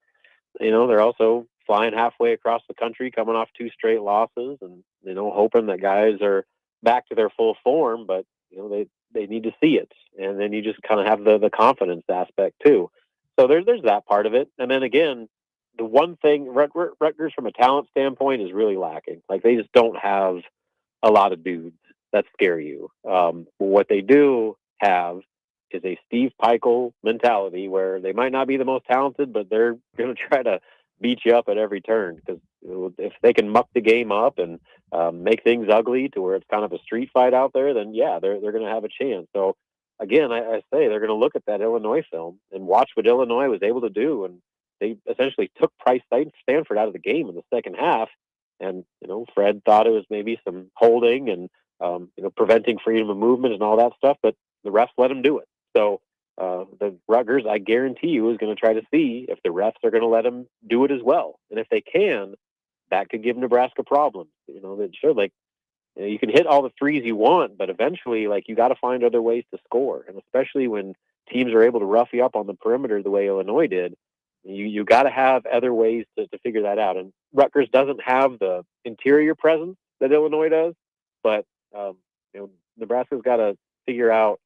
they're also flying halfway across the country, coming off 2 straight losses, and hoping that guys are back to their full form. But they need to see it, and then you just kind of have the confidence aspect too. So there's that part of it, and then again, the one thing Rutgers from a talent standpoint is really lacking. They just don't have a lot of dudes that scare you. What they do have is a Steve Peichel mentality where they might not be the most talented, but they're going to try to beat you up at every turn, because if they can muck the game up and make things ugly to where it's kind of a street fight out there, then yeah, they're going to have a chance. So again, I say they're going to look at that Illinois film and watch what Illinois was able to do, and they essentially took Price Stanford out of the game in the second half. And Fred thought it was maybe some holding and preventing freedom of movement and all that stuff, but the refs let him do it. So the Rutgers, I guarantee you, is going to try to see if the refs are going to let them do it as well. And if they can, that could give Nebraska problems. That should, you can hit all the threes you want, but eventually, you got to find other ways to score. And especially when teams are able to rough you up on the perimeter the way Illinois did, you got to have other ways to figure that out. And Rutgers doesn't have the interior presence that Illinois does, but Nebraska's got to figure out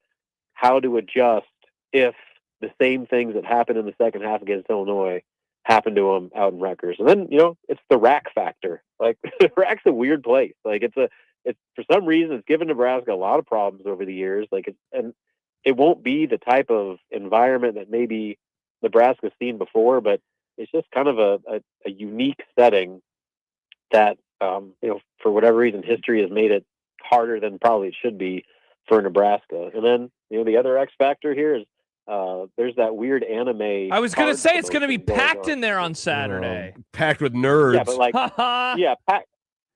how to adjust if the same things that happened in the second half against Illinois happen to them out in Rutgers. And then, it's the rack factor. Rack's a weird place. It's for some reason, it's given Nebraska a lot of problems over the years. And it won't be the type of environment that maybe Nebraska's seen before, but it's just kind of a unique setting that, for whatever reason, history has made it harder than probably it should be for Nebraska. And then, the other X factor here is there's that weird anime. I was going to say it's going to be packed in there on Saturday. Packed with nerds. Yeah, but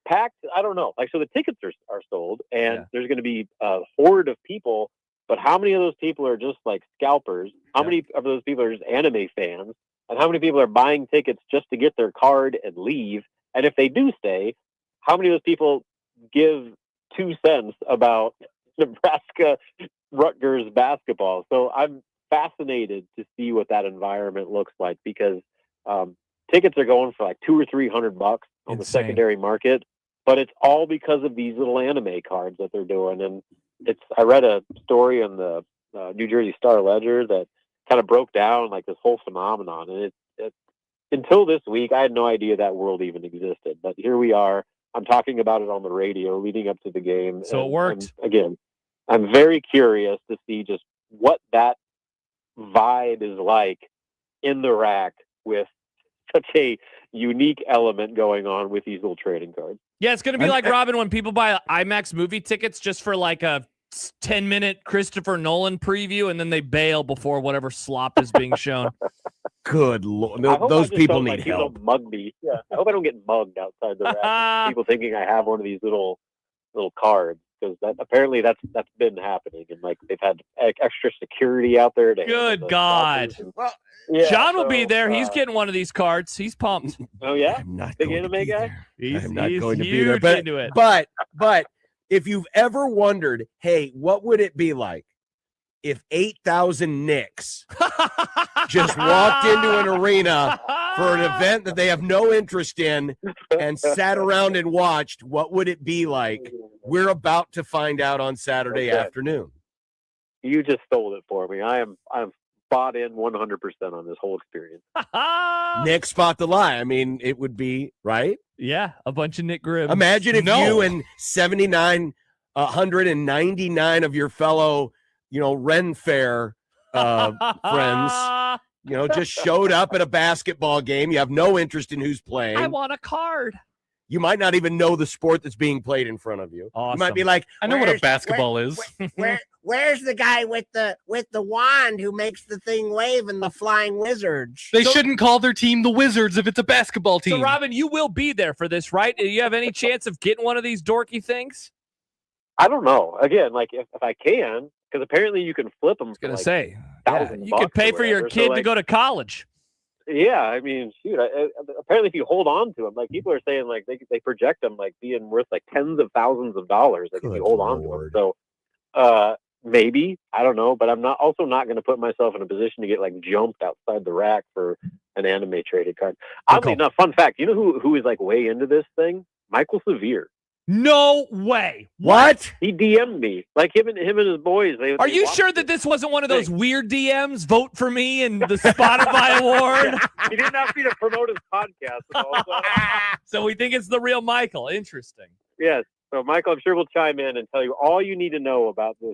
packed. I don't know. So the tickets are sold, and there's going to be a horde of people. But how many of those people are just scalpers? How many of those people are just anime fans? And how many people are buying tickets just to get their card and leave? And if they do stay, how many of those people give 2 cents about Nebraska Rutgers basketball? So I'm fascinated to see what that environment looks like, because tickets are going for $200 or $300 on the secondary market, but it's all because of these little anime cards that they're doing. And I read a story in the New Jersey Star Ledger that kind of broke down this whole phenomenon. And it until this week, I had no idea that world even existed. But here we are. I'm talking about it on the radio leading up to the game. So it worked. Again, I'm very curious to see just what that vibe is like in the rack with such a unique element going on with these little trading cards. Yeah, it's going to be like, Robin, when people buy IMAX movie tickets just for like a 10-minute Christopher Nolan preview, and then they bail before whatever slop is being shown. Good Lord. Those people need help. Don't mug me. Yeah, I hope I don't get mugged outside the rack. People thinking I have one of these little cards, because apparently that's been happening, and like they've had extra security out there. Good God. Yeah, John will be there. He's getting one of these cards. He's pumped. Oh yeah, I'm not big going anime guy. He's I'm not going to be huge there. into it. But if you've ever wondered, hey, what would it be like if 8,000 Knicks just walked into an arena for an event that they have no interest in and sat around and watched, what would it be like? We're about to find out on Saturday afternoon. You just stole it for me. I'm bought in 100% on this whole experience. Nick spot the lie. I mean, it would be, right? Yeah, a bunch of Nick Grimm. Imagine if you and 199 of your fellow, Ren Fair friends, just showed up at a basketball game. You have no interest in who's playing. I want a card. You might not even know the sport that's being played in front of you. Awesome. You might be like, I know what a basketball is. Where's the guy with the wand who makes the thing wave and the flying wizards? They shouldn't call their team the Wizards if it's a basketball team. So, Robin, you will be there for this, right? Do you have any chance of getting one of these dorky things? I don't know. Again, like if I can, because apparently you can flip them. I was going to say, you could pay for your kid to go to college. Yeah, I mean, shoot. Apparently, if you hold on to them, like people are saying, like they project them like being worth like tens of thousands of dollars. Like if you hold on to them. So, maybe, I don't know, but I'm not going to put myself in a position to get like jumped outside the rack for an anime traded card. Oddly enough, fun fact, you know who is like way into this thing? Michael Severe. No way. What? He DM'd me. Like him and his boys. Are you sure that this wasn't one of those weird DMs? Vote for me and the Spotify award. He didn't ask me to promote his podcast. So we think it's the real Michael. Interesting. Yes. So Michael, I'm sure will chime in and tell you all you need to know about this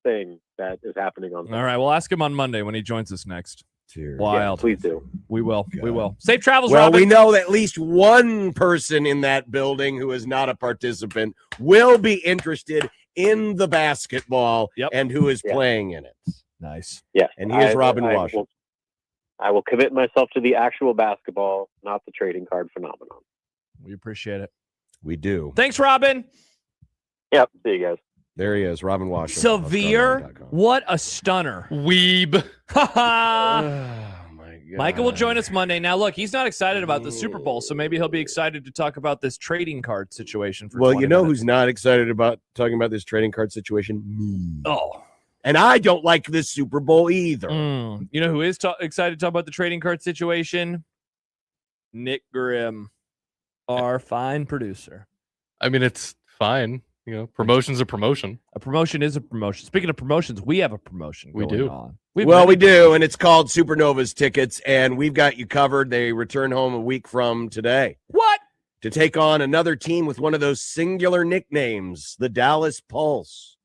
thing that is happening on. All right, we'll ask him on Monday when he joins us next. Wild. Yeah, please do. We will. God. We will. Safe travels, Well, Robin. we know that at least one person in that building who is not a participant will be interested in the basketball and who is playing in it. Nice. Yes. And here's Robin Washington. I will commit myself to the actual basketball, not the trading card phenomenon. We appreciate it. We do. Thanks, Robin. Yep. See you guys. There he is, Robin Washington. Severe. What a stunner. Weeb. Oh, my God. Michael will join us Monday. Now, look, he's not excited about the Super Bowl, so maybe he'll be excited to talk about this trading card situation. For Well, 20 minutes. who's not excited about talking about this trading card situation? Me. Oh. And I don't like this Super Bowl either. You know who is excited to talk about the trading card situation? Nick Grimm, our fine producer. I mean, it's fine. Promotion's a promotion. A promotion is a promotion. Speaking of promotions, we have a promotion We going do. on. We do, and it's called Supernovas Tickets, and we've got you covered. They return home a week from today. What? To take on another team with one of those singular nicknames, the Dallas Pulse.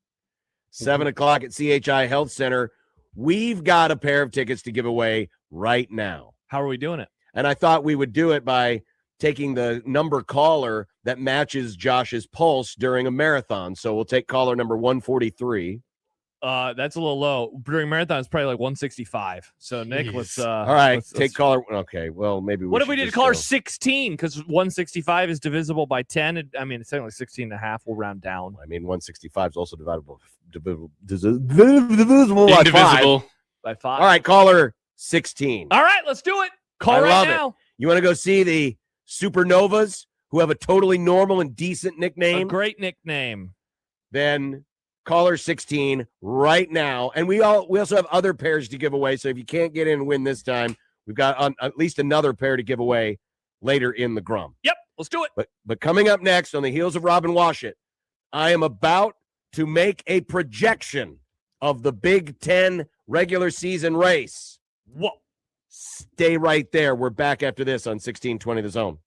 7 o'clock at CHI Health Center. We've got a pair of tickets to give away right now. How are we doing it? And I thought we would do it by taking the number caller that matches Josh's pulse during a marathon. So we'll take caller number 143. That's a little low. During marathon, it's probably like 165. So Nick, let's all right, let's caller. Okay, well maybe. What if we did caller 16? Because 165 is divisible by 10. It's technically 16 and a half. We'll round down. I mean, 165 is also divisible by 5. By 5. All right, caller 16. All right, let's do it. Call I right love now. it. You want to go see the Supernovas, who have a totally normal and decent nickname? A great nickname. Then caller 16 right now. And we also have other pairs to give away. So if you can't get in and win this time, we've got at least another pair to give away later in the Grum. Yep, let's do it. But coming up next on the heels of Robin Washit, I am about to make a projection of the Big Ten regular season race. Whoa. Stay right there. We're back after this on 1620 The Zone.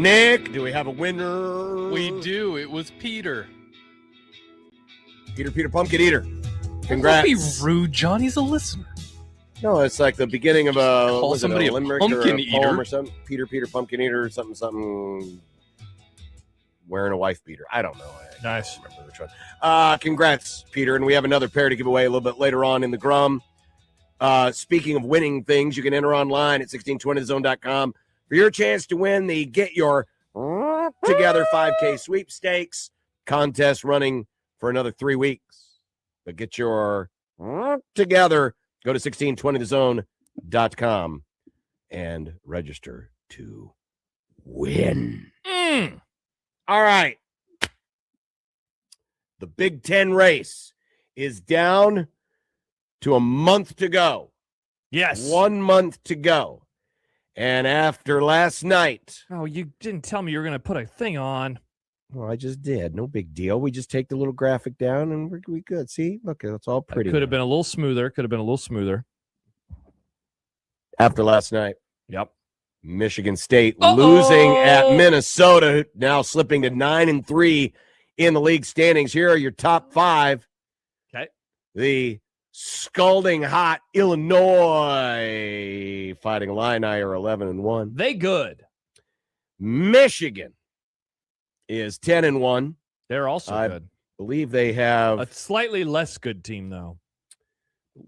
Nick, do we have a winner? We do. It was Peter. Peter Pumpkin Eater. Congrats. Don't be rude, John. He's a listener. No, it's like the beginning of a Call was it somebody a a limerick or pumpkin a poem eater. or something. Peter Pumpkin Eater, something. Wearing a wife beater. I don't know. Nice. I don't remember which one. Congrats, Peter. And we have another pair to give away a little bit later on in the Grum. Speaking of winning things, you can enter online at 1620thezone.com for your chance to win the Get Your Together 5K sweepstakes contest running for another 3 weeks. But get your together. Go to 1620thezone.com and register to win. All right. The Big Ten race is down to a month to go. Yes. 1 month to go. And after last night. Oh, you didn't tell me you were going to put a thing on. Well, I just did. No big deal. We just take the little graphic down and we good. See? Look, it's all pretty. Could have been a little smoother. After last night. Yep. Michigan State losing at Minnesota, now slipping to 9-3 in the league standings. Here are your top 5. Okay. The scalding hot Illinois Fighting Illini are 11-1. They good. Michigan is 10-1. They're also I good. Believe they have A slightly less good team, though.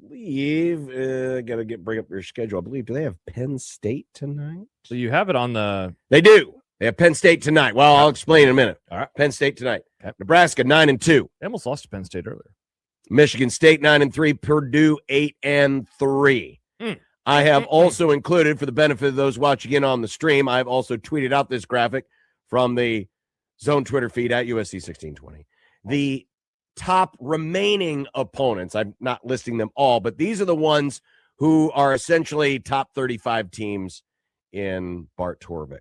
Gotta bring up their schedule. I believe, do they have Penn State tonight? So you have it on the. They do. They have Penn State tonight. Well, I'll explain in a minute. All right. Penn State tonight. Okay. Nebraska 9-2. They almost lost to Penn State earlier. Michigan State 9-3. Purdue 8-3. I have also included, for the benefit of those watching in on the stream, I've also tweeted out this graphic from the Zone Twitter feed at USC 1620. The top remaining opponents, I'm not listing them all, but these are the ones who are essentially top 35 teams in Bart Torvik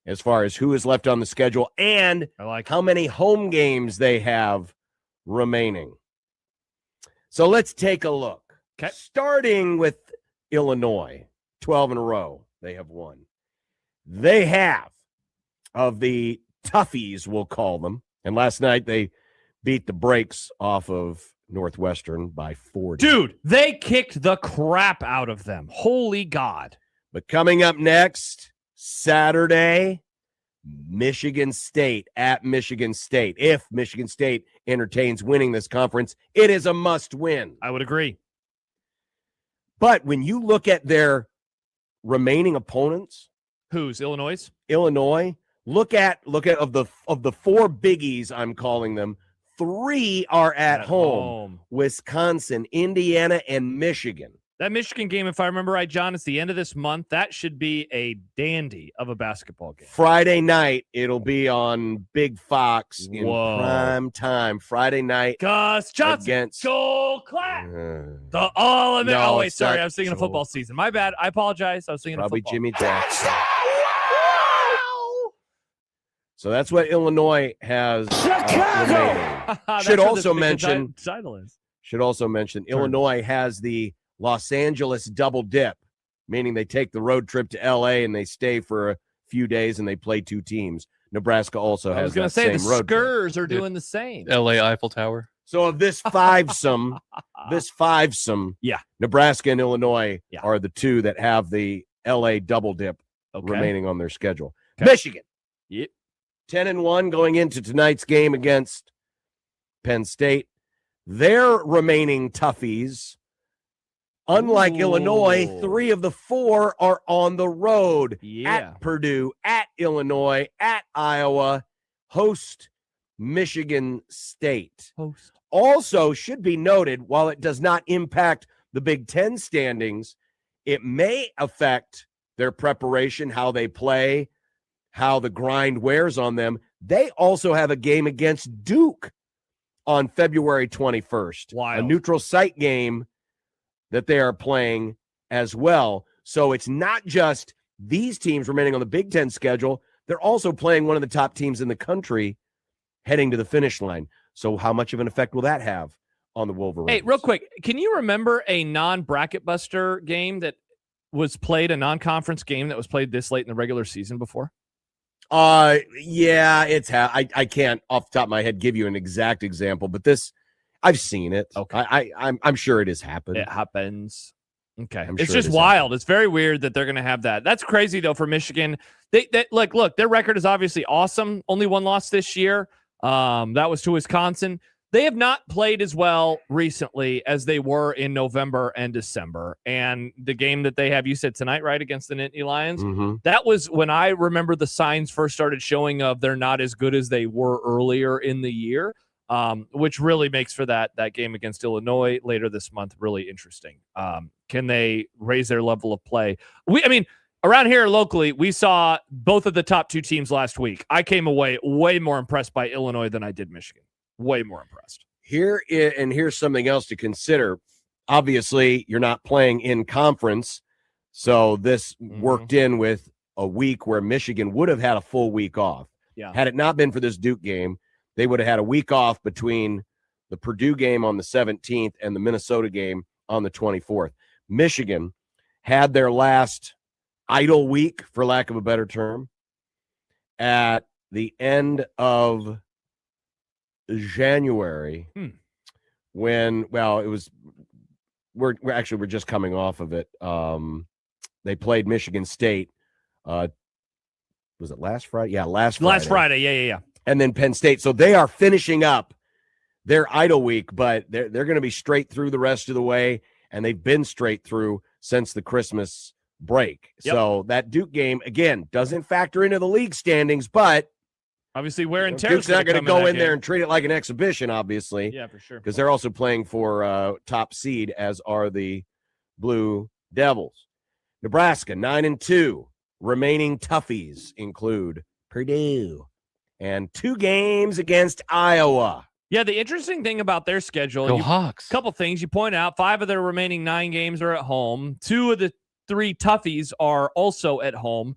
as far as who is left on the schedule and how many home games they have remaining. So let's take a look. Okay. Starting with Illinois, 12 in a row they have won. They have, of the toughies, we'll call them, and last night they beat the brakes off of Northwestern by 40. Dude, they kicked the crap out of them. Holy God. But coming up next, Saturday, Michigan State at Michigan State. If Michigan State entertains winning this conference, it is a must win. I would agree. But when you look at their remaining opponents, who's Illinois? Illinois, look at of the 4 biggies, I'm calling them, 3 are at home. Wisconsin, Indiana, and Michigan. That Michigan game, if I remember right, John, it's the end of this month. That should be a dandy of a basketball game. Friday night, it'll be on Big Fox in prime time. Friday night. Gus Johnson, against Joel Klatt. The All-American. No, oh, wait, it's sorry. not I was thinking of Joel. football season. My bad. I apologize. I was thinking Probably of football. Jimmy Jackson. So that's what Illinois has remaining. Should also mention Illinois has the Los Angeles double dip, meaning they take the road trip to LA and they stay for a few days and they play 2 teams. Nebraska also has I was going that to say the same road trip. Skurs are doing the same. LA Eiffel Tower. So of this fivesome, yeah, Nebraska and Illinois are the 2 that have the LA double dip remaining on their schedule. Okay. Michigan. Yep. 10-1 going into tonight's game against Penn State. Their remaining toughies, unlike Illinois, 3 of the 4 are on the road. At Purdue, at Illinois, at Iowa, host Michigan State. Also should be noted, while it does not impact the Big Ten standings, it may affect their preparation, how they play, how the grind wears on them. They also have a game against Duke on February 21st. Wild. A neutral site game that they are playing as well. So it's not just these teams remaining on the Big Ten schedule. They're also playing one of the top teams in the country heading to the finish line. So how much of an effect will that have on the Wolverines? Hey, real quick, can you remember a non-bracket buster game that was played, a non-conference game that was played this late in the regular season before? Yeah, I can't off the top of my head give you an exact example, but this I've seen it. Okay. I'm sure it has happened. It happens. Okay. I'm It's sure it just has wild. It's very weird that they're going to have that. That's crazy, though, for Michigan. They look, their record is obviously awesome. Only one loss this year. That was to Wisconsin. They have not played as well recently as they were in November and December. And the game that they have, you said tonight, right, against the Nittany Lions? Mhm. That was when I remember the signs first started showing of they're not as good as they were earlier in the year, which really makes for that game against Illinois later this month really interesting. Can they raise their level of play? Around here locally, we saw both of the top two teams last week. I came away way more impressed by Illinois than I did Michigan. Way more impressed. Here's something else to consider. Obviously, you're not playing in conference, so this worked in with a week where Michigan would have had a full week off. Yeah. Had it not been for this Duke game, they would have had a week off between the Purdue game on the 17th and the Minnesota game on the 24th. Michigan had their last idle week, for lack of a better term, at the end of January when, well, it was, we're just coming off of it. They played Michigan State. Was it last Friday? Yeah, last Friday. Yeah. And then Penn State. So they are finishing up their idle week, but they're going to be straight through the rest of the way, and they've been straight through since the Christmas break. Yep. So that Duke game, again, doesn't factor into the league standings, but obviously wear and tear. Duke's not going to go in there and treat it like an exhibition, obviously. Yeah, for sure. Because they're also playing for top seed, as are the Blue Devils. Nebraska, 9-2. Remaining toughies include Purdue and 2 games against Iowa. Yeah, the interesting thing about their schedule, Go Hawks. A couple things you point out. 5 of their remaining 9 games are at home. 2 of the 3 toughies are also at home.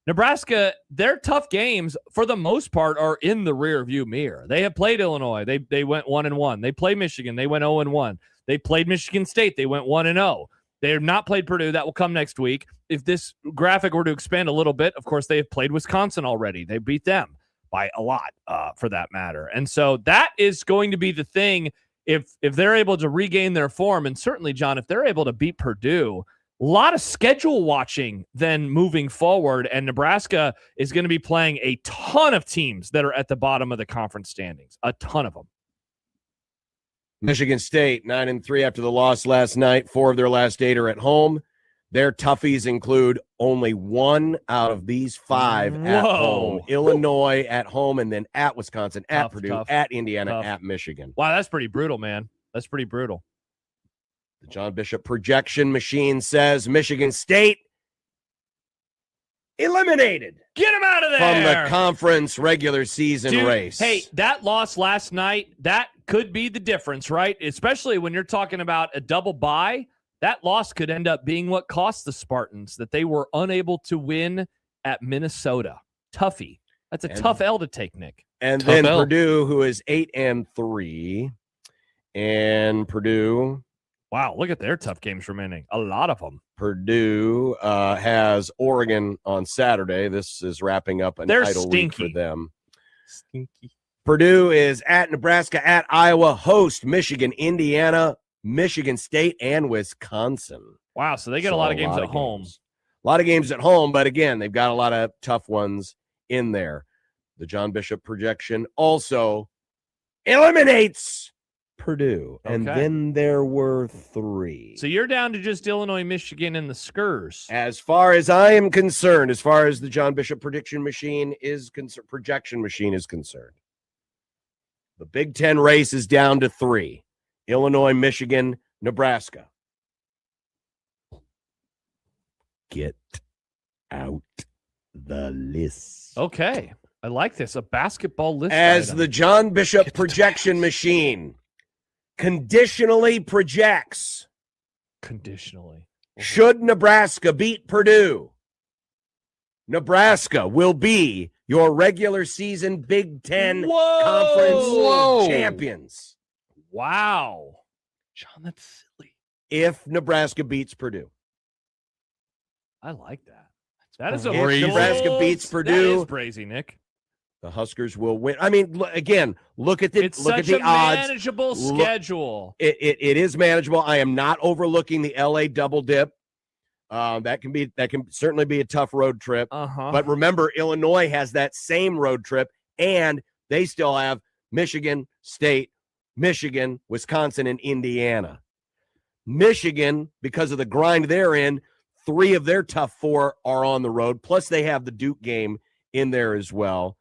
Nebraska, their tough games, for the most part, are in the rearview mirror. They have played Illinois. They went 1-1. They played Michigan. They went 0-1. They played Michigan State. They went 1-0. They have not played Purdue. That will come next week. If this graphic were to expand a little bit, of course, they have played Wisconsin already. They beat them by a lot, for that matter. And so that is going to be the thing if they're able to regain their form. And certainly, John, if they're able to beat Purdue, a lot of schedule watching then moving forward. And Nebraska is going to be playing a ton of teams that are at the bottom of the conference standings, a ton of them. Michigan State, 9-3 after the loss last night. 4 of their last 8 are at home. Their toughies include only 1 out of these 5 at home. Illinois at home, and then at Wisconsin, at Purdue, at Indiana, at Michigan. Wow, that's pretty brutal, man. That's pretty brutal. The John Bishop projection machine says Michigan State eliminated. Get them out of there. From the conference regular season race. Hey, that loss last night, that could be the difference, right? Especially when you're talking about a double bye. That loss could end up being what cost the Spartans, that they were unable to win at Minnesota. Toughie. That's a tough L to take, Nick. And Tough then L. Purdue, who is 8-3. And Purdue. Wow, look at their tough games remaining. A lot of them. Purdue has Oregon on Saturday. This is wrapping up an They're idle week for stinky. them. Stinky. Purdue is at Nebraska, at Iowa, host Michigan, Indiana, Michigan State, and Wisconsin. Wow, so they get a lot of games at home. A lot of games at home, but again, they've got a lot of tough ones in there. The John Bishop projection also eliminates Purdue, and Okay. then there were 3. So you're down to just Illinois, Michigan, and the Skurs. As far as I am concerned, as far as the John Bishop projection machine is concerned, the Big Ten race is down to 3. Illinois, Michigan, Nebraska. Get out the list. Okay. I like this. A basketball list. As item. the John Bishop projection machine conditionally projects. Conditionally. Should Nebraska beat Purdue, Nebraska will be your regular season Big Ten Conference champions. Wow. John, that's silly. If Nebraska beats Purdue. I like that. That is a if Nebraska beats Purdue. That is crazy, Nick. The Huskers will win. I mean, again, look at the It's look at such the a odds. manageable schedule. It is manageable. I am not overlooking the LA double dip. That can certainly be a tough road trip. But remember, Illinois has that same road trip, and they still have Michigan State, Michigan, Wisconsin, and Indiana. Michigan, because of the grind they're in, 3 of their tough 4 are on the road. Plus, they have the Duke game in there as well.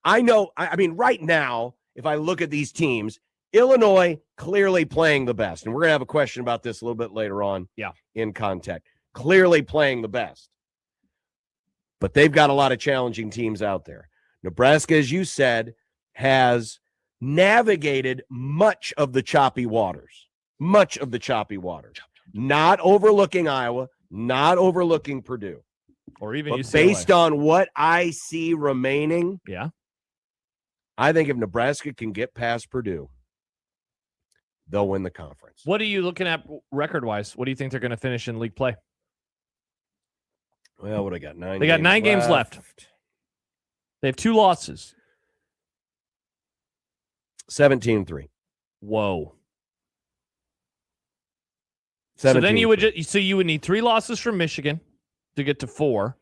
I know, I mean, right now, if I look at these teams, Illinois clearly playing the best. And we're going to have a question about this a little bit later on in contact. Clearly playing the best. But they've got a lot of challenging teams out there. Nebraska, as you said, has navigated much of the choppy waters. Much of the choppy waters. Not overlooking Iowa, not overlooking Purdue. Or even but UCLA. Based on what I see remaining, I think if Nebraska can get past Purdue, they'll win the conference. What are you looking at record-wise? What do you think they're going to finish in league play? Well, what I got? 9 They got 9 games left. They have 2 losses. 17-3. Whoa. So then you would you would need 3 losses from Michigan to get to 4.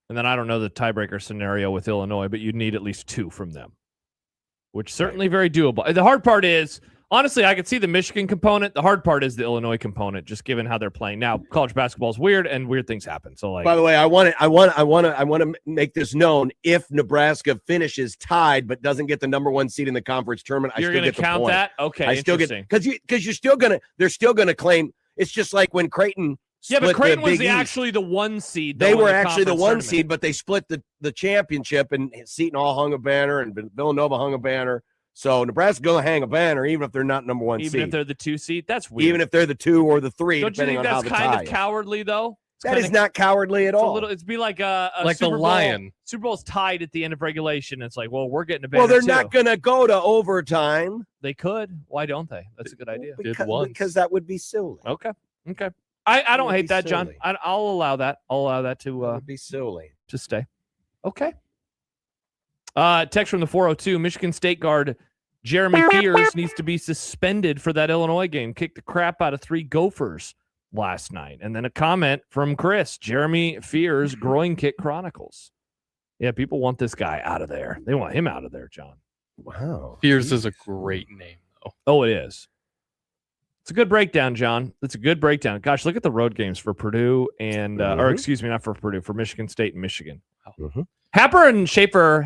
And then I don't know the tiebreaker scenario with Illinois, but you'd need at least 2 from them, which certainly very doable. The hard part is, honestly, I could see the Michigan component. The hard part is the Illinois component, just given how they're playing now. College basketball is weird, and weird things happen. So, like, by the way, I want to make this known. If Nebraska finishes tied but doesn't get the number 1 seed in the conference tournament, I you're still going get to the count point. that. Okay, I still get interesting. because they're still gonna claim. It's just like when Creighton. Yeah, but Creighton was Big East. actually the 1 seed. They though, were in the actually the conference 1 tournament. seed, but they split the championship, and Seton Hall hung a banner, and Villanova hung a banner. So Nebraska's going to hang a banner, even if they're not number 1 seed. Even if they're the 2 seed, that's weird. Even if they're the 2 or the 3, Don't you depending think on how that's the kind tie of is. cowardly, though? That is not cowardly at all. It'd be like a like Super the Bowl, Lion. Super Bowl's tied at the end of regulation. It's like, well, we're getting a banner. Well, they're too. not going to go to overtime. They could. Why don't they? That's a good idea. Because that would be silly. Okay. I don't would hate be that, John. silly. I'll allow that. I'll allow that to be silly. To stay. Okay. Text from the 402. Michigan State guard Jeremy Fears needs to be suspended for that Illinois game. Kicked the crap out of 3 Gophers last night. And then a comment from Chris. Jeremy Fears, groin kick chronicles. Yeah, people want this guy out of there. They want him out of there, John. Wow. Fears is a great name, though. Oh, it is. It's a good breakdown, John. It's a good breakdown. Gosh, look at the road games for Purdue and, or excuse me, not for Purdue, for Michigan State and Michigan. Happer and Schaefer.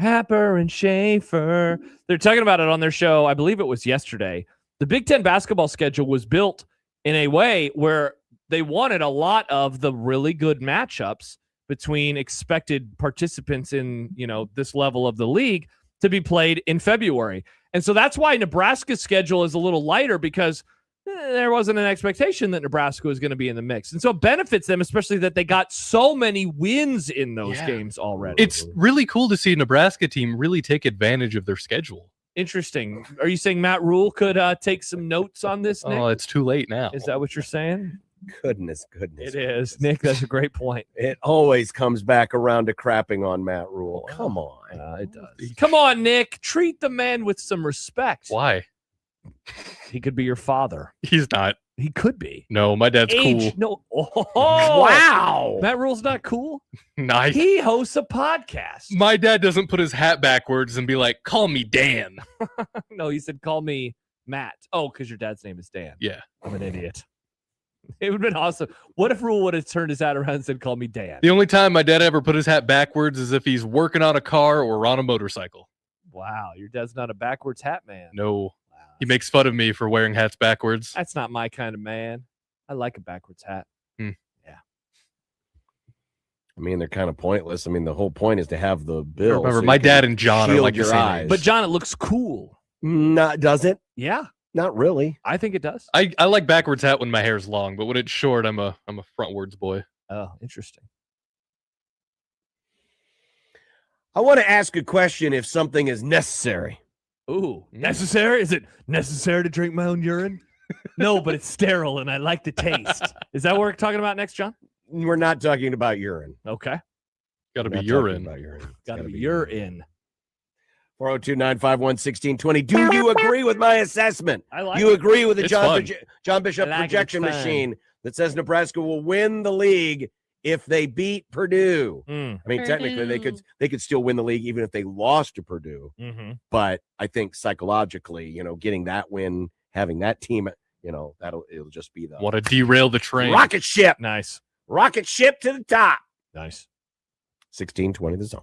They're talking about it on their show. I believe it was yesterday. The Big Ten basketball schedule was built in a way where they wanted a lot of the really good matchups between expected participants in, this level of the league to be played in February. And so that's why Nebraska's schedule is a little lighter, because there wasn't an expectation that Nebraska was going to be in the mix. And so it benefits them, especially that they got so many wins in those games already. It's really cool to see a Nebraska team really take advantage of their schedule. Interesting. Are you saying Matt Rule could take some notes on this, Nick? Oh, it's too late now. Is that what you're saying? Goodness. It is. Nick, that's a great point. It always comes back around to crapping on Matt Rule. Come on. It does. Come on, Nick. Treat the man with some respect. Why? He could be your father. He's not. He could be. No, my dad's cool. No. Oh, wow. Matt Rule's not cool? Nice. He hosts a podcast. My dad doesn't put his hat backwards and be like, call me Dan. No, he said, call me Matt. Oh, because your dad's name is Dan. Yeah. I'm an idiot. It would have been awesome. What if Rule would have turned his hat around and said, call me Dan? The only time my dad ever put his hat backwards is if he's working on a car or on a motorcycle. Wow. Your dad's not a backwards hat man. No. He makes fun of me for wearing hats backwards. That's not my kind of man. I like a backwards hat. Yeah. I mean, they're kind of pointless. I mean, the whole point is to have the bill. Remember, so my you can dad and John are shield like the your same eyes. age. But John, it looks cool. Does it? Yeah. Not really. I think it does. I like backwards hat when my hair's long, but when it's short, I'm a frontwards boy. Oh, interesting. I want to ask a question if something is necessary. Ooh, necessary? Is it necessary to drink my own urine? No, but it's sterile and I like the taste. Is that what we're talking about next, John? we're not talking about urine. Okay. Got to We're be not talking urine. about urine. It's Got to gotta be urine. 402-951-1620. Do you agree with my assessment? I like you it. agree with the It's John, fun. John Bishop I like it. It's projection fun. machine that says Nebraska will win the league if they beat Purdue? I mean, technically they could still win the league even if they lost to Purdue. Mm-hmm. But I think psychologically, getting that win, having that team, it'll just be the Want to derail the train. rocket ship. Nice. Rocket ship to the top. Nice. 1620 the zone.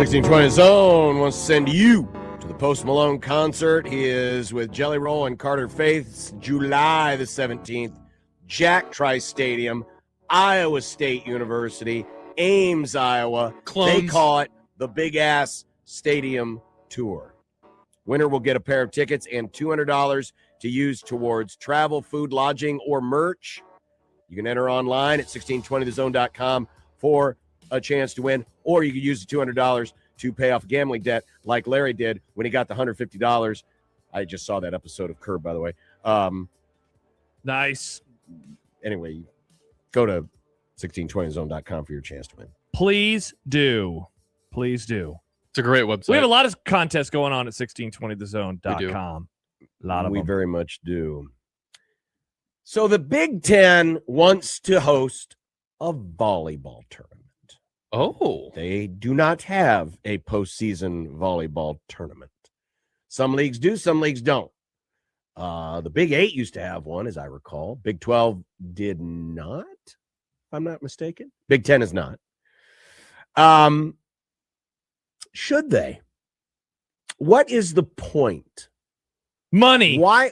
1620 Zone wants to send you to the Post Malone concert. He is with Jelly Roll and Carter Faiths, July the 17th, Jack Trice Stadium, Iowa State University, Ames, Iowa. Clones. They call it the Big Ass Stadium Tour. Winner will get a pair of tickets and $200 to use towards travel, food, lodging, or merch. You can enter online at 1620thezone.com for a chance to win, or you can use the $200 to pay off gambling debt like Larry did when he got the $150. I just saw that episode of Curb, by the way. Nice. Anyway, go to 1620zone.com for your chance to win. Please do. Please do. It's a great website. We have a lot of contests going on at 1620thezone.com. A lot of We them. very much do. So the Big Ten wants to host a volleyball tournament. Oh. They do not have a postseason volleyball tournament. Some leagues do, some leagues don't. The Big 8 used to have one, as I recall. Big 12 did not, if I'm not mistaken. Big 10 is not. Should they? What is the point? Money. Why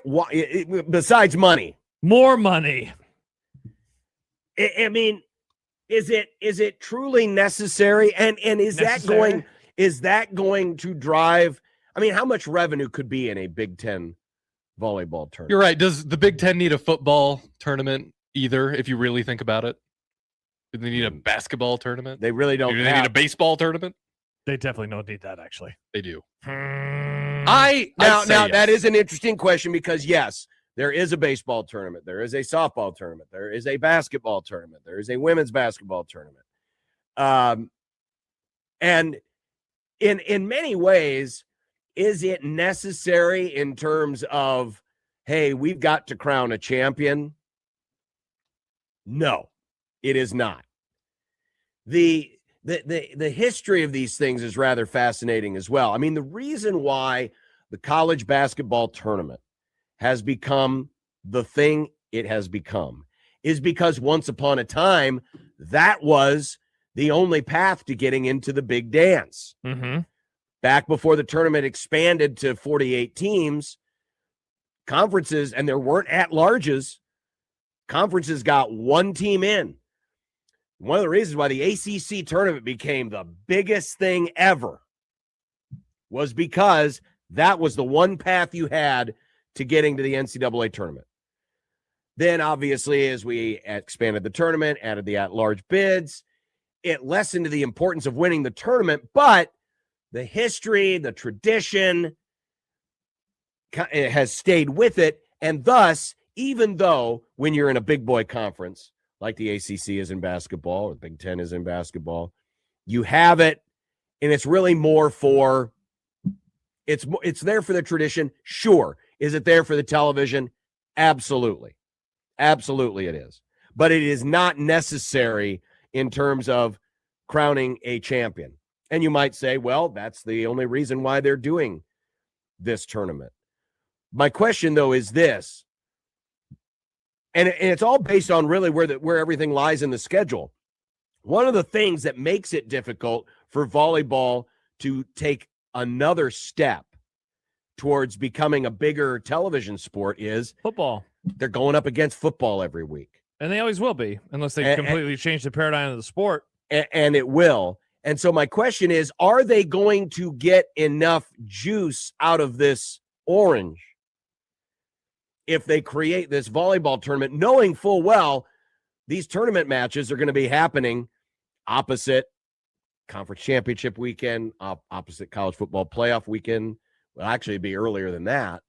besides money? More money. I mean, is it truly necessary? And is that going to drive? I mean, how much revenue could be in a Big Ten volleyball tournament? You're right. Does the Big Ten need a football tournament either, if you really think about it? Do they need a basketball tournament? They really don't. Do they need a baseball tournament? They definitely don't need that, actually. They do. Now that is an interesting question because, yes, there is a baseball tournament. There is a softball tournament. There is a basketball tournament. There is a women's basketball tournament. And in many ways, is it necessary in terms of, hey, we've got to crown a champion? No, it is not. The history of these things is rather fascinating as well. I mean, the reason why the college basketball tournament has become the thing it has become is because once upon a time, that was the only path to getting into the big dance. Mm-hmm. Back before the tournament expanded to 48 teams, conferences, and there weren't at-larges, conferences got one team in. One of the reasons why the ACC tournament became the biggest thing ever was because that was the one path you had to getting to the NCAA tournament. Then, obviously, as we expanded the tournament, added the at-large bids, it lessened the importance of winning the tournament, but the history, the tradition has stayed with it, and thus, even though when you're in a big boy conference, like the ACC is in basketball or Big Ten is in basketball, you have it, and it's really more for, it's there for the tradition. Sure. Is it there for the television? Absolutely. Absolutely it is. But it is not necessary in terms of crowning a champion. And you might say, well, that's the only reason why they're doing this tournament. My question, though, is this. And it's all based on really where everything lies in the schedule. One of the things that makes it difficult for volleyball to take another step towards becoming a bigger television sport is football. They're going up against football every week. And they always will be, unless they completely change the paradigm of the sport. And it will. And so my question is, are they going to get enough juice out of this orange if they create this volleyball tournament, knowing full well these tournament matches are going to be happening opposite conference championship weekend, opposite college football playoff weekend? Well, actually, it'd be earlier than that.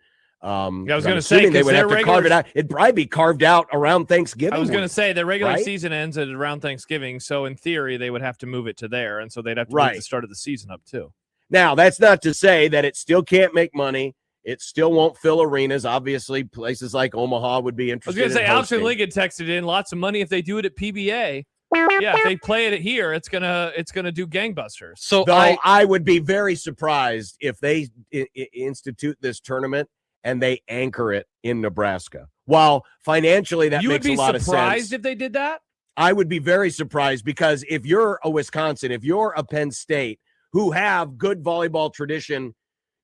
I was going to say they would have to carve it out. It'd probably be carved out around Thanksgiving. I was going to say the regular right? season ends at around Thanksgiving, so in theory they would have to move it to there, and so they'd have to move the start of the season up too. Now, that's not to say that it still can't make money. It still won't fill arenas. Obviously, places like Omaha would be I was interested. going to say, Alex and hosting. Lincoln texted in lots of money if they do it at PBA. Yeah, if they play it here, it's gonna do gangbusters. So I would be very surprised if they institute this tournament and they anchor it in Nebraska. While financially that makes a lot of sense. You would be surprised if they did that? I would be very surprised because if you're a Wisconsin, if you're a Penn State, who have good volleyball tradition,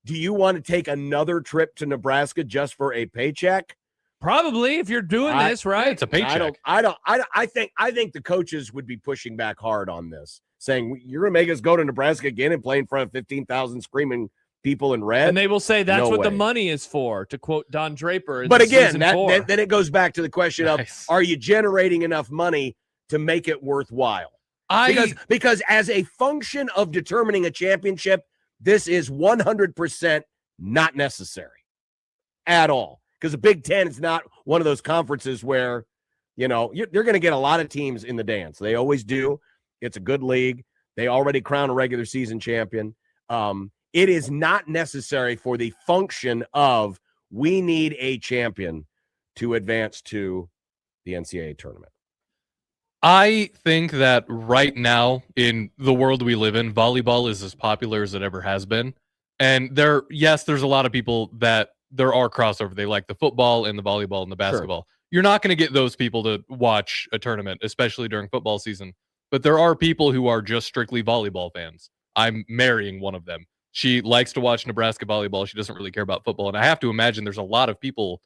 do you want to take another trip to Nebraska just for a paycheck? Probably, if you're doing this, right? It's a paycheck. I think the coaches would be pushing back hard on this, saying you're going to make us go to Nebraska again and play in front of 15,000 screaming people in red. And they will say that's No what the way. money is for, to quote Don Draper. In But again, season 4. then it goes back to the question of, are you generating enough money to make it worthwhile? Because as a function of determining a championship, this is 100% not necessary at all. Because the Big Ten is not one of those conferences where, you're going to get a lot of teams in the dance. They always do. It's a good league. They already crown a regular season champion. It is not necessary for the function of we need a champion to advance to the NCAA tournament. I think that right now in the world we live in, volleyball is as popular as it ever has been. And there's a lot of people that there are crossover. They like the football and the volleyball and the basketball. Sure. You're not going to get those people to watch a tournament, especially during football season. But there are people who are just strictly volleyball fans. I'm marrying one of them. She likes to watch Nebraska volleyball. She doesn't really care about football. And I have to imagine there's a lot of people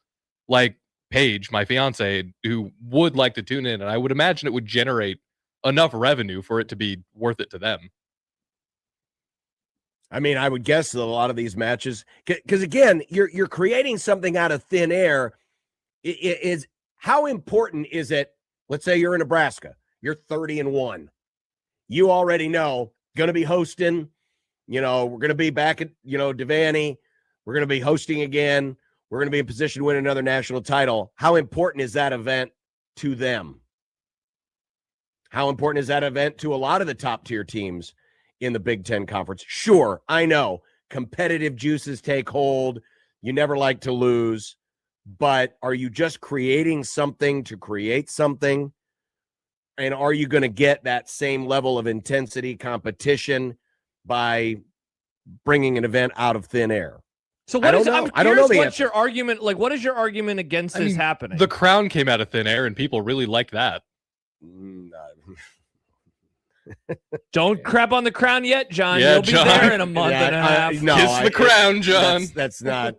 like Paige, my fiance, who would like to tune in. And I would imagine it would generate enough revenue for it to be worth it to them. I mean, I would guess that a lot of these matches, because again, you're creating something out of thin air. Is how important is it? Let's say you're in Nebraska, you're 30-1. You already know going to be hosting. We're going to be back at Devaney. We're going to be hosting again. We're going to be in position to win another national title. How important is that event to them? How important is that event to a lot of the top tier teams in the Big Ten Conference? Sure, I know competitive juices take hold. You never like to lose, but are you just creating something to create something? And are you going to get that same level of intensity competition by bringing an event out of thin air? So I don't know the what's answer. your argument? Like, what is your argument against this happening? The Crown came out of thin air and people really like that. Don't crap on the Crown yet, John. Yeah, You'll be John. there in a month and a half. Kiss the Crown, John. That's not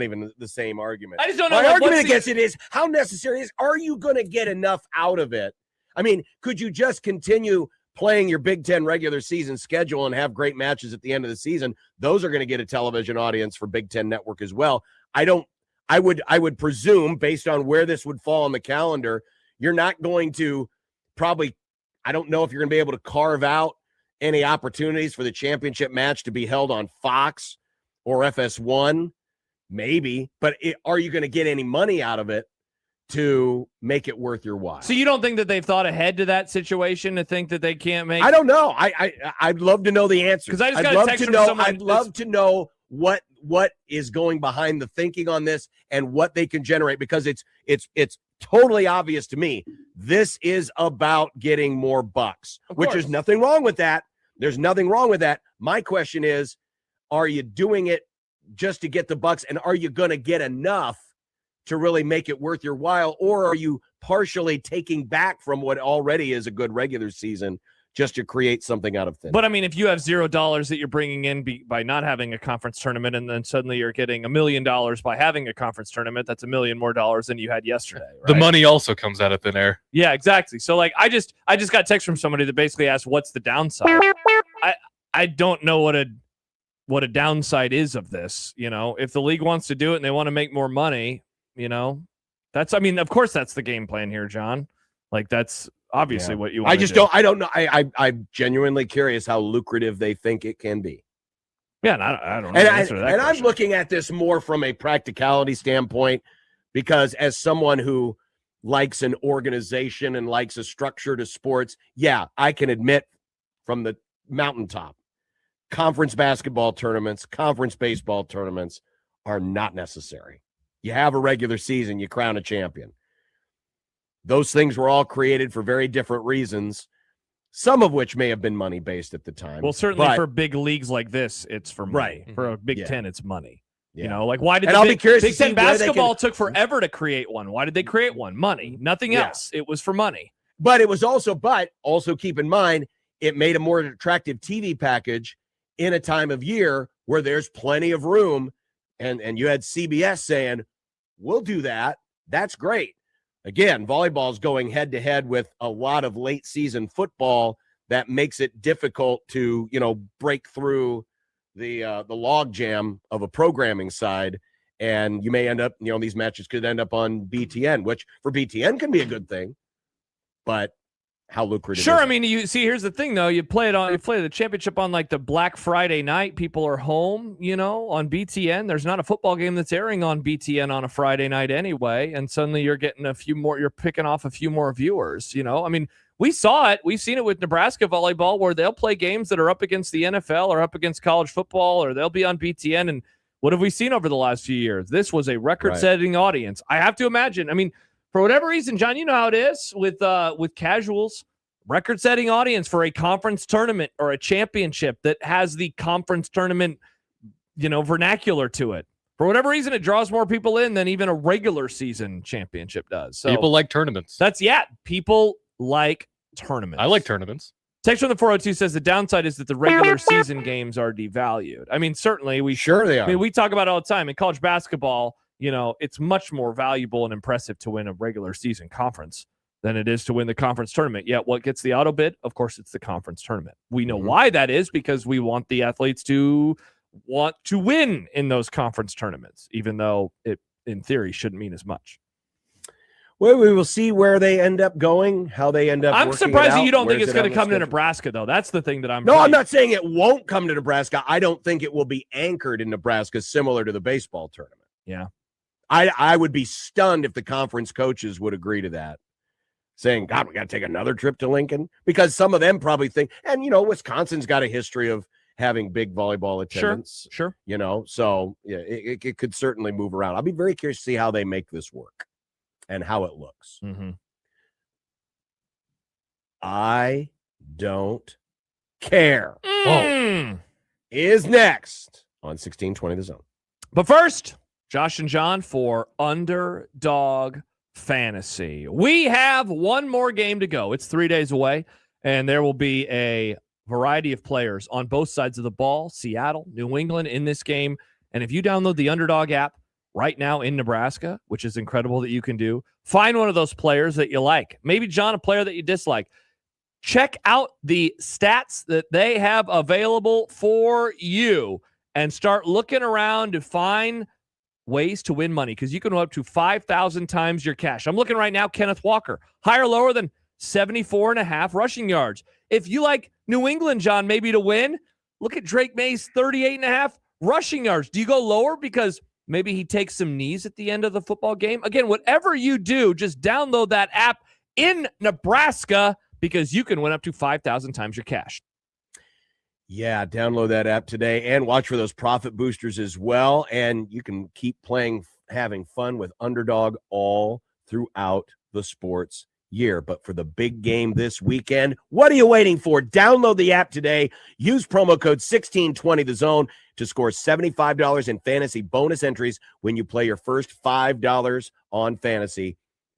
even the same argument. I just don't know. My argument against it is how necessary is. Are you going to get enough out of it? I mean, could you just continue playing your Big Ten regular season schedule and have great matches at the end of the season? Those are going to get a television audience for Big Ten Network as well. I would presume, based on where this would fall on the calendar, you're not going to probably, I don't know if you're going to be able to carve out any opportunities for the championship match to be held on Fox or FS1, maybe, but are you going to get any money out of it to make it worth your while? So you don't think that they've thought ahead to that situation to think that they can't make? I don't know. I'd love to know the answer. Because I just got a text from someone. I'd love to know what is going behind the thinking on this and what they can generate, because it's totally obvious to me. This is about getting more bucks, which there's nothing wrong with that. There's nothing wrong with that. My question is, are you doing it just to get the bucks, and are you going to get enough to really make it worth your while, or are you partially taking back from what already is a good regular season just to create something out of thin? But I mean, if you have $0 that you're bringing in by not having a conference tournament, and then suddenly you're getting $1 million by having a conference tournament, that's $1 million more than you had yesterday. Right? The money also comes out of thin air. Yeah, exactly. So like, I just got text from somebody that basically asked, what's the downside? I don't know what a downside is of this. If the league wants to do it and they want to make more money, of course that's the game plan here, John. Like, that's obviously what you want. I don't know. I'm genuinely curious how lucrative they think it can be. Yeah, and I don't know the answer to that and question. I'm looking at this more from a practicality standpoint, because as someone who likes an organization and likes a structure to sports, yeah, I can admit from the mountaintop, conference basketball tournaments, conference baseball tournaments are not necessary. You have a regular season, you crown a champion. Those things were all created for very different reasons, some of which may have been money-based at the time. Well, certainly for big leagues like this, it's for money. Right. For a Big Ten, it's money. Yeah. Like, why did I'll be curious Big to see Ten where they basketball can- took forever to create one? Why did they create one? Money, nothing else. It was for money. But it was also keep in mind, it made a more attractive TV package in a time of year where there's plenty of room. And you had CBS saying, we'll do that. That's great. Again, volleyball's going head to head with a lot of late season football that makes it difficult to, break through the log jam of a programming side. And you may end up, these matches could end up on BTN, which for BTN can be a good thing, but how lucrative Sure. is I it? mean, you see, here's the thing though. You play the championship on like the Black Friday night. People are home, on BTN. There's not a football game that's airing on BTN on a Friday night anyway. And suddenly you're getting you're picking off a few more viewers, I mean, we saw it. We've seen it with Nebraska volleyball where they'll play games that are up against the NFL or up against college football, or they'll be on BTN. And what have we seen over the last few years? This was a record-setting audience. I have to imagine. I mean, for whatever reason, John, you know how it is with casuals, record-setting audience for a conference tournament or a championship that has the conference tournament, vernacular to it. For whatever reason, it draws more people in than even a regular season championship does. So people like tournaments. People like tournaments. I like tournaments. Text from the 402 says the downside is that the regular season games are devalued. I mean, certainly they are. I mean, we talk about it all the time in college basketball. It's much more valuable and impressive to win a regular season conference than it is to win the conference tournament. Yet what gets the auto bid? Of course, it's the conference tournament. We know why that is, because we want the athletes to want to win in those conference tournaments, even though it, in theory, shouldn't mean as much. Well, we will see where they end up going, how they end up. I'm working surprised it that you out. don't think Where's it's it going on to the come to schedule? Nebraska, though. That's the thing that I'm. No, I'm not saying it won't come to Nebraska. I don't think it will be anchored in Nebraska, similar to the baseball tournament. Yeah. I would be stunned if the conference coaches would agree to that, saying, God, we got to take another trip to Lincoln, because some of them probably think, and, Wisconsin's got a history of having big volleyball attendance. Sure. So yeah, it could certainly move around. I'll be very curious to see how they make this work and how it looks. Mm-hmm. I don't care. Mm. Is next on 1620 The Zone. But first, Josh and John for Underdog Fantasy. We have one more game to go. It's 3 days away, and there will be a variety of players on both sides of the ball, Seattle, New England in this game. And if you download the Underdog app right now in Nebraska, which is incredible that you can do, find one of those players that you like. Maybe, John, a player that you dislike. Check out the stats that they have available for you and start looking around to find ways to win money, because you can go up to 5,000 times your cash. I'm looking right now, Kenneth Walker, higher or lower than 74.5 rushing yards. If you like New England, John, maybe to win, look at Drake May's 38.5 rushing yards. Do you go lower because maybe he takes some knees at the end of the football game? Again, whatever you do, just download that app in Nebraska, because you can win up to 5,000 times your cash. Yeah, download that app today and watch for those profit boosters as well. And you can keep playing, having fun with Underdog all throughout the sports year. But for the big game this weekend, what are you waiting for? Download the app today. Use promo code 1620 The Zone to score $75 in fantasy bonus entries when you play your first $5 on fantasy.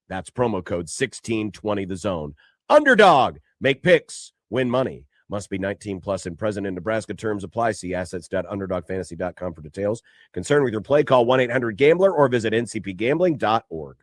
That's promo code 1620 The Zone. Underdog, make picks, win money. Must be 19 plus and present in Nebraska. Terms apply. See assets.underdogfantasy.com for details. Concerned with your play, call 1-800-GAMBLER or visit ncpgambling.org.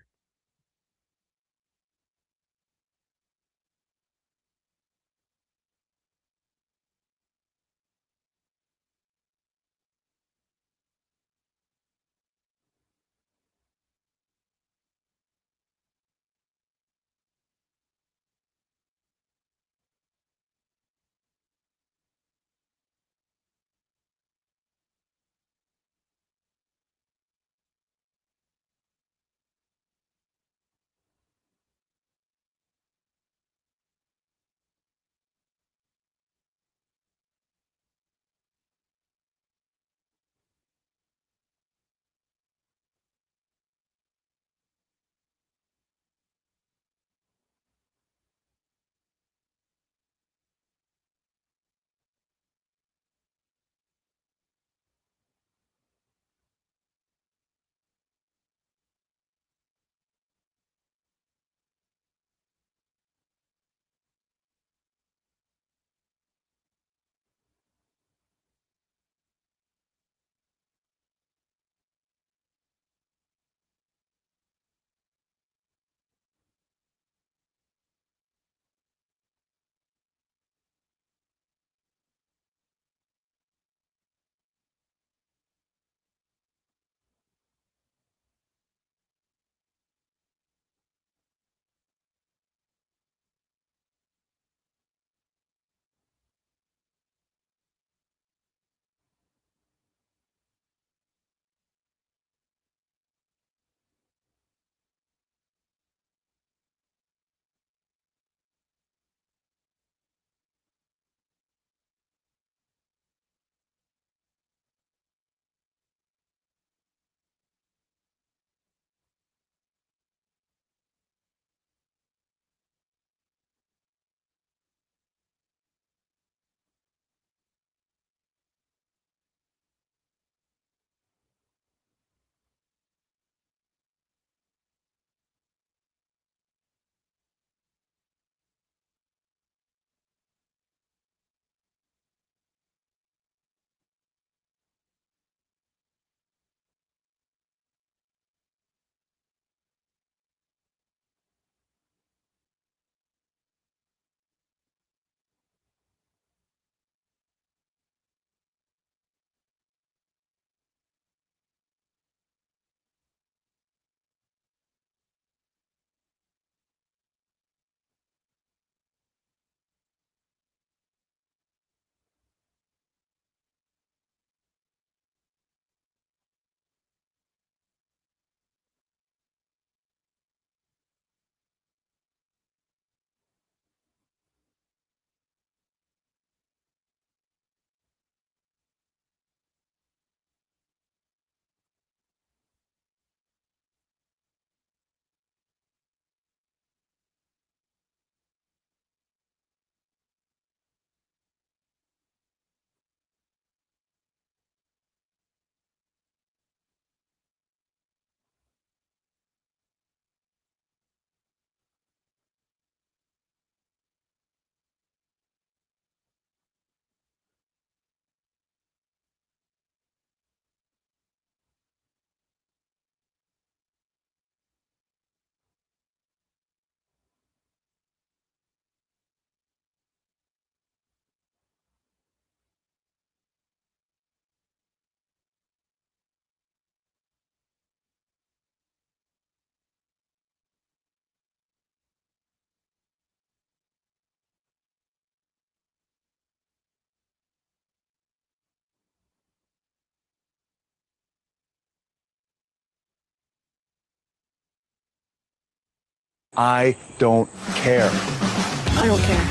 I don't care. I don't care.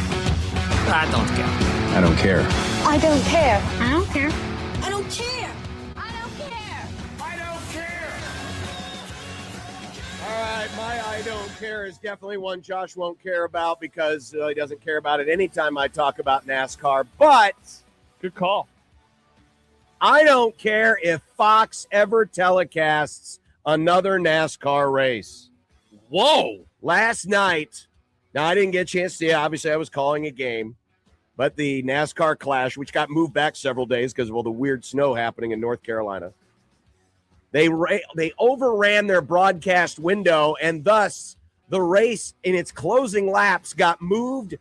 I don't care. I don't care. I don't care. I don't care. I don't care. All right, my I don't care is definitely one Josh won't care about because he doesn't care about it anytime I talk about NASCAR. But good call. I don't care if Fox ever telecasts another NASCAR race. Whoa. Last night, now I didn't get a chance to see it. Obviously, I was calling a game. But the NASCAR Clash, which got moved back several days because of all the weird snow happening in North Carolina, they overran their broadcast window, and thus the race in its closing laps got moved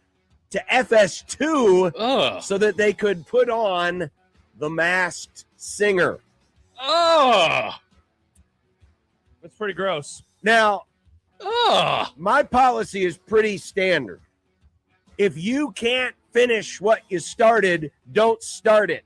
to FS2 so that they could put on the Masked Singer. That's pretty gross. Now, my policy is pretty standard. If you can't finish what you started, don't start it.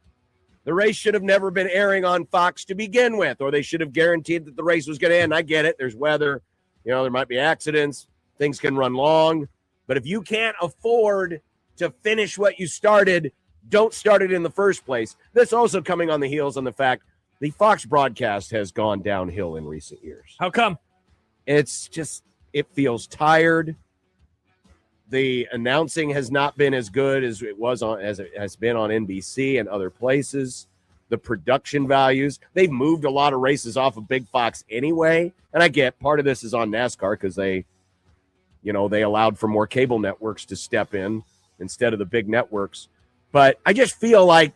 The race should have never been airing on Fox to begin with, or they should have guaranteed that the race was going to end. I get it. There's weather. There might be accidents. Things can run long. But if you can't afford to finish what you started, don't start it in the first place. That's also coming on the heels on the fact the Fox broadcast has gone downhill in recent years. How come? It's just, it feels tired. The announcing has not been as good as it has been on NBC and other places. The production values, they've moved a lot of races off of Big Fox anyway. And I get part of this is on NASCAR because they allowed for more cable networks to step in instead of the big networks. But I just feel like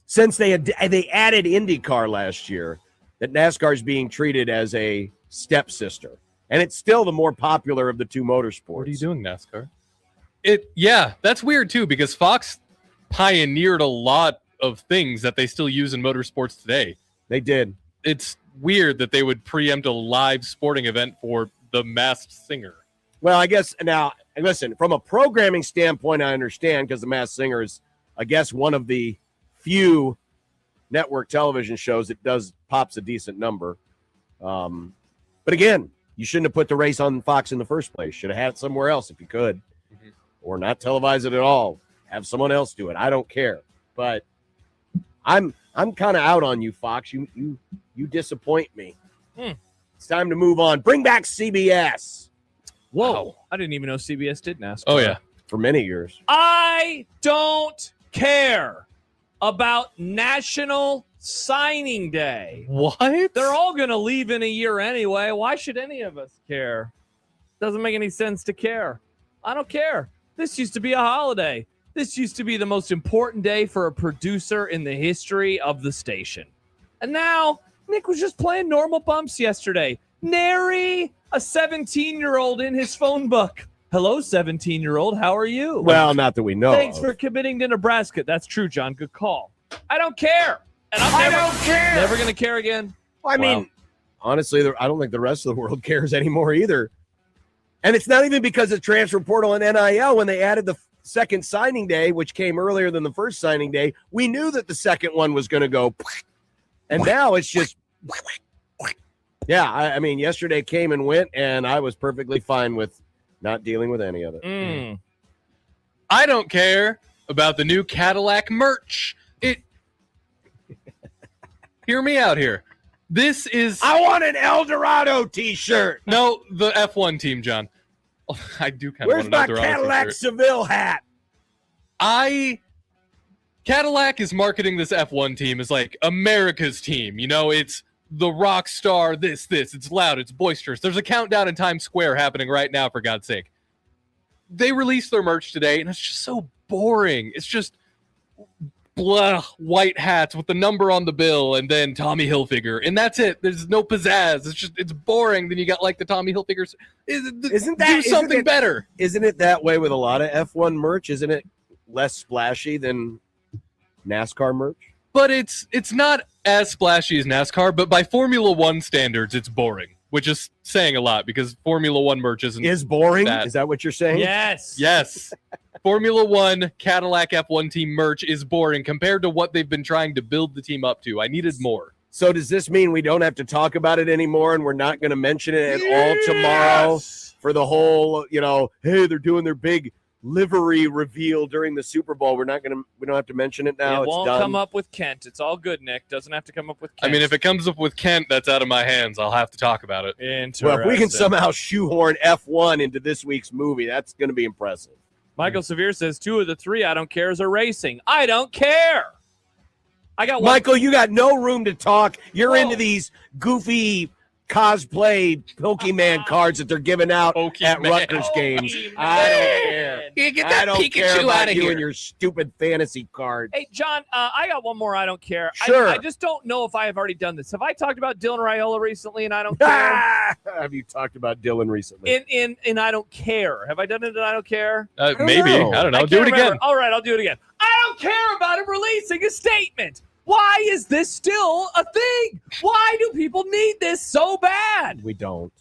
since they added IndyCar last year, that NASCAR is being treated as a stepsister. And it's still the more popular of the two motorsports. What are you doing, NASCAR? That's weird too, because Fox pioneered a lot of things that they still use in motorsports today. They did. It's weird that they would preempt a live sporting event for the Masked Singer. Well, I guess now, listen, from a programming standpoint, I understand because the Masked Singer is, I guess, one of the few network television shows that pops a decent number. But again, you shouldn't have put the race on Fox in the first place. Should have had it somewhere else if you could, or not televise it at all. Have someone else do it. I don't care. But I'm kind of out on you, Fox. You disappoint me. It's time to move on. Bring back CBS. Whoa! Wow. I didn't even know CBS did NASCAR. Oh yeah, for many years. I don't care about National Signing Day. What? They're all going to leave in a year anyway. Why should any of us care? Doesn't make any sense to care. I don't care. This used to be a holiday. This used to be the most important day for a producer in the history of the station. And now Nick was just playing normal bumps yesterday. Nary a 17-year-old in his phone book. Hello, 17-year-old. How are you? Well, not that we know. Thanks for committing to Nebraska. That's true, John. Good call. I don't care. And I don't care. Never going to care again. Well, I mean, honestly, I don't think the rest of the world cares anymore either. And it's not even because of transfer portal and NIL. When they added the second signing day, which came earlier than the first signing day, we knew that the second one was going to go. And now it's just, I mean, yesterday came and went, and I was perfectly fine with not dealing with any of it. I don't care about the new Cadillac merch. Hear me out here. This is... I want an El Dorado t-shirt. No, the F1 team, John. Oh, I do kind of want an El Dorado Where's my Cadillac t-shirt. Seville hat? Cadillac is marketing this F1 team as like America's team. It's the rock star, this. It's loud, it's boisterous. There's a countdown in Times Square happening right now, for God's sake. They released their merch today, and it's just so boring. It's just blah, white hats with the number on the bill and then Tommy Hilfiger, and that's it. There's no pizzazz. It's boring. Then you got like the Tommy Hilfigers. Do something better? Isn't it that way with a lot of F1 merch? Isn't it less splashy than NASCAR merch? But it's not as splashy as NASCAR, but by Formula One standards, it's boring, which is saying a lot because Formula One merch is boring. That. Is that what you're saying? Yes. Formula One Cadillac F1 team merch is boring compared to what they've been trying to build the team up to. I needed more. So does this mean we don't have to talk about it anymore, and we're not going to mention it at all tomorrow for the whole, hey, they're doing their big livery reveal during the Super Bowl. We don't have to mention it now. It won't done. come up with Kent. It's all good, Nick. Doesn't have to come up with Kent. I mean, if it comes up with Kent, that's out of my hands. I'll have to talk about it. Interesting. Well, if we can somehow shoehorn F1 into this week's movie, that's going to be impressive. Michael Severe says 2 of the 3 I don't cares are racing. I don't care. I got one. Michael, you got no room to talk. You're into these goofy cosplay Pokemon cards that they're giving out at Rutgers games. I don't care. I don't care about you and your stupid fantasy cards. Hey, John, I got one more. I don't care. Sure. I just don't know if I have already done this. Have I talked about Dylan Raiola recently and I don't care? Have you talked about Dylan recently? In I don't care. Have I done it in I don't care? Maybe. I don't know. Do it again. All right, I'll do it again. I don't care about him releasing a statement. Why is this still a thing? Why do people need this so bad? We don't.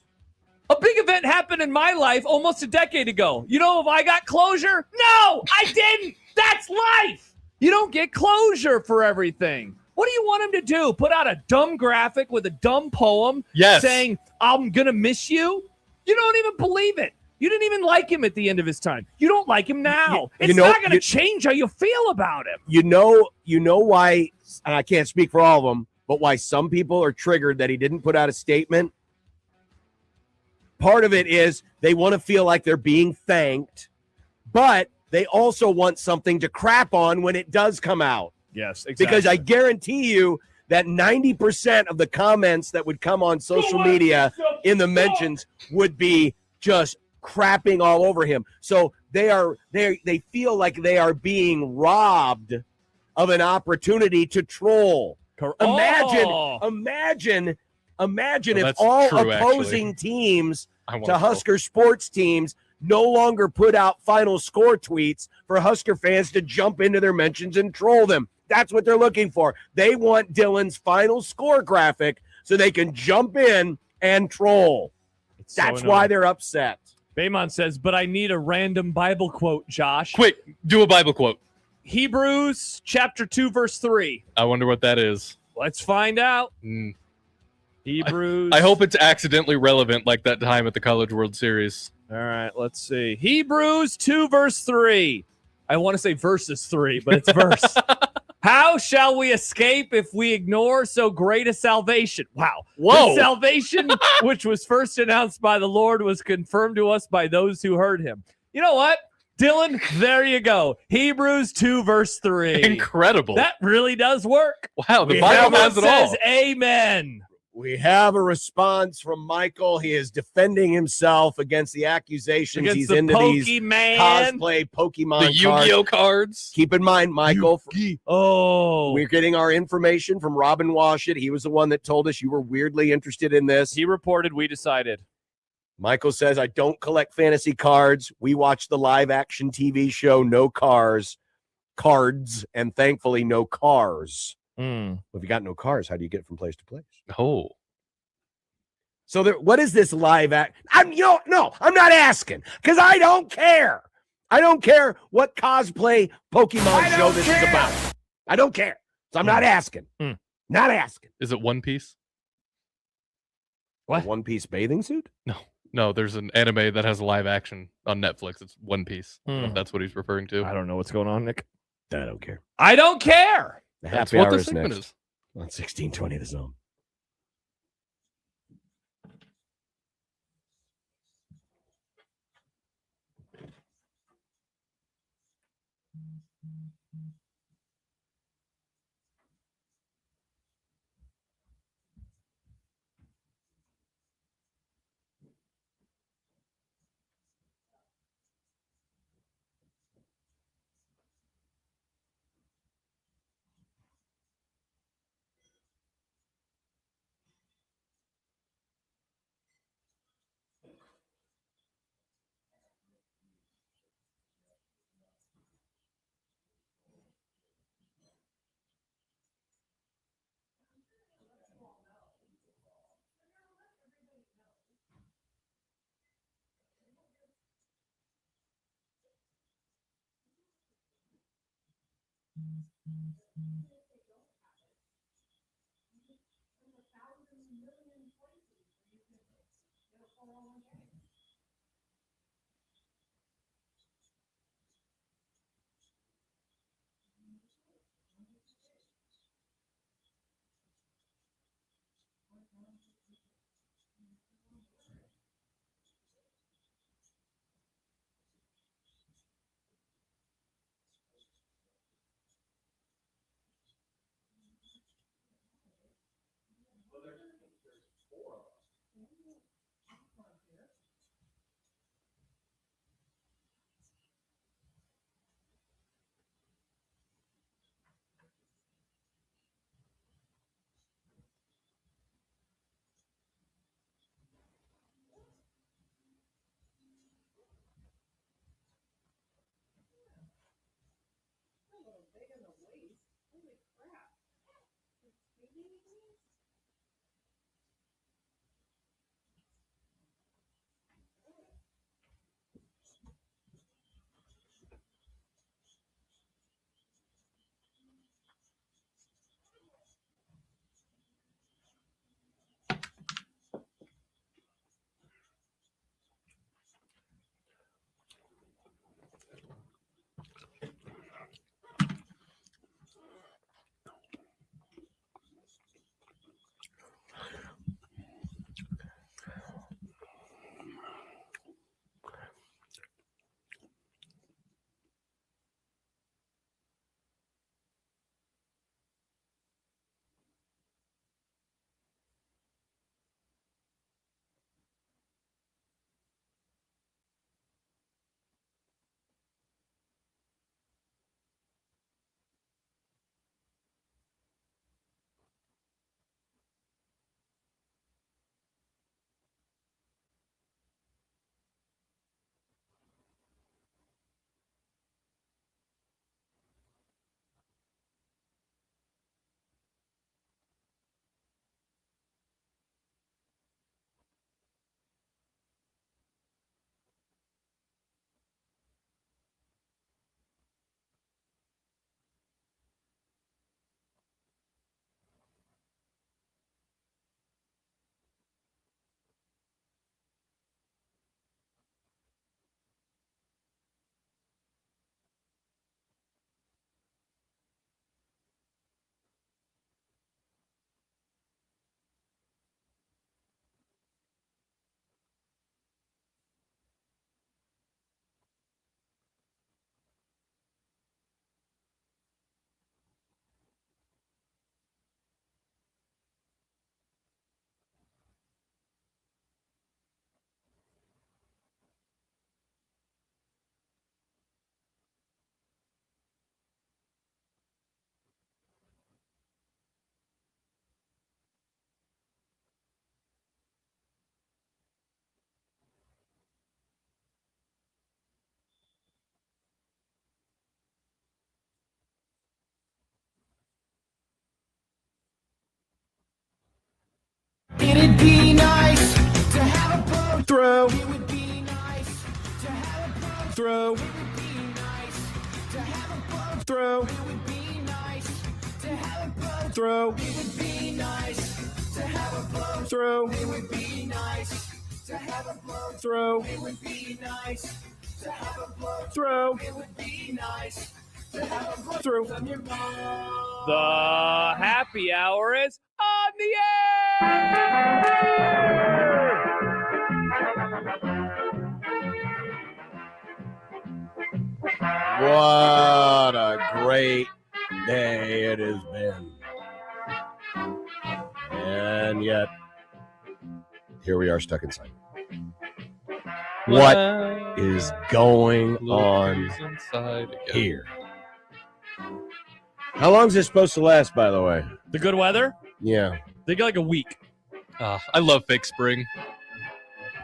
A big event happened in my life almost a decade ago. You know if I got closure? No, I didn't. That's life. You don't get closure for everything. What do you want him to do? Put out a dumb graphic with a dumb poem saying, I'm going to miss you? You don't even believe it. You didn't even like him at the end of his time. You don't like him now. It's not going to change how you feel about him. You know why, and I can't speak for all of them, but why some people are triggered that he didn't put out a statement? Part of it is they want to feel like they're being thanked, but they also want something to crap on when it does come out. Yes, exactly. Because I guarantee you that 90% of the comments that would come on social media in the mentions would be just crapping all over him. So they feel like they are being robbed of an opportunity to troll. Imagine if all opposing teams to Husker sports teams no longer put out final score tweets for Husker fans to jump into their mentions and troll them. That's what they're looking for. They want Dylan's final score graphic so they can jump in and troll. That's why they're upset. Baymon says, but I need a random Bible quote, Josh. Quick, do a Bible quote. Hebrews chapter 2, verse 3. I wonder what that is. Let's find out. Hebrews. I hope it's accidentally relevant like that time at the College World Series. All right, let's see. Hebrews 2, verse 3. I want to say verses 3, but it's verse. How shall we escape if we ignore so great a salvation? Wow. Whoa. The salvation which was first announced by the Lord was confirmed to us by those who heard him. You know what? Dylan, there you go. Hebrews 2, verse 3. Incredible. That really does work. Wow, the Bible has it all. Says amen. We have a response from Michael. He is defending himself against the accusations. Against He's the into these Pokemon. cosplay Pokemon The Yu-Gi-Oh cards. Keep in mind, Michael, we're getting our information from Robin Washit. He was the one that told us you were weirdly interested in this. He reported, we decided. Michael says, I don't collect fantasy cards. We watch the live action TV show, No Cards, and thankfully no cars. Well, if you got no cars, how do you get from place to place? Oh. So what is this live act? I'm not asking because I don't care. I don't care what cosplay Pokemon show this is about. I don't care. So I'm not asking. Not asking. Is it One Piece? What? One Piece bathing suit? No, there's an anime that has a live action on Netflix. It's One Piece. I don't know if that's what he's referring to. I don't know what's going on, Nick. I don't care. I don't care. The That's happy what hour the is segment next is. on 1620 The Zone. It'd be nice to have a blow throw. It would be nice to have a blow throw. It would be nice to have a blow throw. It would be nice to have a blow throw. It would be nice to have a blow throw. It would be nice to have a blow throw. It would be nice to have a blow throw. It would be nice to have a blow through. The happy hour is on the air. What a great day it has been. And yet, here we are stuck inside. What is going on here? How long is this supposed to last, by the way? The good weather? Yeah. They got like a week. I love fake spring.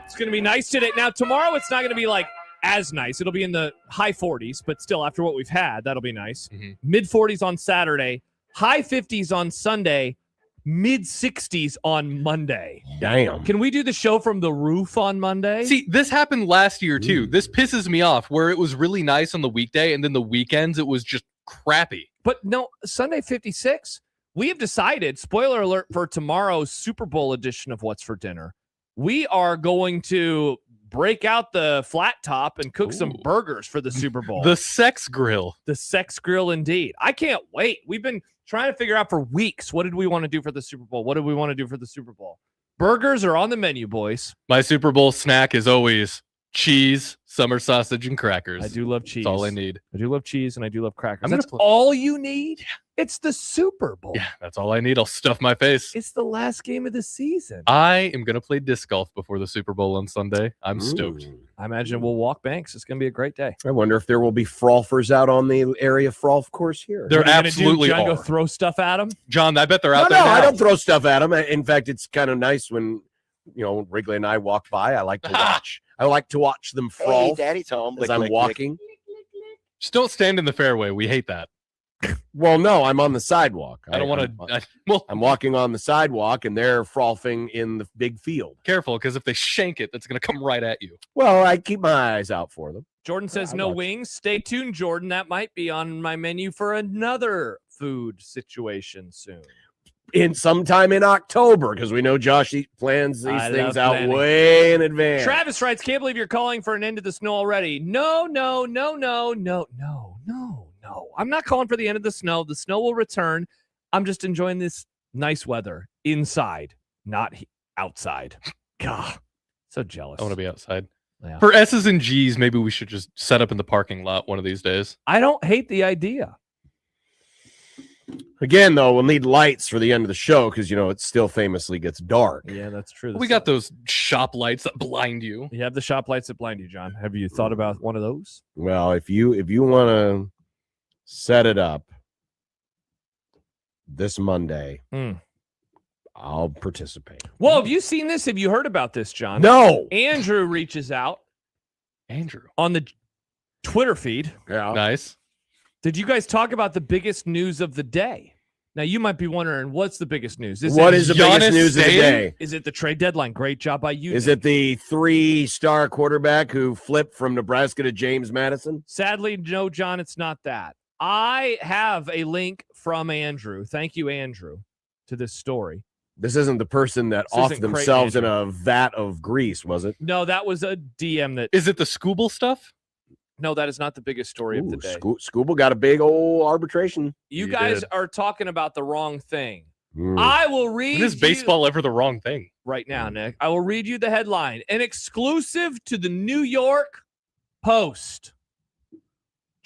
It's going to be nice today. Now, tomorrow it's not going to be like as nice. It'll be in the high 40s, but still, after what we've had, that'll be nice. Mid 40s on Saturday, high 50s on Sunday, mid 60s on Monday. Damn. Can we do the show from the roof on Monday? See, this happened last year too. This pisses me off where it was really nice on the weekday and then the weekends it was just crappy. But no, Sunday 56, we have decided, spoiler alert for tomorrow's Super Bowl edition of What's for Dinner, we are going to break out the flat top and cook some burgers for the Super Bowl. The sex grill. The sex grill, indeed. I can't wait. We've been trying to figure out for weeks, what did we want to do for the Super Bowl? What did we want to do for the Super Bowl? Burgers are on the menu, boys. My Super Bowl snack is always cheese, summer sausage, and crackers. I do love cheese. That's all I need. I do love cheese, and I do love crackers. I'm That's gonna all you need? It's the Super Bowl. Yeah, that's all I need. I'll stuff my face. It's the last game of the season. I am going to play disc golf before the Super Bowl on Sunday. I'm stoked. I imagine we'll walk banks. It's going to be a great day. I wonder if there will be frolfers out on the area frolf course here. There What are you gonna absolutely do, John, are. go throw stuff at them? John, I bet they're No, out there now. I don't throw stuff at them. In fact, it's kind of nice when Wrigley and I walk by. I like to watch. I like to watch them frolf. Hey, Daddy's home. as I'm walking. Just don't stand in the fairway. We hate that. Well, no, I'm on the sidewalk. I don't want to. I'm walking on the sidewalk, and they're frolfing in the big field. Careful, because if they shank it, that's going to come right at you. Well, I keep my eyes out for them. Jordan says no wings. Stay tuned, Jordan. That might be on my menu for another food situation soon. Sometime in October, because we know Josh plans these I things love out planning. way in advance. Travis writes, can't believe you're calling for an end to the snow already. No. I'm not calling for the end of the snow. The snow will return. I'm just enjoying this nice weather inside, not outside. God, so jealous. I want to be outside. Yeah. For S's and G's, maybe we should just set up in the parking lot one of these days. I don't hate the idea. Again, though, we'll need lights for the end of the show because, it still famously gets dark. Yeah, that's true. We got those shop lights that blind you. You have the shop lights that blind you, John. Have you thought about one of those? Well, if you want to set it up this Monday, I'll participate. Well, have you seen this? Have you heard about this, John? No. Andrew reaches out. Andrew. On the Twitter feed. Yeah. Nice. Did you guys talk about the biggest news of the day? Now, you might be wondering, what's the biggest news? What is the biggest news of the day? Is it the trade deadline? Great job by you. Is it the 3-star quarterback who flipped from Nebraska to James Madison? Sadly, no, John, it's not that. I have a link from Andrew. Thank you, Andrew, to this story. This isn't the person that This offed isn't themselves in Andrew. a vat of grease, was it? No, that was a DM that. Is it the Scooble stuff? No, that is not the biggest story of the day. Scooble got a big old arbitration. You guys are talking about the wrong thing. Mm. I will read. When is baseball ever the wrong thing? Right now, Nick. I will read you the headline. An exclusive to the New York Post.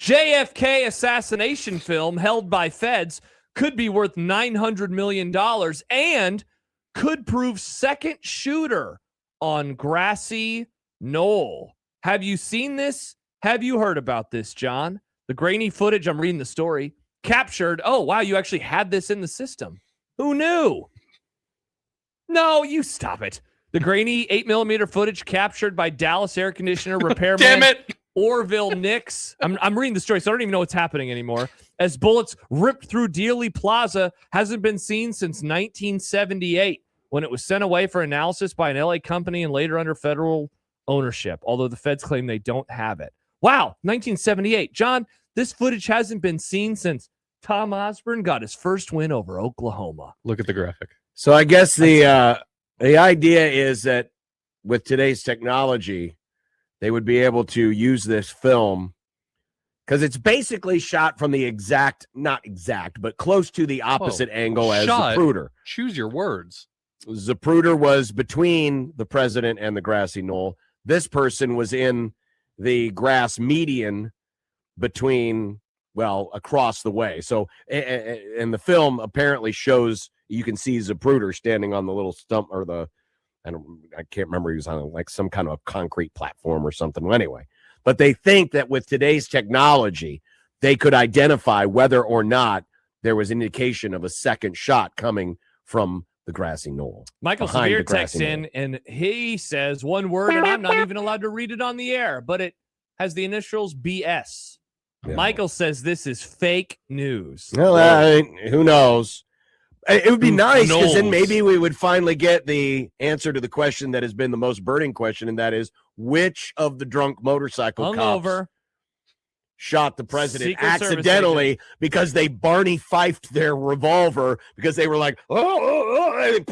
JFK assassination film held by feds could be worth $900 million and could prove second shooter on grassy knoll. Have you seen this? Have you heard about this, John? The grainy footage, I'm reading the story, captured. Oh, wow, you actually had this in the system. Who knew? No, you stop it. The grainy 8mm footage captured by Dallas air conditioner repairman Damn it. Orville Nix. I'm reading the story, so I don't even know what's happening anymore. As bullets ripped through Dealey Plaza hasn't been seen since 1978 when it was sent away for analysis by an LA company and later under federal ownership, although the feds claim they don't have it. Wow, 1978. John, this footage hasn't been seen since Tom Osborne got his first win over Oklahoma. Look at the graphic. So I guess the idea is that with today's technology, they would be able to use this film because it's basically shot from the not exact, but close to the opposite angle as Zapruder. Choose your words. Zapruder was between the president and the grassy knoll. This person was in the grass median between, across the way. So, and the film apparently shows, you can see Zapruder standing on the little stump or I can't remember, he was on like some kind of a concrete platform or something. Well, anyway, but they think that with today's technology, they could identify whether or not there was indication of a second shot coming from the grassy knoll. Michael Severe texts in and he says one word, and I'm not even allowed to read it on the air, but it has the initials BS. Yeah. Michael says this is fake news. Well, who knows? It would be nice because then maybe we would finally get the answer to the question that has been the most burning question, and that is which of the drunk motorcycle cops shot the president Secret accidentally because they Barney Fifed their revolver because they were like, and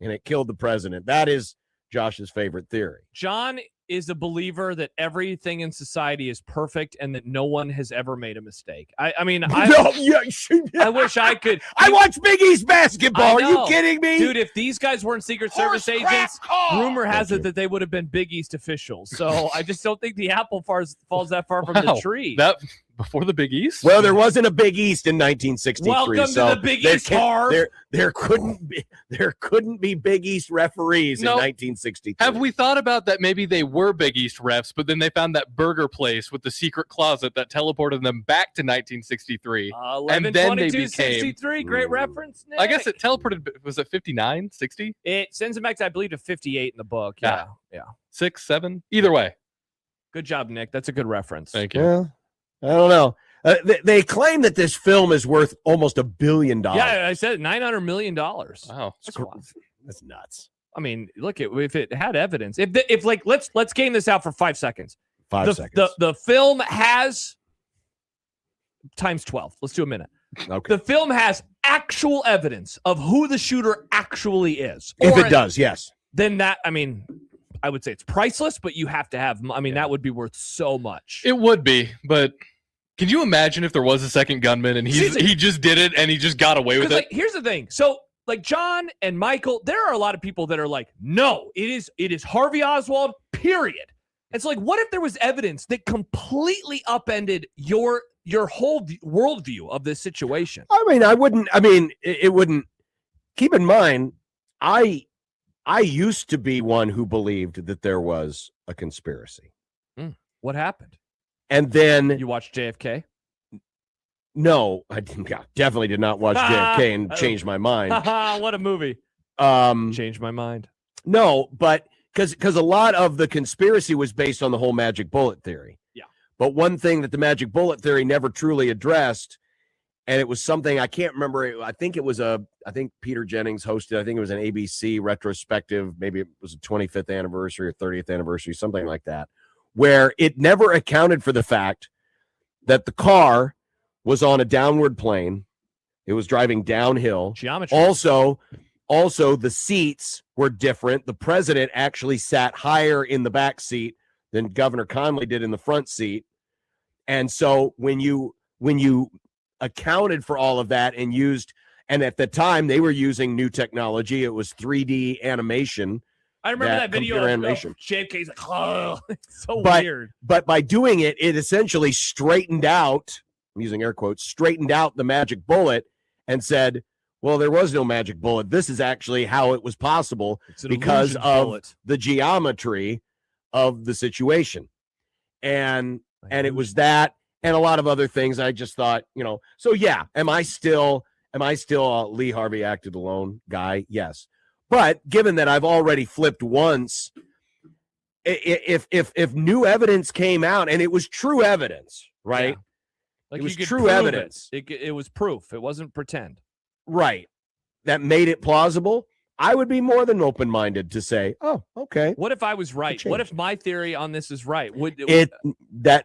it killed the president. That is Josh's favorite theory. John is a believer that everything in society is perfect and that no one has ever made a mistake. I mean, I wish I could. I watch Big East basketball. I Are you know. kidding me? Dude, if these guys weren't Secret Service agents, rumor has it that they would have been Big East officials. So I just don't think the apple falls that far from the tree. That before the Big East? Well, there wasn't a Big East in 1963. Welcome so to the Big East, Harv. There couldn't be Big East referees in 1963. Have we thought about that? Maybe they were Big East refs, but then they found that burger place with the secret closet that teleported them back to 1963. And then they became 63. Great reference, Nick. I guess it teleported. Was it 59, 60? It sends them back to, I believe, to 58 in the book. Yeah. 6, 7. Either way. Good job, Nick. That's a good reference. Thank you. Yeah. I don't know. They claim that this film is worth almost $1 billion. Yeah, I said $900 million. Wow, that's nuts. I mean, look at if it had evidence. If like let's game this out for 5 seconds. 5 seconds. The film has times 12. Let's do a minute. Okay. The film has actual evidence of who the shooter actually is. If it does, yes. Then that, I mean, I would say it's priceless, but you have to have. I mean, that would be worth so much. It would be, but can you imagine if there was a second gunman and he just did it and he just got away with it? Like, here's the thing. So, like John and Michael, there are a lot of people that are like, no, it is Harvey Oswald, period. It's like, what if there was evidence that completely upended your whole worldview of this situation? I mean, it wouldn't. Keep in mind, I used to be one who believed that there was a conspiracy. What happened? And then you watched JFK? No, I didn't. Definitely did not watch JFK and change my mind. What a movie! Changed my mind. No, but because a lot of the conspiracy was based on the whole magic bullet theory. Yeah. But one thing that the magic bullet theory never truly addressed, and it was something I can't remember. I think Peter Jennings hosted. I think it was an ABC retrospective. Maybe it was a 25th anniversary or 30th anniversary, something like that, where it never accounted for the fact that the car was on a downward plane. It was driving downhill. Geometry. Also, the seats were different. The president actually sat higher in the back seat than Governor Conley did in the front seat. And so when you accounted for all of that and at the time they were using new technology, it was 3D animation. I remember that video of animation. JFK's like, oh, it's so But weird. by doing it, it essentially straightened out, I'm using air quotes, straightened out the magic bullet and said, well, there was no magic bullet. This is actually how it was possible because of the geometry of the situation. And it was that and a lot of other things. I just thought, so yeah, am I still a Lee Harvey acted alone guy? Yes. But given that I've already flipped once, if new evidence came out and it was true evidence, right? Yeah. Like it was you could true prove evidence. It was proof. It wasn't pretend. Right. That made it plausible. I would be more than open-minded to say, oh, okay. What if I was right? What if my theory on this is right? That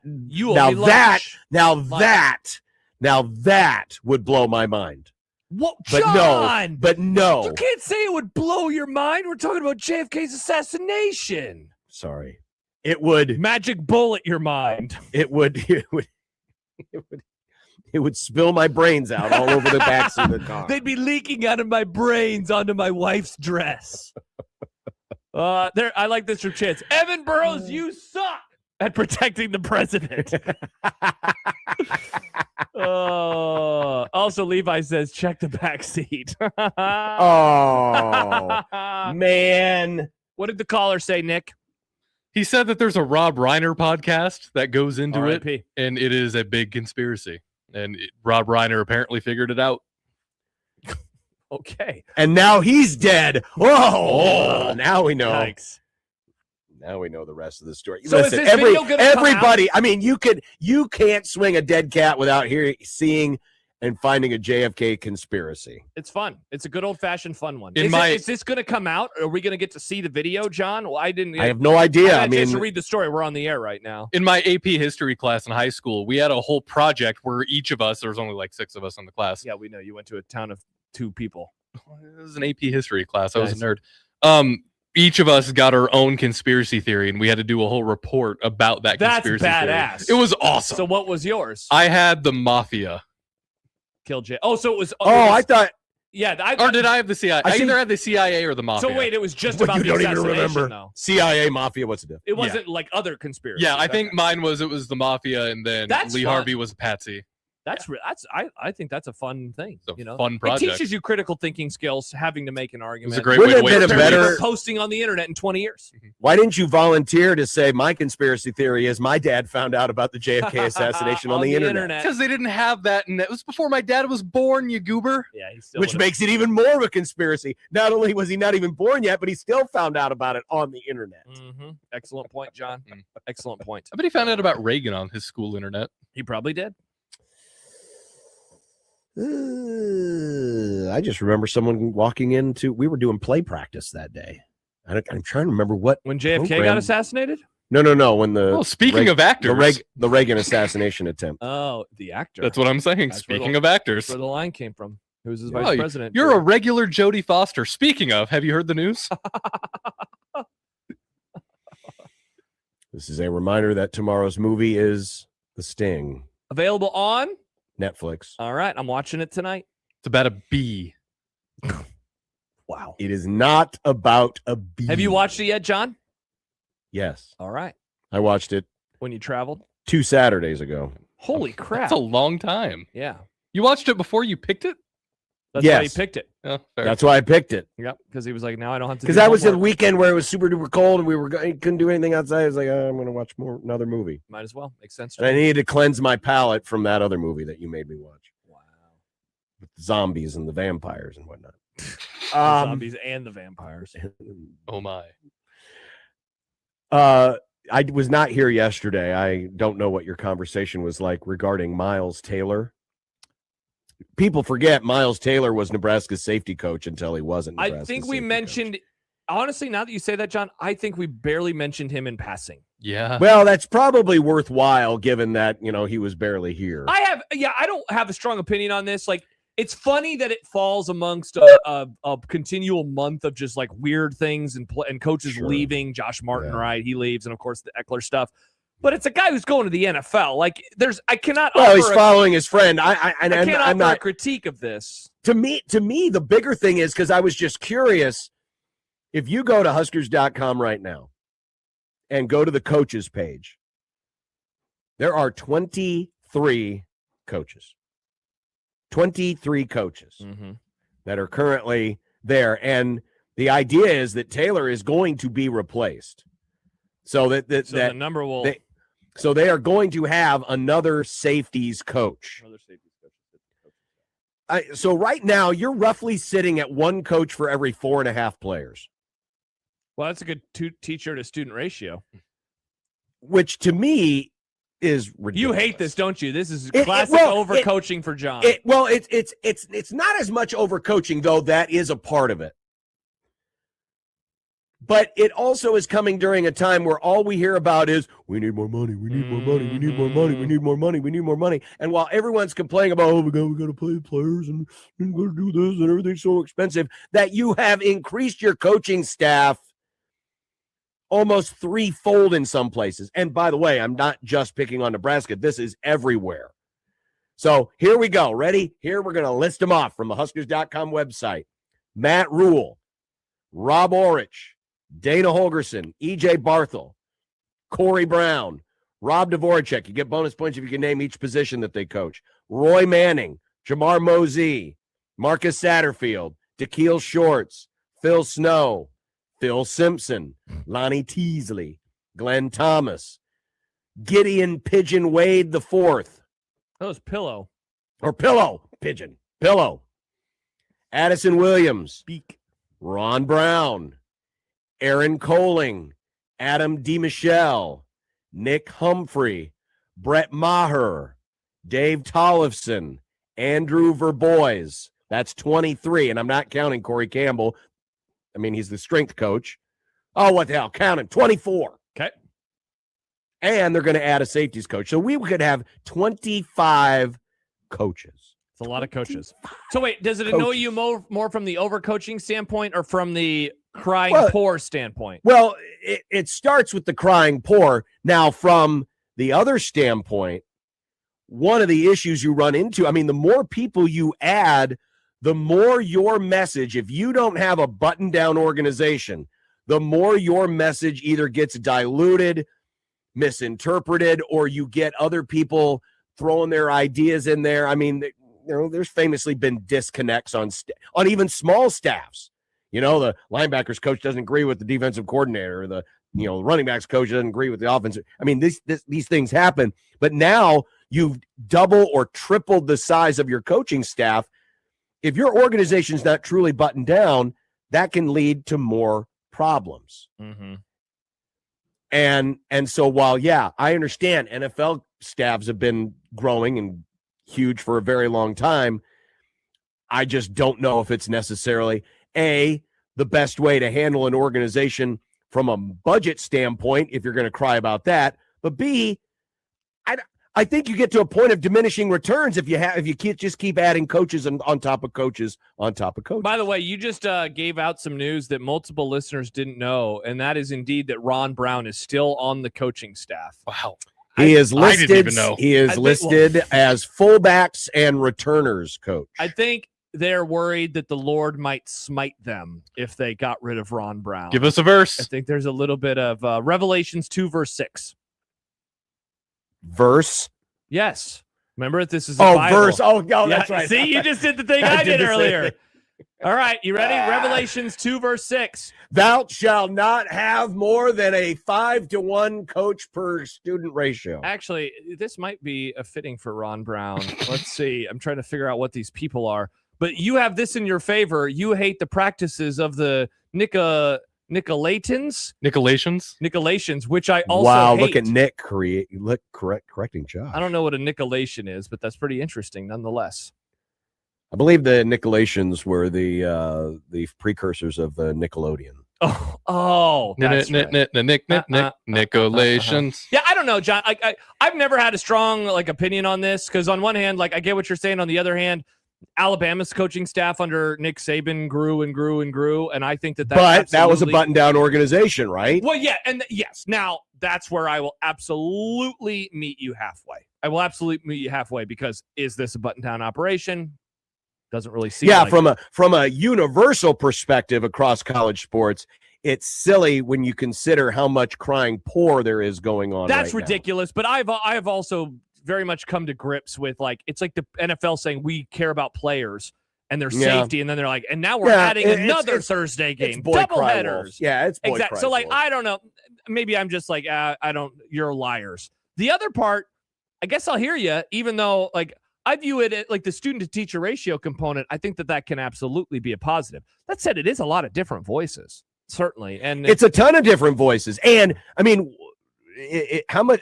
would blow my mind. What, but John? No. You can't say it would blow your mind. We're talking about JFK's assassination. Sorry. It would magic bullet your mind. It would spill my brains out all over the backseat of the car. They'd be leaking out of my brains onto my wife's dress. I like this from Chance. Evan Burrows, you suck at protecting the president. Also, Levi says, check the back seat. Oh, man. What did the caller say, Nick? He said that there's a Rob Reiner podcast that goes into R.I.P. it, and it is a big conspiracy. And Rob Reiner apparently figured it out. Okay. And now he's dead. Whoa. Now we know. Yikes. Now we know the rest of the story. So listen, is this video gonna come everybody, out? I mean, you can't swing a dead cat without seeing and finding a JFK conspiracy. It's fun. It's a good old-fashioned fun one. In Is this going to come out? Are we going to get to see the video, John? Well, I have no idea. I mean, to read the story. We're on the air right now. In my AP history class in high school, we had a whole project where each of us, there was only like 6 of us in the class. Yeah, we know. You went to a town of 2 people. It was an AP history class. I was a nerd. each of us got our own conspiracy theory, and we had to do a whole report about that conspiracy badass. theory. It was awesome. So what was yours? I had the mafia. Killed Jay. Oh, so it was. I thought. Yeah. Or did I have the CIA? I either had the CIA or the mafia. So wait, it was just But about you the don't even assassination, remember. though. CIA, mafia, what's the difference? It wasn't like other conspiracies. Yeah, I think mine was the mafia, and then That's Lee fun. Harvey was Patsy. I think that's a fun thing. Fun project. It teaches you critical thinking skills, having to make an argument. a great way to Wouldn't it have been a better posting on the internet in 20 years. Why didn't you volunteer to say my conspiracy theory is my dad found out about the JFK assassination on the internet? Because they didn't have that, and it was before my dad was born, you goober. Yeah, he still Which makes it even more of a conspiracy. Not only was he not even born yet, but he still found out about it on the internet. Excellent point, John. Excellent point. I bet he found out about Reagan on his school internet. He probably did. I just remember someone walking into. We were doing play practice that day. I'm trying to remember when JFK got assassinated. No. When the speaking of actors, the Reagan assassination attempt. Oh, the actor. That's what I'm saying. Speaking of actors, that's where the line came from. Who was his Oh, vice president? You're a regular Jodie Foster. Speaking of, have you heard the news? This is a reminder that tomorrow's movie is The Sting. Available on Netflix. All right, I'm watching it tonight. It's about a bee. Wow. It is not about a bee. Have you watched it yet, John? Yes. All right. I watched it When you traveled? 2 Saturdays ago. Holy crap. That's a long time. Yeah. You watched it before you picked it? That's why he picked it. Oh, fair. That's why I picked it. Yep, because he was like, now I don't have to. Because that was the weekend where it was super duper cold and we couldn't do anything outside. I was like, I'm going to watch another movie. Might as well. Makes sense. And I needed to cleanse my palate from that other movie that you made me watch. Wow. With the zombies and the vampires and whatnot. The zombies and the vampires. Oh my. I was not here yesterday. I don't know what your conversation was like regarding Miles Taylor. People forget Miles Taylor was Nebraska's safety coach until he wasn't. I think we mentioned, honestly, now that you say that, John, I think we barely mentioned him in passing. Yeah. Well, that's probably worthwhile given that, he was barely here. I don't have a strong opinion on this. Like, it's funny that it falls amongst a continual month of just like weird things and coaches leaving. Josh Martin, right? He leaves, and of course the Eckler stuff. But it's a guy who's going to the NFL. Like, I cannot. Well, he's following his friend. I can't offer I'm not a critique of this. To me, the bigger thing is because I was just curious. If you go to Huskers.com right now and go to the coaches page, there are 23 coaches. 23 coaches that are currently there. And the idea is that Taylor is going to be replaced. So that the number will. So they are going to have another safeties coach. So right now, you're roughly sitting at one coach for every 4.5 players. Well, that's a good teacher to student ratio. Which to me is ridiculous. You hate this, don't you? This is classic overcoaching for John. It's not as much overcoaching, though. That is a part of it. But it also is coming during a time where all we hear about is we need more money, we need more money, we need more money, we need more money, we need more money. And while everyone's complaining about, we got to pay players and we got to do this and everything's so expensive, that you have increased your coaching staff almost threefold in some places. And by the way, I'm not just picking on Nebraska. This is everywhere. So here we go. Ready? Here we're going to list them off from the Huskers.com website. Matt Rule, Rob Orich, Dana Holgerson, E.J. Barthel, Corey Brown, Rob Dvorak. You get bonus points if you can name each position that they coach. Roy Manning, Jamar Mosey, Marcus Satterfield, Dakeil Shorts, Phil Snow, Phil Simpson, Lonnie Teasley, Glenn Thomas, Gideon Pigeon Wade IV. That was Pillow. Or Pillow. Pigeon. Pillow. Addison Williams. Beak. Ron Brown. Aaron Coling, Adam DeMichelle, Nick Humphrey, Brett Maher, Dave Tollefson, Andrew Verbois. That's 23, and I'm not counting Corey Campbell. I mean, he's the strength coach. Oh, what the hell? Count him. 24. Okay. And they're going to add a safeties coach. So we could have 25 coaches. It's a lot of coaches. So wait, does it annoy you more from the overcoaching standpoint or from the crying poor standpoint. Well, it starts with the crying poor. Now, from the other standpoint, one of the issues you run into, I mean, the more people you add, the more your message, if you don't have a button-down organization, the more your message either gets diluted, misinterpreted, or you get other people throwing their ideas in there. I mean, there's famously been disconnects on even small staffs. The linebackers coach doesn't agree with the defensive coordinator, or the running backs coach doesn't agree with the offensive. I mean, these things happen, but now you've double or tripled the size of your coaching staff. If your organization's not truly buttoned down, that can lead to more problems. Mm-hmm. And so while, I understand NFL staffs have been growing and huge for a very long time, I just don't know if it's necessarily the best way to handle an organization from a budget standpoint, if you're going to cry about that. But B, I think you get to a point of diminishing returns if you just keep adding coaches and on top of coaches on top of coaches. By the way, you just gave out some news that multiple listeners didn't know, and that is indeed that Ron Brown is still on the coaching staff. Wow. He is listed. I didn't even know. He is listed as fullbacks and returners coach. I think they're worried that the Lord might smite them if they got rid of Ron Brown. Give us a verse. I think there's a little bit of Revelations 2, verse 6. Verse? Yes. Remember, this is a Bible. Verse. Oh, that's right. See, you just did the thing I did earlier. All right, you ready? Revelations 2, verse 6. Thou shalt not have more than a 5-to-1 coach per student ratio. Actually, this might be a fitting for Ron Brown. Let's see. I'm trying to figure out what these people are. But you have this in your favor. You hate the practices of the Nicolaitans, which I also hate. Look at Nick correcting Josh. I don't know what a Nicolation is, but that's pretty interesting nonetheless. I believe the Nicolations were the precursors of the Nickelodeon. Oh, that's right. Nicolations. Yeah, I don't know, John. I've never had a strong opinion on this, because on one hand, I get what you're saying. On the other hand, Alabama's coaching staff under Nick Saban grew and grew and grew, and I think that. But that was a button-down organization, right? Well, yeah, and yes. Now that's where I will absolutely meet you halfway. I will absolutely meet you halfway, because is this a button-down operation? Doesn't really seem. Yeah, like from a universal perspective across college sports, it's silly when you consider how much crying poor there is going on. That's right ridiculous. Now. But I've also very much come to grips with it's like the NFL saying we care about players and their safety, and then they're like, and now we're adding another Thursday game, double headers. Yeah, it's boy exactly. So I don't know. Maybe I'm just I don't. You're liars. The other part, I guess I'll hear you, even though I view it like the student to teacher ratio component. I think that can absolutely be a positive. That said, it is a lot of different voices, certainly. And it's a ton of different voices. And I mean, how much,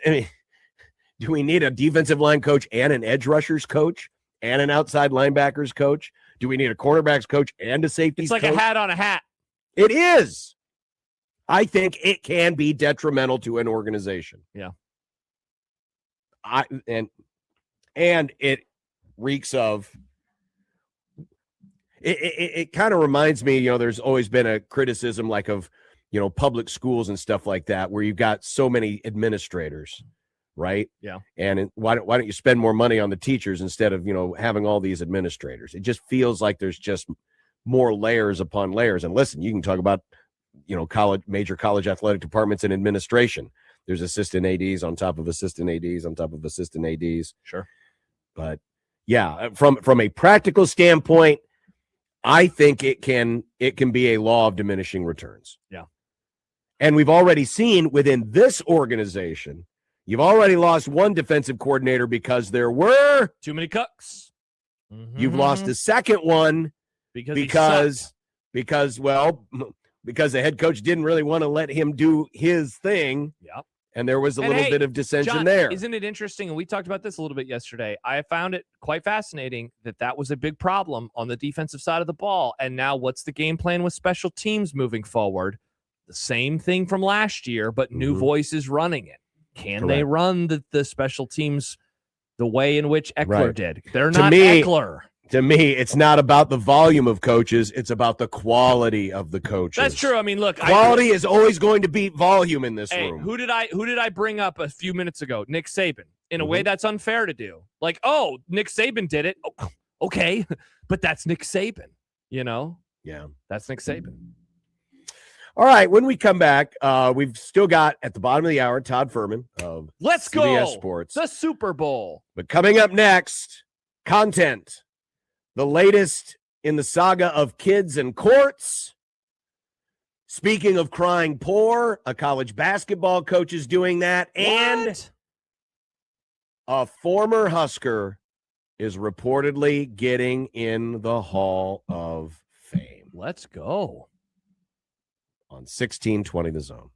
do we need a defensive line coach and an edge rushers coach and an outside linebackers coach? Do we need a cornerbacks coach and a safety coach? It's like a hat on a hat. It is. I think it can be detrimental to an organization. Yeah. And it reeks of it kind of reminds me, there's always been a criticism of public schools and stuff like that, where you've got so many administrators, right? Yeah. And why don't you spend more money on the teachers instead of having all these administrators? It just feels like there's just more layers upon layers. And listen, you can talk about major college athletic departments and administration. There's assistant ADs on top of assistant ADs on top of assistant ADs. Sure. But yeah, from a practical standpoint, I think it can be a law of diminishing returns. Yeah. And we've already seen within this organization, you've already lost one defensive coordinator because there were too many cooks. Mm-hmm. You've lost a second one because the head coach didn't really want to let him do his thing. Yep. And there was a little bit of dissension John, there. Isn't it interesting? And we talked about this a little bit yesterday. I found it quite fascinating that was a big problem on the defensive side of the ball. And now what's the game plan with special teams moving forward? The same thing from last year, but new voices running it. Can they run the special teams the way in which Eckler did? They're not Eckler. To me, it's not about the volume of coaches. It's about the quality of the coaches. That's true. I mean, look, quality is always going to beat volume in this hey, room. who did I bring up a few minutes ago? Nick Saban. In a way Mm-hmm. that's unfair to do. Like, oh, Nick Saban did it. Oh, okay, but that's Nick Saban. You know? Yeah, that's Nick Saban. All right, when we come back, we've still got at the bottom of the hour Todd Furman of Let's CBS go. Sports. The Super Bowl. But coming up next, content. The latest in the saga of kids and courts. Speaking of crying poor, a college basketball coach is doing that. And a former Husker is reportedly getting in the Hall of Fame. Let's go. On 1620 The Zone.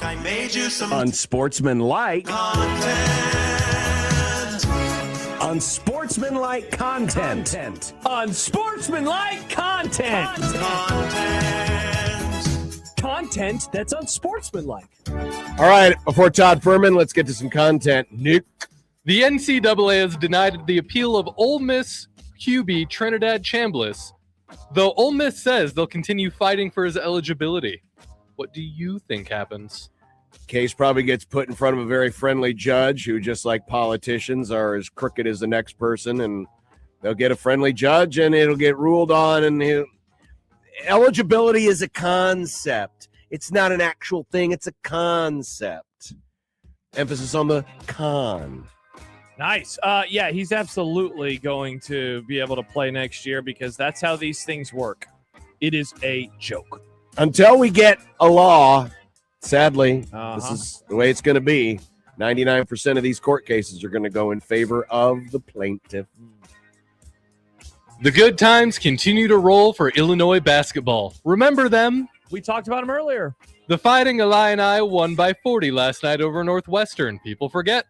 I made you some Unsportsmanlike content. Unsportsmanlike content. Unsportsmanlike content. Content that's unsportsmanlike. All right, before Todd Furman, let's get to some content. Nick. The NCAA has denied the appeal of Ole Miss QB Trinidad Chambliss, though Ole Miss says they'll continue fighting for his eligibility. What do you think happens? Case probably gets put in front of a very friendly judge who, just like politicians, are as crooked as the next person, and they'll get a friendly judge and it'll get ruled on. And eligibility is a concept. It's not an actual thing. It's a concept. Emphasis on the con. Nice. Yeah, he's absolutely going to be able to play next year because that's how these things work. It is a joke. Until we get a law, sadly, this is the way it's going to be. 99% of these court cases are going to go in favor of the plaintiff. The good times continue to roll for Illinois basketball. Remember them? We talked about them earlier. The Fighting Illini won by 40 last night over Northwestern. People forget.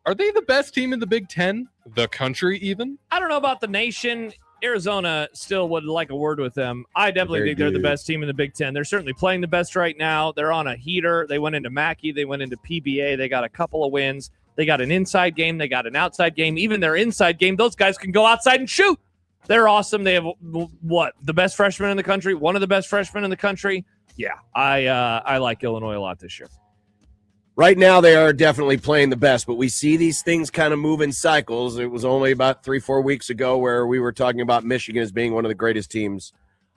Are they the best team in the Big Ten? The country, even? I don't know about the nation. Arizona still would like a word with them. I definitely think they're the best team in the Big Ten. They're certainly playing the best right now. They're on a heater. They went into Mackey. They went into PBA. They got a couple of wins. They got an inside game. They got an outside game. Even their inside game, those guys can go outside and shoot. They're awesome. They have, what, the best freshman in the country? One of the best freshmen in the country? Yeah, I like Illinois a lot this year. Right now, they are definitely playing the best, but we see these things kind of move in cycles. It was only about 3-4 weeks ago where we were talking about Michigan as being one of the greatest teams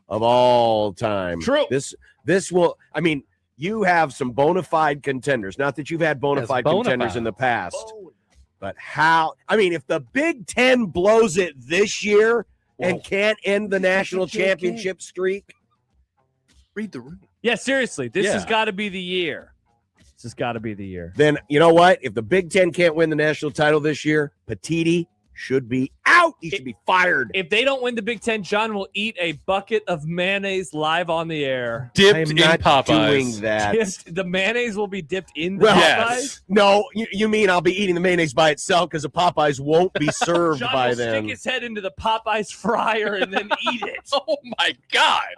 of all time. True. This will, I mean, you have some bona fide contenders. Not that you've had bona fide contenders in the past, but how, I mean, if the Big Ten blows it this year and can't end the national championship streak. Read the room. Yeah, seriously, this has got to be the year. This has got to be the year. Then, you know what? If the Big Ten can't win the national title this year, Petiti should be out. He should be fired. If they don't win the Big Ten, John will eat a bucket of mayonnaise live on the air. Dipped in Popeyes. Doing that. The mayonnaise will be dipped in the Popeyes? Yes. No, you mean I'll be eating the mayonnaise by itself because the Popeyes won't be served John by will then. stick his head into the Popeyes fryer and then eat it. Oh, my God.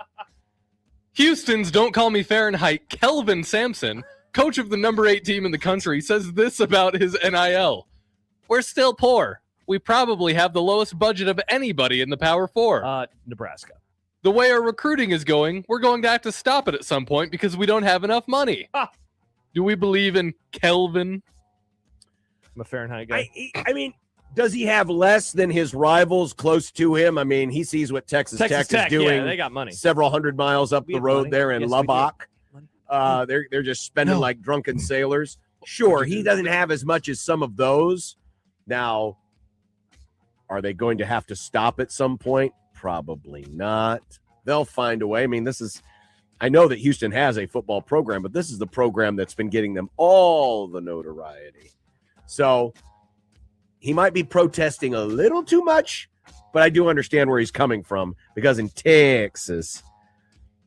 Houston's Don't Call Me Fahrenheit, Kelvin Sampson, coach of the number 8 team in the country, says this about his NIL. We're still poor. We probably have the lowest budget of anybody in the Power 4. Nebraska. The way our recruiting is going, we're going to have to stop it at some point because we don't have enough money. Do we believe in Kelvin? I'm a Fahrenheit guy. I mean, does he have less than his rivals close to him? I mean, he sees what Texas Tech is doing. Yeah, they got money. Several hundred miles up the road there in Lubbock. They're just spending like drunken sailors. Sure, he doesn't have as much as some of those. Now, are they going to have to stop at some point? Probably not. They'll find a way. I mean, I know that Houston has a football program, but this is the program that's been getting them all the notoriety. So he might be protesting a little too much, but I do understand where he's coming from because in Texas,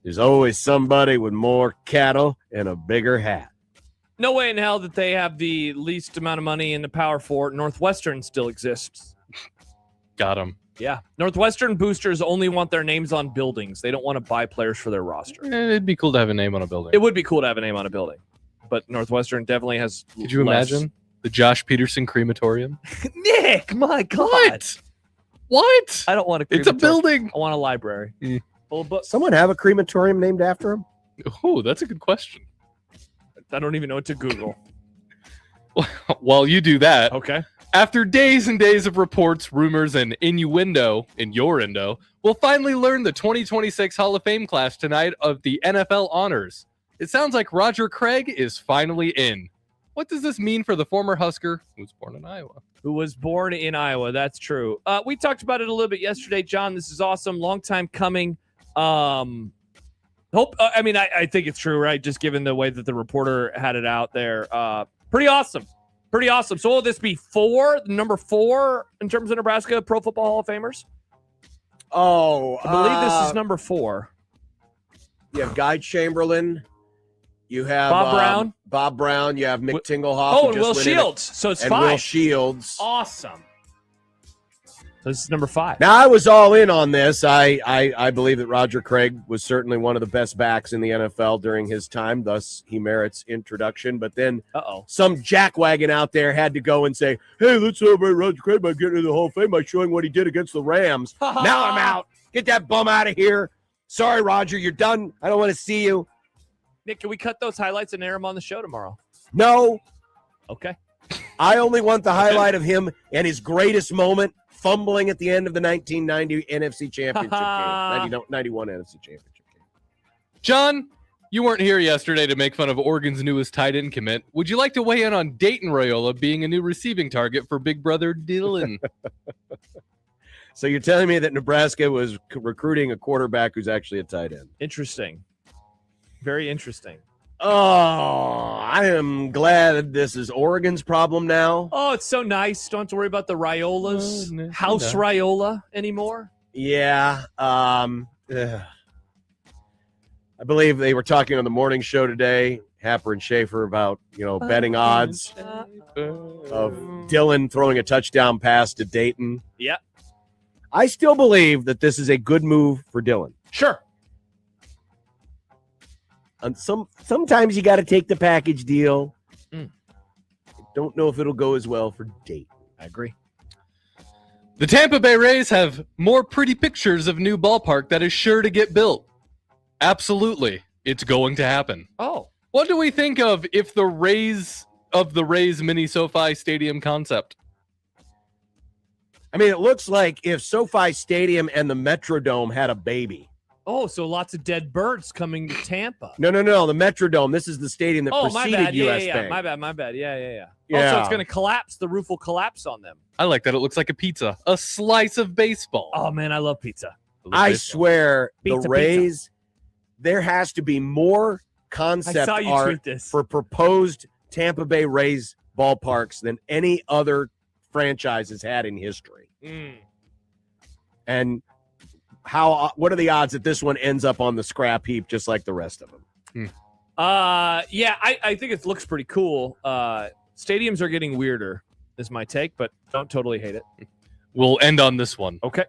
there's always somebody with more cattle and a bigger hat. No way in hell that they have the least amount of money in the Power 4. Northwestern still exists. Got him. Yeah. Northwestern boosters only want their names on buildings. They don't want to buy players for their roster. It'd be cool to have a name on a building. It would be cool to have a name on a building. But Northwestern definitely has Could you imagine the Josh Peterson crematorium? Nick, my God. What? I don't want a It's a crematorium. building. I want a library. Full of books. Someone have a crematorium named after him? Oh, that's a good question. I don't even know what to Google. While you do that, okay. After days and days of reports, rumors, and innuendo, we'll finally learn the 2026 Hall of Fame class tonight of the NFL honors. It sounds like Roger Craig is finally in. What does this mean for the former Husker who was born in Iowa? That's true. We talked about it a little bit yesterday, John. This is awesome. Long time coming. I think it's true, right? Just given the way that the reporter had it out there. Pretty awesome. So will this be number 4 in terms of Nebraska Pro Football Hall of Famers? Oh, I believe this is number 4. You have Guy Chamberlain You have Bob Brown. Bob Brown. You have Mick Tinglehoff. Oh, who and just Will went in Shields. So it's and 5. Will Shields. Awesome. So this is number 5. Now, I was all in on this. I believe that Roger Craig was certainly one of the best backs in the NFL during his time. Thus, he merits introduction. But then some jackwagon out there had to go and say, hey, let's celebrate Roger Craig by getting into the Hall of Fame by showing what he did against the Rams. Now I'm out. Get that bum out of here. Sorry, Roger, you're done. I don't want to see you. Nick, can we cut those highlights and air them on the show tomorrow? No. Okay. I only want the highlight of him and his greatest moment, fumbling at the end of the 1990 NFC Championship game. 91 NFC Championship game. John, you weren't here yesterday to make fun of Oregon's newest tight end commit. Would you like to weigh in on Dayton Raiola being a new receiving target for big brother Dylan? So you're telling me that Nebraska was recruiting a quarterback who's actually a tight end? Interesting. Very interesting. Oh, I am glad this is Oregon's problem now. Oh, it's so nice. Don't have to worry about the Raiolas, House Raiola anymore. Yeah. I believe they were talking on the morning show today, Happer and Schaefer, about, betting odds of Dylan throwing a touchdown pass to Dayton. Yeah. I still believe that this is a good move for Dylan. Sure. And sometimes you got to take the package deal. Don't know if it'll go as well for Dayton. I agree. The Tampa Bay Rays have more pretty pictures of new ballpark that is sure to get built. Absolutely. It's going to happen. Oh. What do we think of if the Rays mini SoFi Stadium concept? I mean, it looks like if SoFi Stadium and the Metrodome had a baby. Oh, so lots of dead birds coming to Tampa. No. The Metrodome. This is the stadium that preceded US Bank. My bad. Yeah. Yeah. Also, it's going to collapse. The roof will collapse on them. I like that. It looks like a pizza. A slice of baseball. Oh, man, I love pizza. I swear, Pizza, the Rays, there has to be more concept I saw you art tweet this. for proposed Tampa Bay Rays ballparks than any other franchise has had in history. And what are the odds that this one ends up on the scrap heap just like the rest of them? Yeah, I think it looks pretty cool. Stadiums are getting weirder, is my take, but don't totally hate it. We'll end on this one. Okay.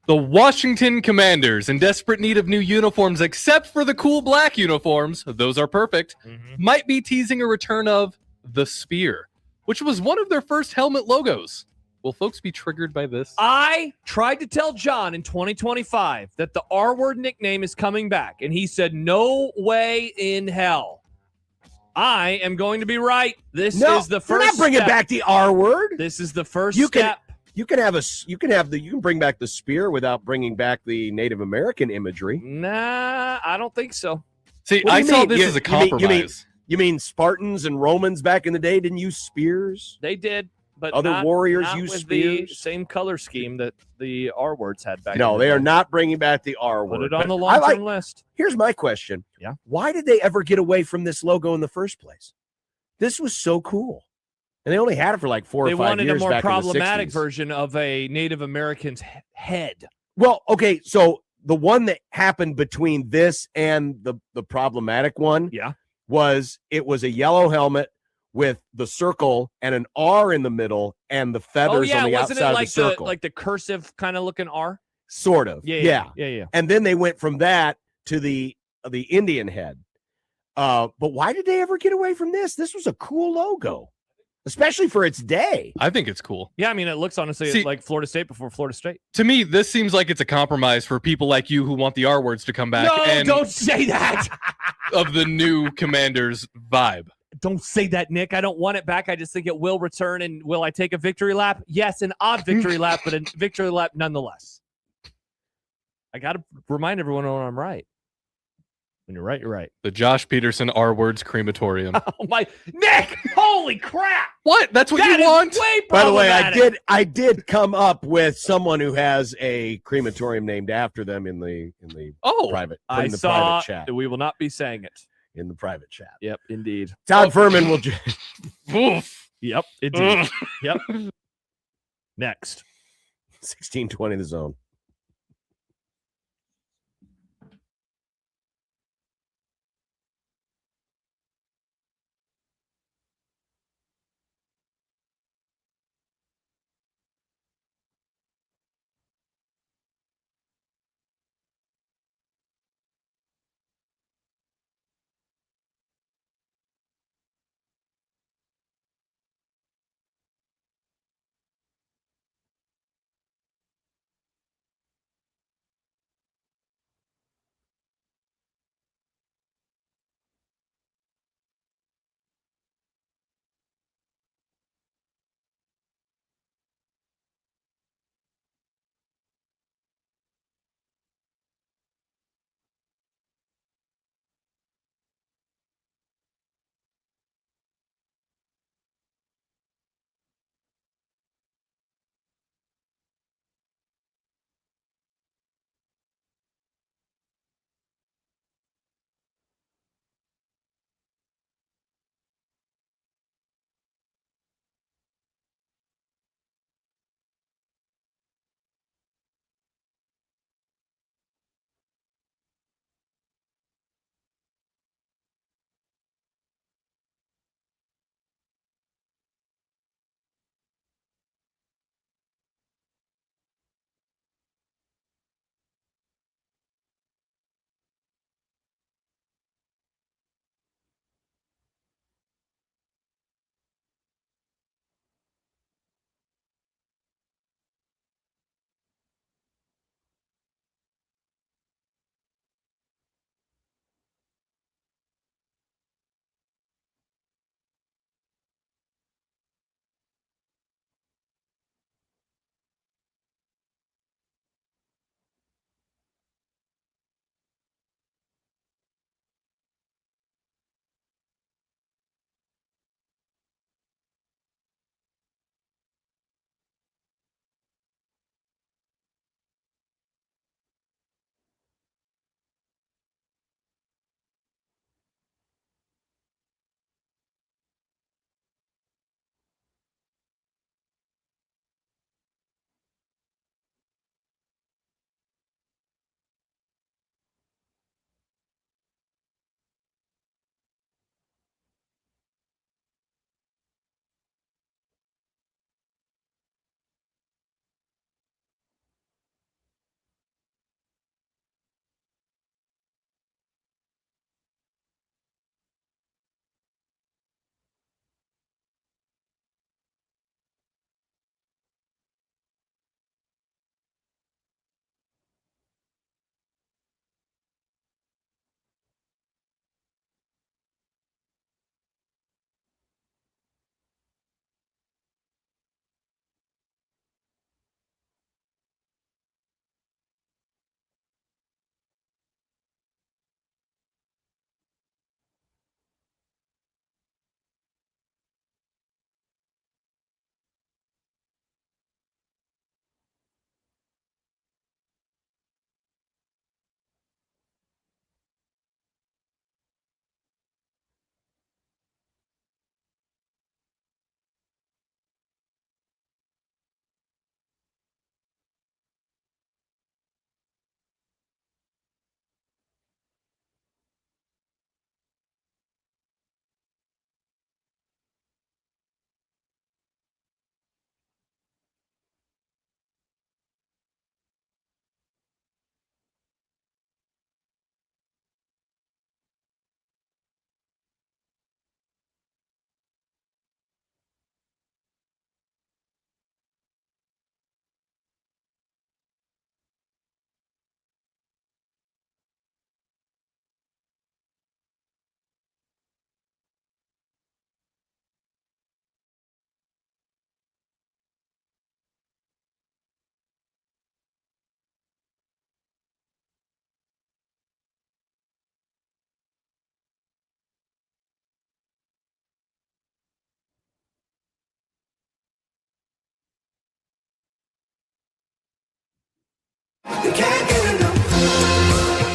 The Washington Commanders, in desperate need of new uniforms, except for the cool black uniforms, those are perfect, might be teasing a return of the Spear, which was one of their first helmet logos. Will folks be triggered by this? I tried to tell John in 2025 that the R-word nickname is coming back, and he said, no way in hell. I am going to be right. This is the first. You're not bringing back the R-word. This is the first step. You can bring back the spear without bringing back the Native American imagery. Nah, I don't think so. See, I saw this as a compromise. You mean Spartans and Romans back in the day didn't use spears? They did. But other warriors not use with spears. The same color scheme that the R words had back. No, in the they day. are not bringing back the R word. Put it on the long-term list. Here's my question. Yeah. Why did they ever get away from this logo in the first place? This was so cool. And they only had it for like 4 or 5 years. They wanted a more back problematic in the 60s. version of a Native American's head. Well, okay, so the one that happened between this and the problematic one was a yellow helmet with the circle and an R in the middle and the feathers on the wasn't outside it like of the circle. like the cursive kind of looking R? Sort of. Yeah. And then they went from that to the Indian head. But why did they ever get away from this? This was a cool logo, especially for its day. I think it's cool. Yeah, I mean, it looks honestly like Florida State before Florida State. To me, this seems like it's a compromise for people like you who want the R words to come back. No, and don't say that. Of the new Commanders vibe. Don't say that, Nick. I don't want it back. I just think it will return. And will I take a victory lap? Yes, an odd victory lap, but a victory lap nonetheless. I got to remind everyone when I'm right. When you're right, you're right. The Josh Peterson R words crematorium. Oh my Nick! Holy crap! What? That's what That you is want? way By the way, problematic. I did come up with someone who has a crematorium named after them in the private. I in the saw. private chat. We will not be saying it in the private chat. Yep, indeed. Todd Furman will. Yep, indeed. Yep. Next, 1620 the zone.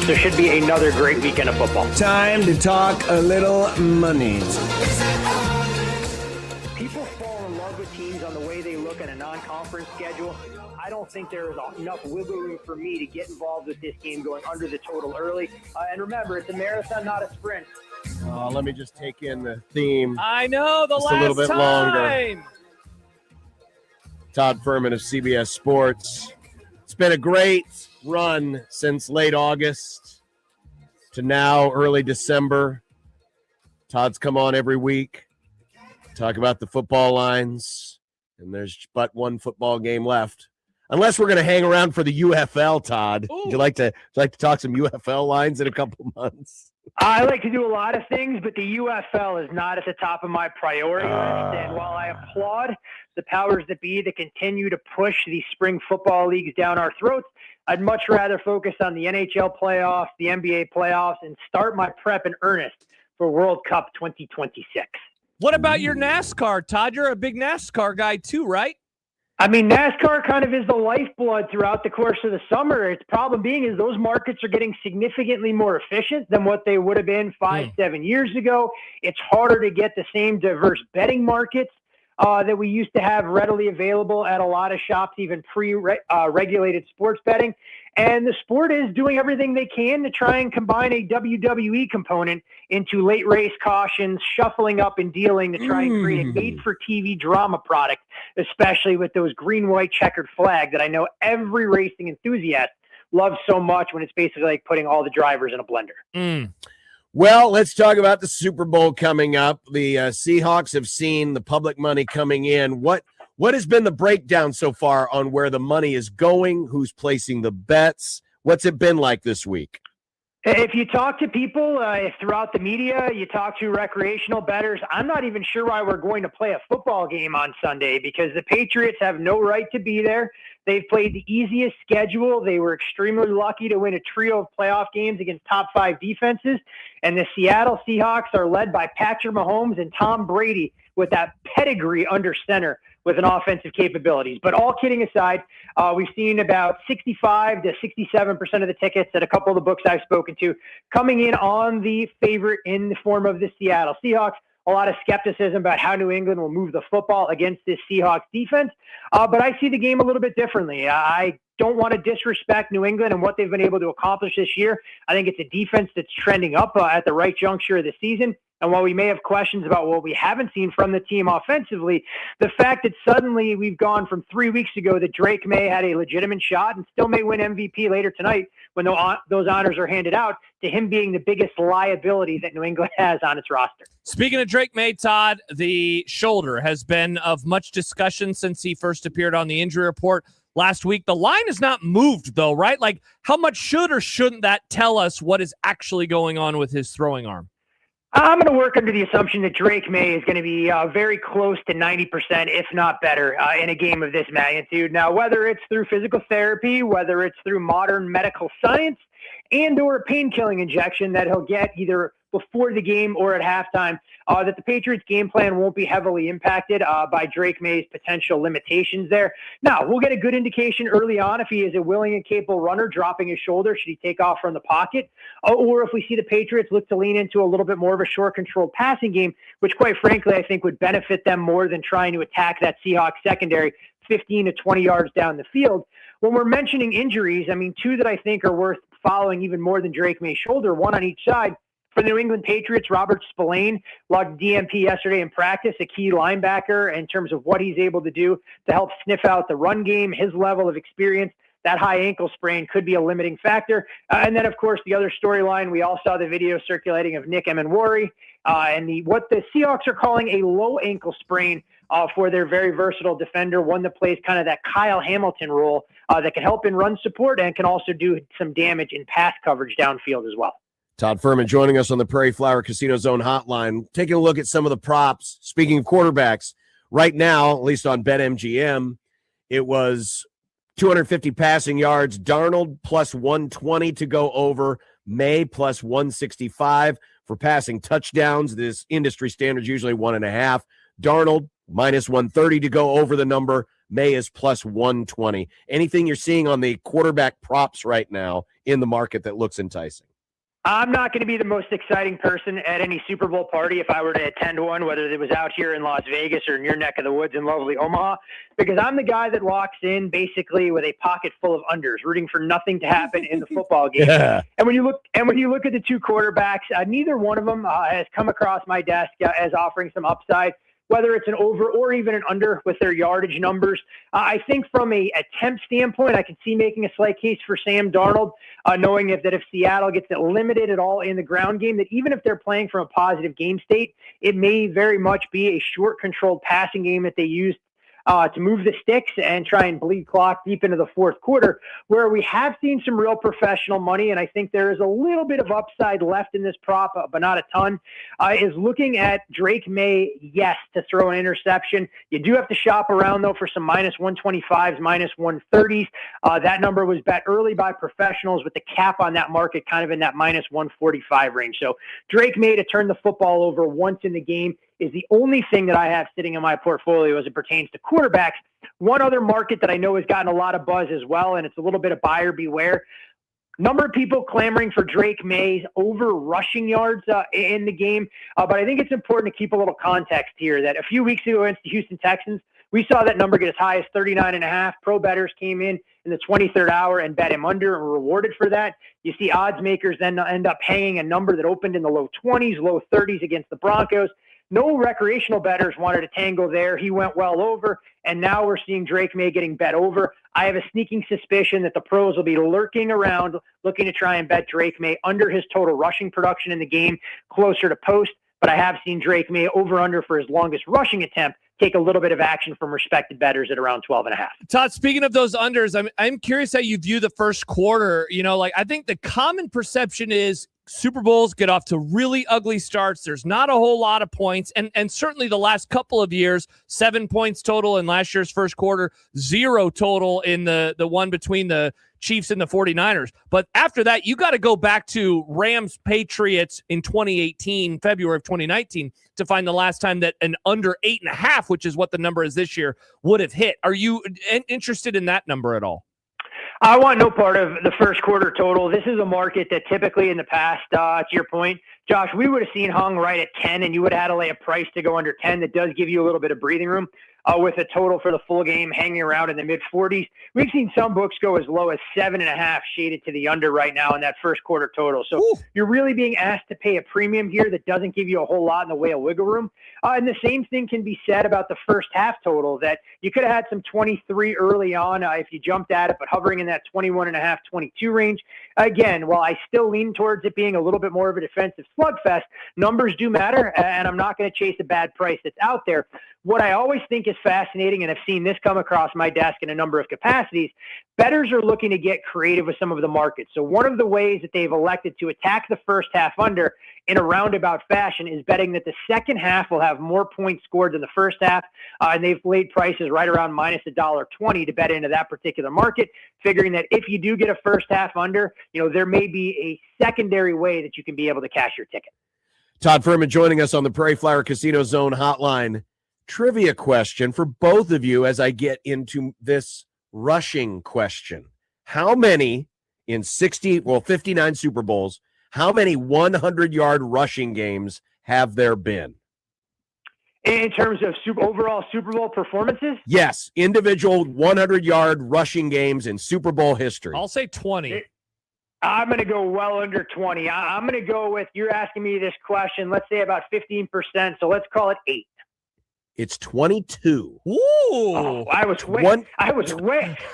There should be another great weekend of football. Time to talk a little money. People fall in love with teams on the way they look at a non-conference schedule. I don't think there is enough wiggle room for me to get involved with this game going under the total early. And remember, it's a marathon, not a sprint. Let me just take in the theme. I know, just last a little bit time. longer. Todd Furman of CBS Sports. It's been a great run since late August to now, early December. Todd's come on every week, talk about the football lines, and there's but one football game left. Unless we're going to hang around for the UFL, Todd. Would you like to talk some UFL lines in a couple months? I like to do a lot of things, but the UFL is not at the top of my priority list. And while I applaud the powers that be that continue to push these spring football leagues down our throats, I'd much rather focus on the NHL playoffs, the NBA playoffs, and start my prep in earnest for World Cup 2026. What about your NASCAR, Todd? You're a big NASCAR guy too, right? I mean, NASCAR kind of is the lifeblood throughout the course of the summer. Its problem being is those markets are getting significantly more efficient than what they would have been 5-7 years ago. It's harder to get the same diverse betting markets that we used to have readily available at a lot of shops, even pre-regulated sports betting. And the sport is doing everything they can to try and combine a WWE component into late race cautions, shuffling up and dealing to try and create a made-for-TV drama product, especially with those green-white checkered flag that I know every racing enthusiast loves so much when it's basically like putting all the drivers in a blender. Well, let's talk about the Super Bowl coming up. The Seahawks have seen the public money coming in. What has been the breakdown so far on where the money is going? Who's placing the bets? What's it been like this week? If you talk to people throughout the media, you talk to recreational bettors, I'm not even sure why we're going to play a football game on Sunday because the Patriots have no right to be there. They've played the easiest schedule. They were extremely lucky to win a trio of playoff games against top 5 defenses. And the Seattle Seahawks are led by Patrick Mahomes and Tom Brady with that pedigree under center with an offensive capabilities. But all kidding aside, we've seen about 65 to 67% of the tickets at a couple of the books I've spoken to coming in on the favorite in the form of the Seattle Seahawks. A lot of skepticism about how New England will move the football against this Seahawks defense. But I see the game a little bit differently. I don't want to disrespect New England and what they've been able to accomplish this year. I think it's a defense that's trending up at the right juncture of the season. And while we may have questions about what we haven't seen from the team offensively, the fact that suddenly we've gone from 3 weeks ago that Drake May had a legitimate shot and still may win MVP later tonight when those honors are handed out, to him being the biggest liability that New England has on its roster. Speaking of Drake May, Todd, the shoulder has been of much discussion since he first appeared on the injury report last week. The line has not moved, though, right? Like, how much should or shouldn't that tell us what is actually going on with his throwing arm? I'm going to work under the assumption that Drake May is going to be very close to 90%, if not better, in a game of this magnitude. Now, whether it's through physical therapy, whether it's through modern medical science, and or a pain-killing injection that he'll get either before the game or at halftime, that the Patriots' game plan won't be heavily impacted by Drake May's potential limitations there. Now, we'll get a good indication early on if he is a willing and capable runner dropping his shoulder should he take off from the pocket, or if we see the Patriots look to lean into a little bit more of a short-controlled passing game, which, quite frankly, I think would benefit them more than trying to attack that Seahawks secondary 15 to 20 yards down the field. When we're mentioning injuries, I mean, two that I think are worth following even more than Drake May's shoulder, one on each side. For the New England Patriots, Robert Spillane logged DMP yesterday in practice, a key linebacker in terms of what he's able to do to help sniff out the run game, his level of experience. That high ankle sprain could be a limiting factor. And then, of course, the other storyline, we all saw the video circulating of Nick Emenwari and what the Seahawks are calling a low ankle sprain for their very versatile defender, one that plays kind of that Kyle Hamilton role that can help in run support and can also do some damage in pass coverage downfield as well. Todd Furman joining us on the Prairie Flower Casino Zone hotline, taking a look at some of the props. Speaking of quarterbacks, right now, at least on BetMGM, it was 250 passing yards. Darnold plus 120 to go over. May plus 165 for passing touchdowns. This industry standard is usually 1.5. Darnold minus 130 to go over the number. May is plus 120. Anything you're seeing on the quarterback props right now in the market that looks enticing? I'm not going to be the most exciting person at any Super Bowl party if I were to attend one, whether it was out here in Las Vegas or in your neck of the woods in lovely Omaha, because I'm the guy that walks in basically with a pocket full of unders, rooting for nothing to happen in the football game. Yeah. And when you look at the two quarterbacks, neither one of them has come across my desk as offering some upside, whether it's an over or even an under with their yardage numbers. I think from a attempt standpoint, I can see making a slight case for Sam Darnold, knowing that if Seattle gets it limited at all in the ground game, that even if they're playing from a positive game state, it may very much be a short controlled passing game that they use to move the sticks and try and bleed clock deep into the fourth quarter, where we have seen some real professional money, and I think there is a little bit of upside left in this prop, but not a ton, is looking at Drake May, yes, to throw an interception. You do have to shop around, though, for some minus 125s, minus 130s. That number was bet early by professionals with the cap on that market kind of in that minus 145 range. So Drake May to turn the football over once in the game is the only thing that I have sitting in my portfolio as it pertains to quarterbacks. One other market that I know has gotten a lot of buzz as well, and it's a little bit of buyer beware. Number of people clamoring for Drake May's over rushing yards in the game. But I think it's important to keep a little context here that a few weeks ago against the Houston Texans, we saw that number get as high as 39.5. Pro bettors came in the 23rd hour and bet him under and were rewarded for that. You see odds makers then end up hanging a number that opened in the low 20s, low 30s against the Broncos. No recreational bettors wanted to tango there. He went well over, and now we're seeing Drake May getting bet over. I have a sneaking suspicion that the pros will be lurking around looking to try and bet Drake May under his total rushing production in the game, closer to post. But I have seen Drake May over-under for his longest rushing attempt take a little bit of action from respected bettors at around 12.5. Todd, speaking of those unders, I'm curious how you view the first quarter. You know, like I think the common perception is Super Bowls get off to really ugly starts. There's not a whole lot of points. And certainly the last couple of years, 7 points total in last year's first quarter, 0 total in the one between the Chiefs and the 49ers. But after that, you got to go back to Rams Patriots in 2018, February of 2019, to find the last time that an under 8.5, which is what the number is this year, would have hit. Are you interested in that number at all? I want no part of the first quarter total. This is a market that typically in the past, to your point, Josh, we would have seen hung right at 10, and you would have had to lay a price to go under 10. That does give you a little bit of breathing room. With a total for the full game hanging around in the mid-40s. We've seen some books go as low as 7.5 shaded to the under right now in that first quarter total. So you're really being asked to pay a premium here that doesn't give you a whole lot in the way of wiggle room. And the same thing can be said about the first half total, that you could have had some 23 early on if you jumped at it, but hovering in that 21.5, 22 range. Again, while I still lean towards it being a little bit more of a defensive slugfest, numbers do matter, and I'm not going to chase a bad price that's out there. What I always think is fascinating, and I've seen this come across my desk in a number of capacities, bettors are looking to get creative with some of the markets. So one of the ways that they've elected to attack the first half under in a roundabout fashion is betting that the second half will have more points scored than the first half, and they've laid prices right around minus $1.20 to bet into that particular market, figuring that if you do get a first half under, you know, there may be a secondary way that you can be able to cash your ticket. Todd Furman joining us on the Prairie Flower Casino Zone hotline. Trivia question for both of you as I get into this rushing question. How many in 59 Super Bowls, how many 100-yard rushing games have there been? In terms of overall Super Bowl performances? Yes, individual 100-yard rushing games in Super Bowl history. I'll say 20. I'm going to go well under 20. I'm going to go with, you're asking me this question, let's say about 15%, so let's call it 8. It's 22. Ooh, I was way.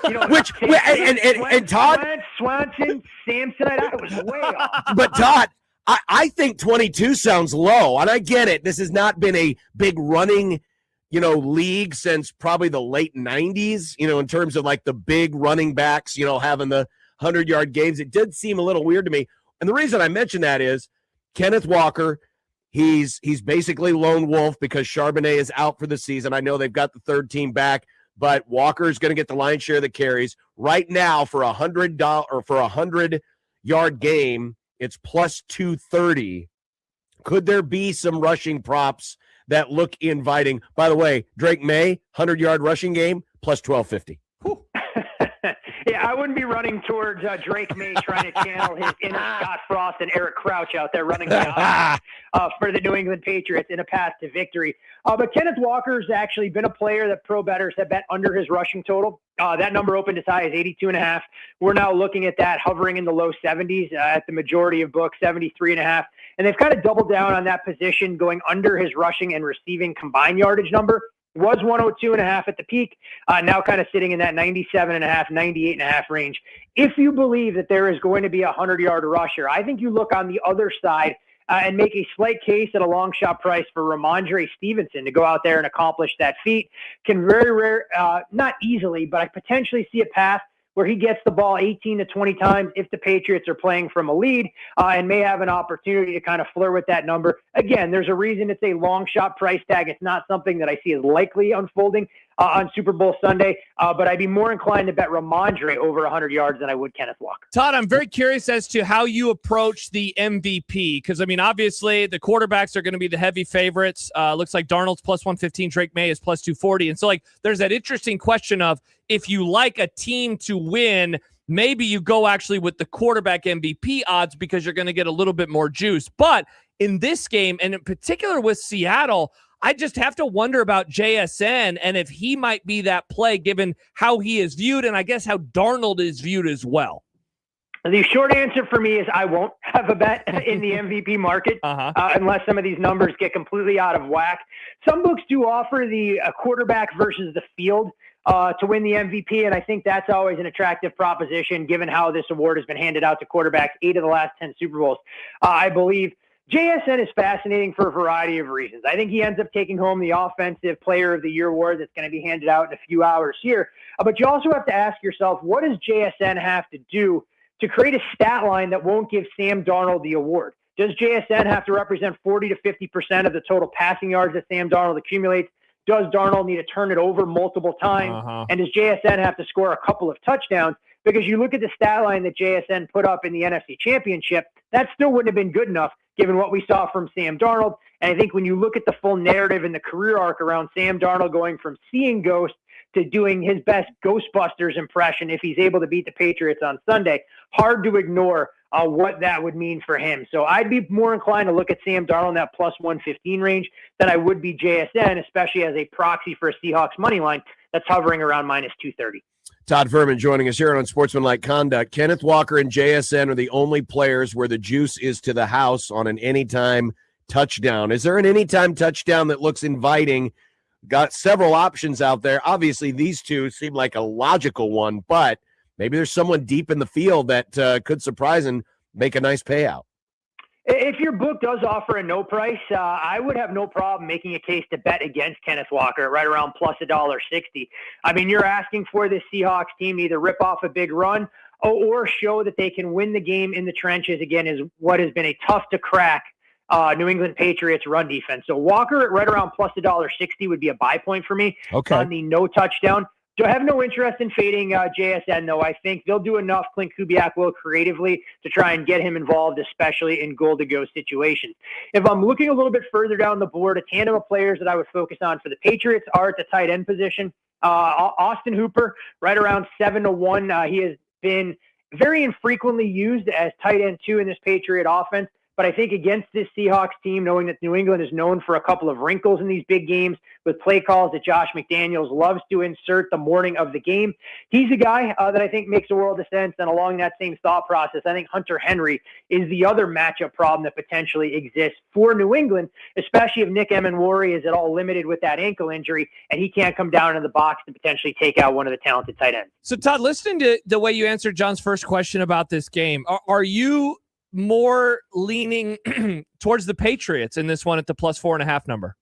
You know, and Todd Swanson, Samsonite. I was way off. But Todd, I think 22 sounds low, and I get it. This has not been a big running, league since probably the late 90s. In terms of like the big running backs, having the 100-yard games. It did seem a little weird to me, and the reason I mention that is Kenneth Walker. He's basically lone wolf because Charbonnet is out for the season. I know they've got the third team back, but Walker is going to get the lion's share of the carries. Right now, for $100-yard game, it's plus 230. Could there be some rushing props that look inviting? By the way, Drake May, 100-yard rushing game, plus 1250. Yeah, I wouldn't be running towards Drake May trying to channel his inner Scott Frost and Eric Crouch out there running the offense, for the New England Patriots in a path to victory. But Kenneth Walker's actually been a player that pro bettors have bet under his rushing total. That number opened as high as 82.5. We're now looking at that hovering in the low 70s at the majority of books, 73.5. And they've kind of doubled down on that position, going under his rushing and receiving combined yardage number. Was 102.5 at the peak, now kind of sitting in that 97.5, 98.5 range. If you believe that there is going to be a 100-yard rusher, I think you look on the other side and make a slight case at a long shot price for Ramondre Stevenson to go out there and accomplish that feat. Can not easily, but I potentially see a path where he gets the ball 18 to 20 times if the Patriots are playing from a lead, and may have an opportunity to kind of flirt with that number. Again, there's a reason it's a long shot price tag. It's not something that I see as likely unfolding on Super Bowl Sunday, but I'd be more inclined to bet Ramondre over 100 yards than I would Kenneth Walker. Todd, I'm very curious as to how you approach the MVP, because, I mean, obviously the quarterbacks are going to be the heavy favorites. Looks like Darnold's plus 115, Drake May is plus 240. And so, like, there's that interesting question of, if you like a team to win, maybe you go actually with the quarterback MVP odds because you're going to get a little bit more juice. But in this game, and in particular with Seattle, I just have to wonder about JSN and if he might be that play given how he is viewed and I guess how Darnold is viewed as well. The short answer for me is I won't have a bet in the MVP market unless some of these numbers get completely out of whack. Some books do offer the quarterback versus the field to win the MVP, and I think that's always an attractive proposition given how this award has been handed out to quarterbacks 8 of the last 10 Super Bowls. I believe JSN is fascinating for a variety of reasons. I think he ends up taking home the Offensive Player of the Year award that's going to be handed out in a few hours here. But you also have to ask yourself, what does JSN have to do to create a stat line that won't give Sam Darnold the award? Does JSN have to represent 40 to 50% of the total passing yards that Sam Darnold accumulates? Does Darnold need to turn it over multiple times? And does JSN have to score a couple of touchdowns? Because you look at the stat line that JSN put up in the NFC Championship, that still wouldn't have been good enough given what we saw from Sam Darnold. And I think when you look at the full narrative and the career arc around Sam Darnold going from seeing ghosts to doing his best Ghostbusters impression if he's able to beat the Patriots on Sunday, hard to ignore what that would mean for him. So I'd be more inclined to look at Sam Darnold in that plus 115 range than I would be JSN, especially as a proxy for a Seahawks money line that's hovering around minus 230. Todd Furman joining us here on Unsportsmanlike Conduct. Kenneth Walker and JSN are the only players where the juice is to the house on an anytime touchdown. Is there an anytime touchdown that looks inviting? Got several options out there. Obviously, these two seem like a logical one, but maybe there's someone deep in the field that could surprise and make a nice payout. If your book does offer a no price, I would have no problem making a case to bet against Kenneth Walker right around plus $1.60. I mean, you're asking for this Seahawks team to either rip off a big run or show that they can win the game in the trenches again is what has been a tough to crack New England Patriots run defense. So Walker at right around plus $1.60 would be a buy point for me on the no touchdown. Do I have no interest in fading JSN, though? I think they'll do enough, Clint Kubiak will, creatively to try and get him involved, especially in goal-to-go situations. If I'm looking a little bit further down the board, a tandem of players that I would focus on for the Patriots are at the tight end position. Austin Hooper, right around 7-1. He has been very infrequently used as tight end 2 in this Patriot offense. But I think against this Seahawks team, knowing that New England is known for a couple of wrinkles in these big games with play calls that Josh McDaniels loves to insert the morning of the game, he's a guy that I think makes a world of sense. And along that same thought process, I think Hunter Henry is the other matchup problem that potentially exists for New England, especially if Nick Emenwari is at all limited with that ankle injury and he can't come down in the box to potentially take out one of the talented tight ends. So, Todd, listening to the way you answered John's first question about this game, are you more leaning towards the Patriots in this one at the plus 4.5 number?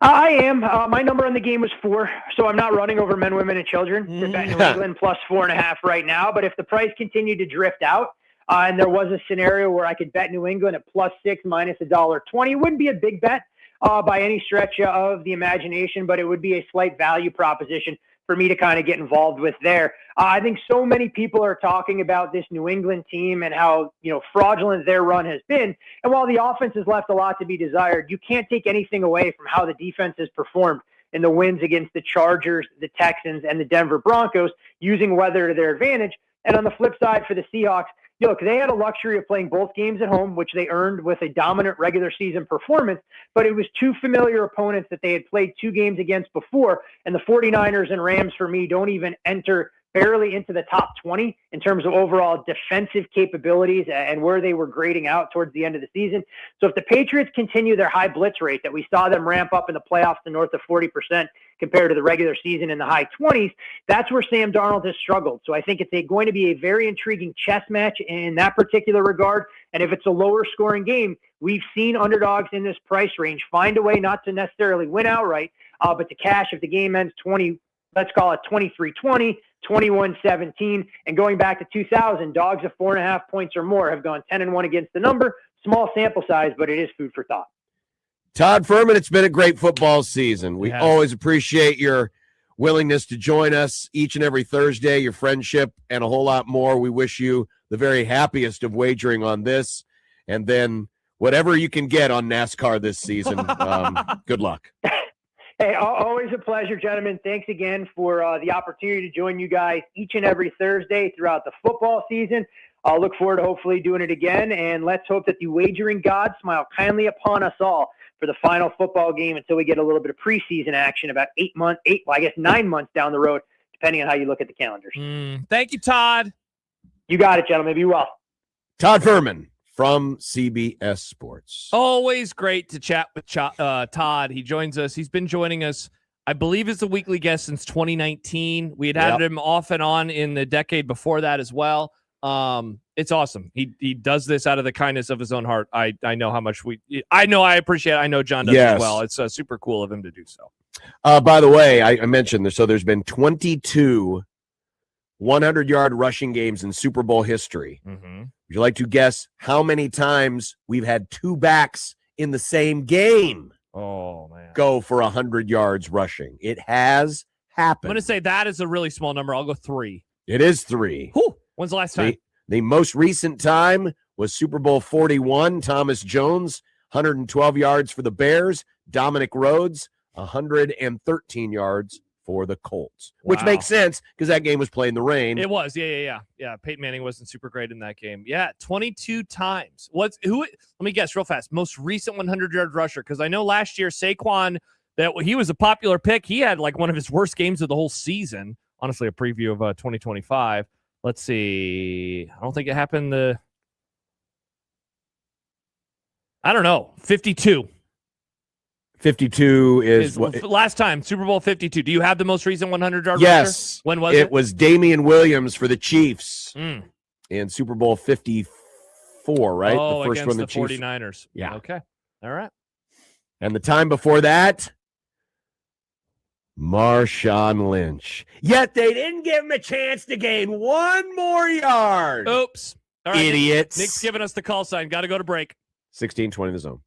I am. My number on the game was 4, so I'm not running over men, women, and children to bet New England plus 4.5 right now. But if the price continued to drift out and there was a scenario where I could bet New England at plus 6 minus $1.20, it wouldn't be a big bet by any stretch of the imagination, but it would be a slight value proposition for me to kind of get involved with there. I think so many people are talking about this New England team and how, fraudulent their run has been. And while the offense has left a lot to be desired, you can't take anything away from how the defense has performed in the wins against the Chargers, the Texans, and the Denver Broncos, using weather to their advantage. And on the flip side for the Seahawks, look, they had a luxury of playing both games at home, which they earned with a dominant regular season performance, but it was two familiar opponents that they had played 2 games against before, and the 49ers and Rams, for me, don't even enter barely into the top 20 in terms of overall defensive capabilities and where they were grading out towards the end of the season. So if the Patriots continue their high blitz rate that we saw them ramp up in the playoffs to north of 40% compared to the regular season in the high 20s, that's where Sam Darnold has struggled. So I think it's going to be a very intriguing chess match in that particular regard. And if it's a lower scoring game, we've seen underdogs in this price range find a way not to necessarily win outright, but to cash if the game ends 20, let's call it 23-20, 21-17, and going back to 2000, dogs of 4.5 points or more have gone 10-1 against the number. Small sample size, but it is food for thought. Todd Furman, it's been a great football season. We always appreciate your willingness to join us each and every Thursday, your friendship, and a whole lot more. We wish you the very happiest of wagering on this, and then whatever you can get on NASCAR this season. Good luck. Hey, always a pleasure, gentlemen. Thanks again for the opportunity to join you guys each and every Thursday throughout the football season. I'll look forward to hopefully doing it again, and let's hope that the wagering gods smile kindly upon us all for the final football game until we get a little bit of preseason action about 9 months down the road, depending on how you look at the calendars. Thank you, Todd. You got it, gentlemen. Be well. Todd Furman from CBS Sports. Always great to chat with Todd. He joins us. He's been joining us, I believe, as a weekly guest since 2019. We had him off and on in the decade before that as well. It's awesome. He does this out of the kindness of his own heart. I know how much I appreciate it. I know John does as well. It's super cool of him to do so. By the way, I mentioned this. So there's been 22 100-yard rushing games in Super Bowl history. Would you like to guess how many times we've had 2 backs in the same game go for 100 yards rushing? It has happened. I'm going to say that is a really small number. I'll go 3. It is 3. Whew. When's the last time? The most recent time was Super Bowl 41. Thomas Jones, 112 yards for the Bears. Dominic Rhodes, 113 yards for the Colts, which makes sense because that game was played in the rain. It was. Yeah. Peyton Manning wasn't super great in that game. Yeah, 22 times. Let me guess real fast. Most recent 100-yard rusher, because I know last year Saquon, that he was a popular pick. He had like one of his worst games of the whole season. Honestly, a preview of 2025. Let's see. I don't think it happened. I don't know. 52. 52 is last time, Super Bowl 52. Do you have the most recent 100-yard Yes. rusher? When was it? It was Damian Williams for the Chiefs in Super Bowl 54, right? Oh, the first against one, the the Chiefs. 49ers. Yeah. Okay. All right. And the time before that, Marshawn Lynch. Yet they didn't give him a chance to gain 1 more yard. Oops. All right, Idiots. Nick's giving us the call sign. Got to go to break. 16-20 the zone.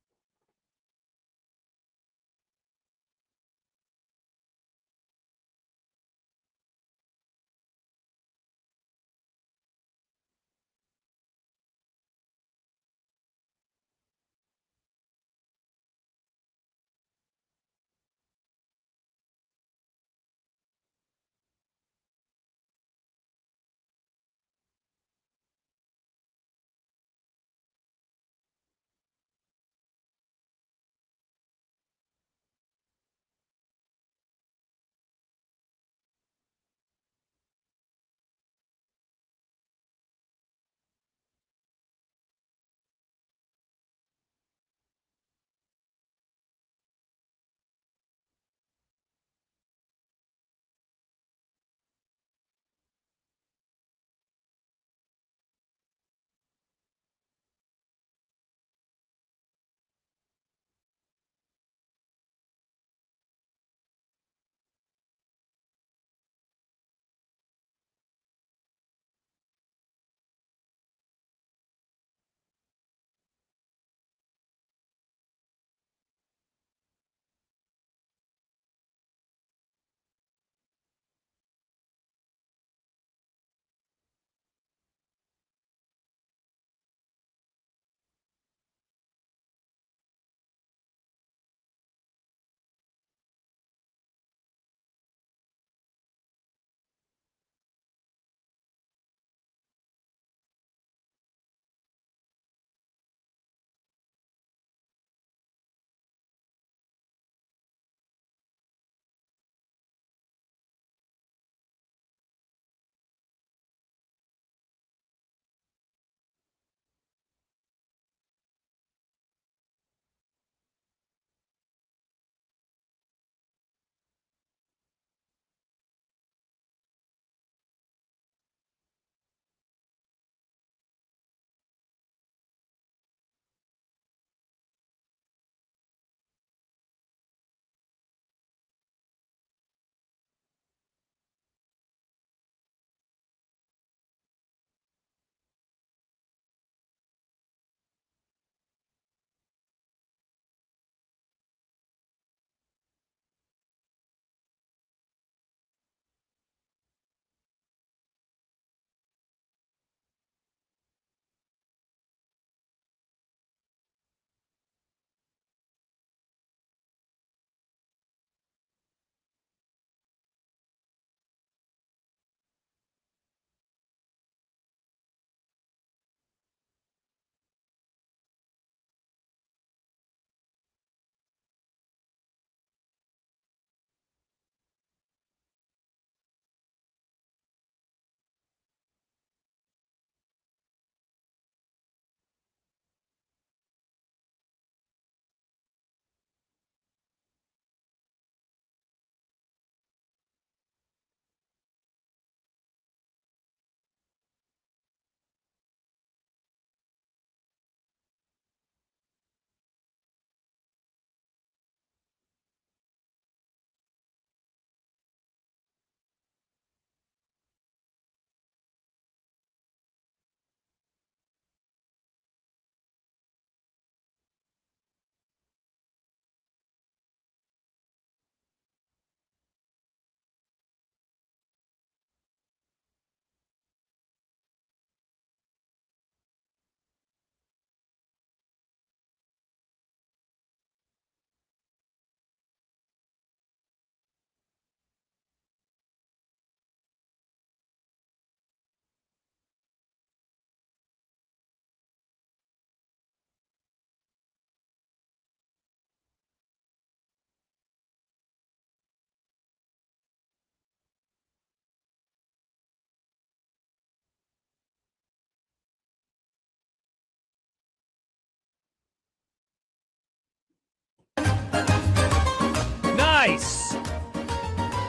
Nice.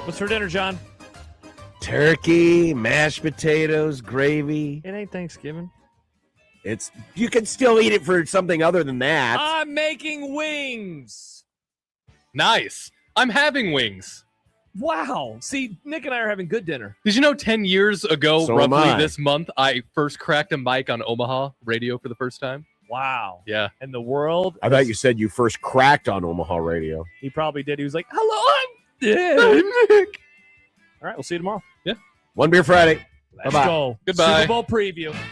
What's for dinner, John? Turkey, mashed potatoes, gravy. It ain't Thanksgiving. You can still eat it for something other than that. I'm making wings. Nice. I'm having wings. Wow. See, Nick and I are having good dinner. Did you know 10 years ago, So am roughly I. this month, I first cracked a mic on Omaha radio for the first time? Wow. Yeah. And the world. I thought you said you first cracked on Omaha radio. He probably did. He was like, hello, I'm Nick. All right, we'll see you tomorrow. Yeah. One Beer Friday. Let's Bye-bye. go. Goodbye. Super Bowl preview.